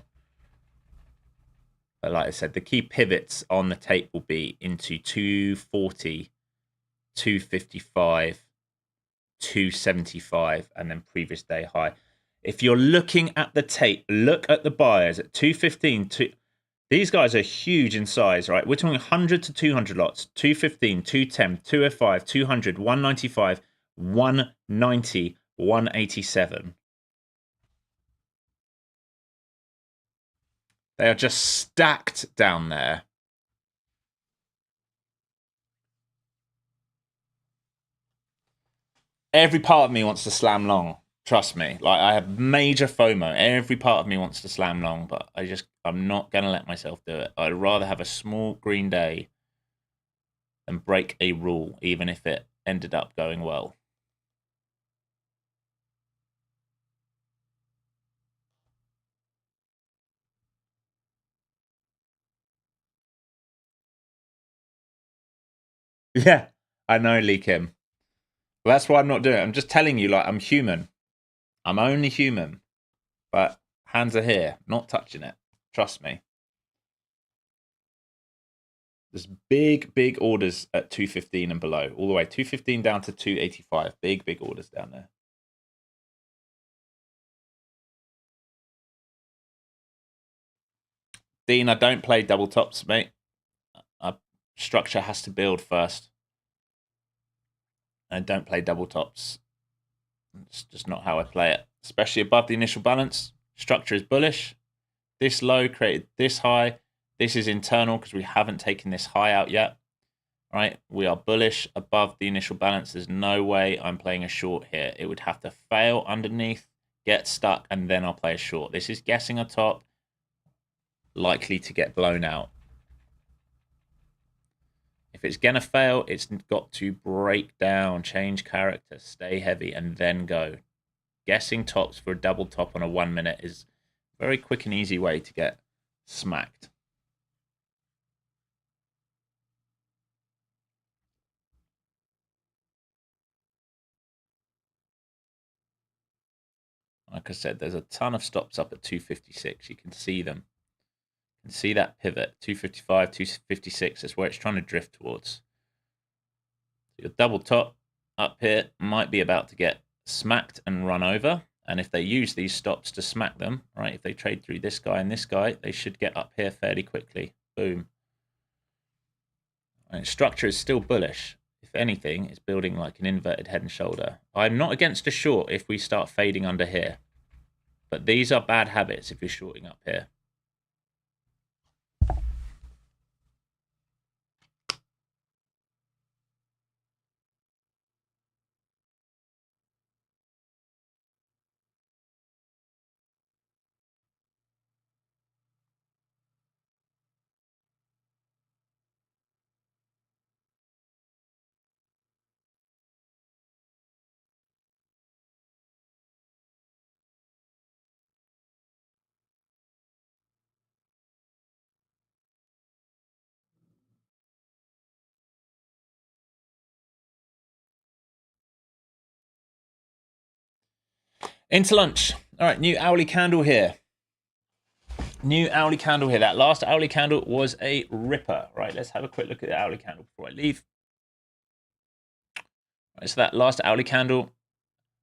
But like I said, the key pivots on the tape will be into 240, 255, 275, and then previous day high. If you're looking at the tape, look at the buyers at 215. These guys are huge in size, right? We're talking 100 to 200 lots, 215, 210, 205, 200, 195, 190, 187. They are just stacked down there. Every part of me wants to slam long. Trust me. Like, I have major FOMO. Every part of me wants to slam long, but I'm not going to let myself do it. I'd rather have a small green day than break a rule, even if it ended up going well. Yeah, I know, Lee Kim. Well, that's why I'm not doing it. I'm just telling you, like, I'm human. I'm only human. But hands are here, not touching it. Trust me. There's big orders at 215 and below, all the way 215 down to 285. Big orders down there. Dean, I don't play double tops, mate. Structure has to build first. I don't play double tops. It's just not how I play it. Especially above the initial balance. Structure is bullish. This low created this high. This is internal because we haven't taken this high out yet. All right, we are bullish above the initial balance. There's no way I'm playing a short here. It would have to fail underneath, get stuck, and then I'll play a short. This is guessing a top, likely to get blown out. If it's going to fail, it's got to break down, change character, stay heavy, and then go. Guessing tops for a double top on a 1 minute is a very quick and easy way to get smacked. Like I said, there's a ton of stops up at 256. You can see them. You can see that pivot, 255, 256. That's where it's trying to drift towards. Your double top up here might be about to get smacked and run over. And if they use these stops to smack them, right, if they trade through this guy and this guy, they should get up here fairly quickly. Boom. And structure is still bullish. If anything, it's building like an inverted head and shoulder. I'm not against a short if we start fading under here. But these are bad habits if you're shorting up here. Into lunch. All right, new hourly candle here. New hourly candle here. That last hourly candle was a ripper. Right, let's have a quick look at the hourly candle before I leave. Right, so that last hourly candle,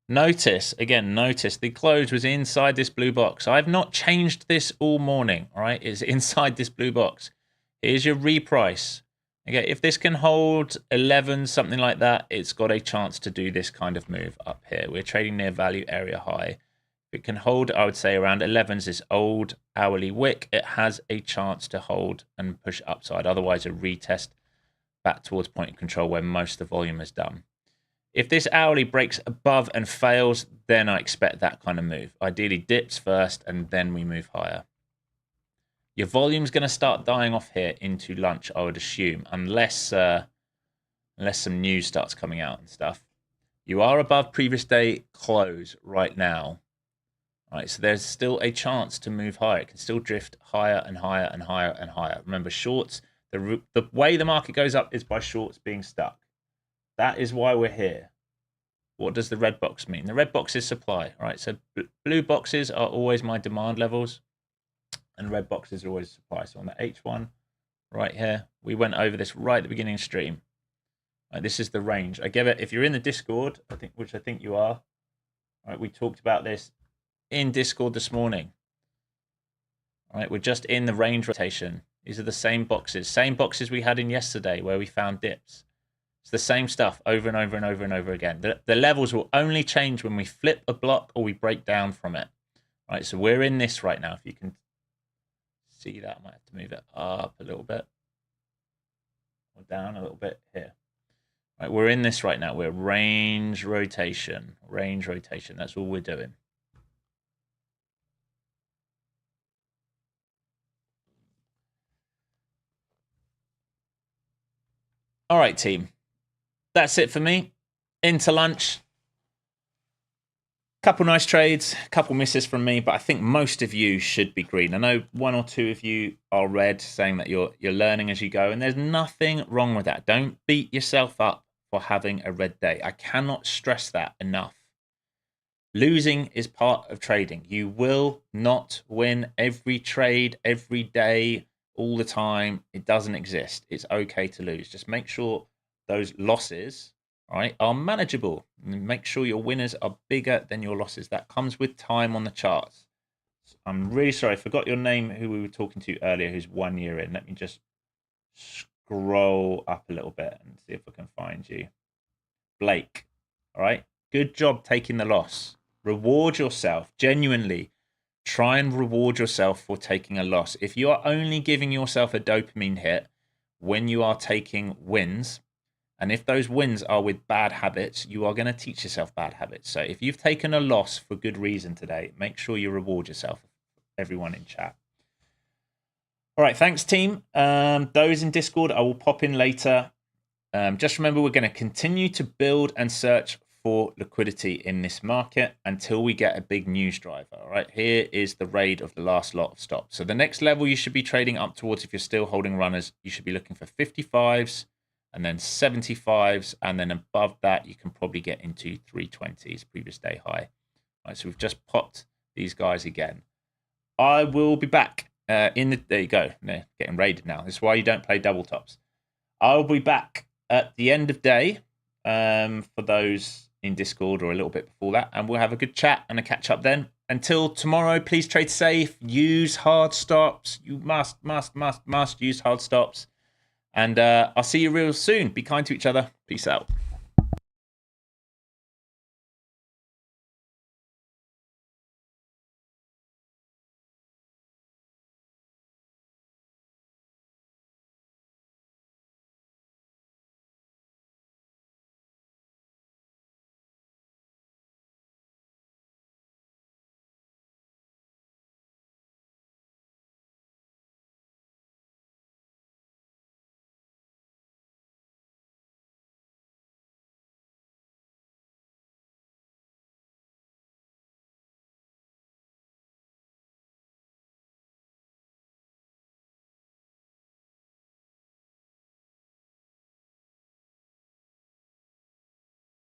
notice the close was inside this blue box. I've not changed this all morning, all right? It's inside this blue box. Here's your reprice. Okay, if this can hold 11, something like that, it's got a chance to do this kind of move up here. We're trading near value area high. If it can hold, I would say around 11s, this old hourly wick, it has a chance to hold and push upside. Otherwise, a retest back towards point of control where most of the volume is done. If this hourly breaks above and fails, then I expect that kind of move. Ideally dips first and then we move higher. Your volume's going to start dying off here into lunch, I would assume, unless some news starts coming out and stuff. You are above previous day close right now. All right, so there's still a chance to move higher. It can still drift higher and higher and higher and higher. Remember, shorts, the way the market goes up is by shorts being stuck. That is why we're here. What does the red box mean? The red box is supply. All right, so blue boxes are always my demand levels, and red boxes are always supply. So on the H1 right here, we went over this right at the beginning of stream. Right, this is the range. I give it, if you're in the Discord, which I think you are, right, we talked about this in Discord this morning. All right, we're just in the range rotation. These are the same boxes we had in yesterday where we found dips. It's the same stuff over and over and over and over again. The levels will only change when we flip a block or we break down from it. All right, so we're in this right now. If you can see that, I might have to move it up a little bit or down a little bit here. All right, we're in this right now. We're range rotation. That's all we're doing. All right, team. That's it for me. Into lunch. Couple nice trades, couple misses from me, but I think most of you should be green. I know one or two of you are red, saying that you're learning as you go, and there's nothing wrong with that. Don't beat yourself up for having a red day. I cannot stress that enough. Losing is part of trading. You will not win every trade, every day, all the time. It doesn't exist. It's okay to lose. Just make sure those losses, right, are manageable. And make sure your winners are bigger than your losses. That comes with time on the charts. I'm really sorry. I forgot your name, who we were talking to earlier, who's 1 year in. Let me just scroll up a little bit and see if I can find you. Blake. All right. Good job taking the loss. Reward yourself. Genuinely try and reward yourself for taking a loss. If you are only giving yourself a dopamine hit when you are taking wins, and if those wins are with bad habits, you are going to teach yourself bad habits. So if you've taken a loss for good reason today, make sure you reward yourself, everyone in chat. All right, thanks, team. Those in Discord, I will pop in later. Just remember, we're going to continue to build and search for liquidity in this market until we get a big news driver. All right, here is the raid of the last lot of stops. So the next level you should be trading up towards, if you're still holding runners, you should be looking for 55s and then 75s, and then above that you can probably get into 320s, previous day high. All right, so we've just popped these guys again. I will be back there you go. They're getting raided now. This is why you don't play double tops. I'll be back at the end of day for those in Discord or a little bit before that, and we'll have a good chat and a catch up then. Until tomorrow, please trade safe, use hard stops. You must use hard stops. And I'll see you real soon. Be kind to each other. Peace out.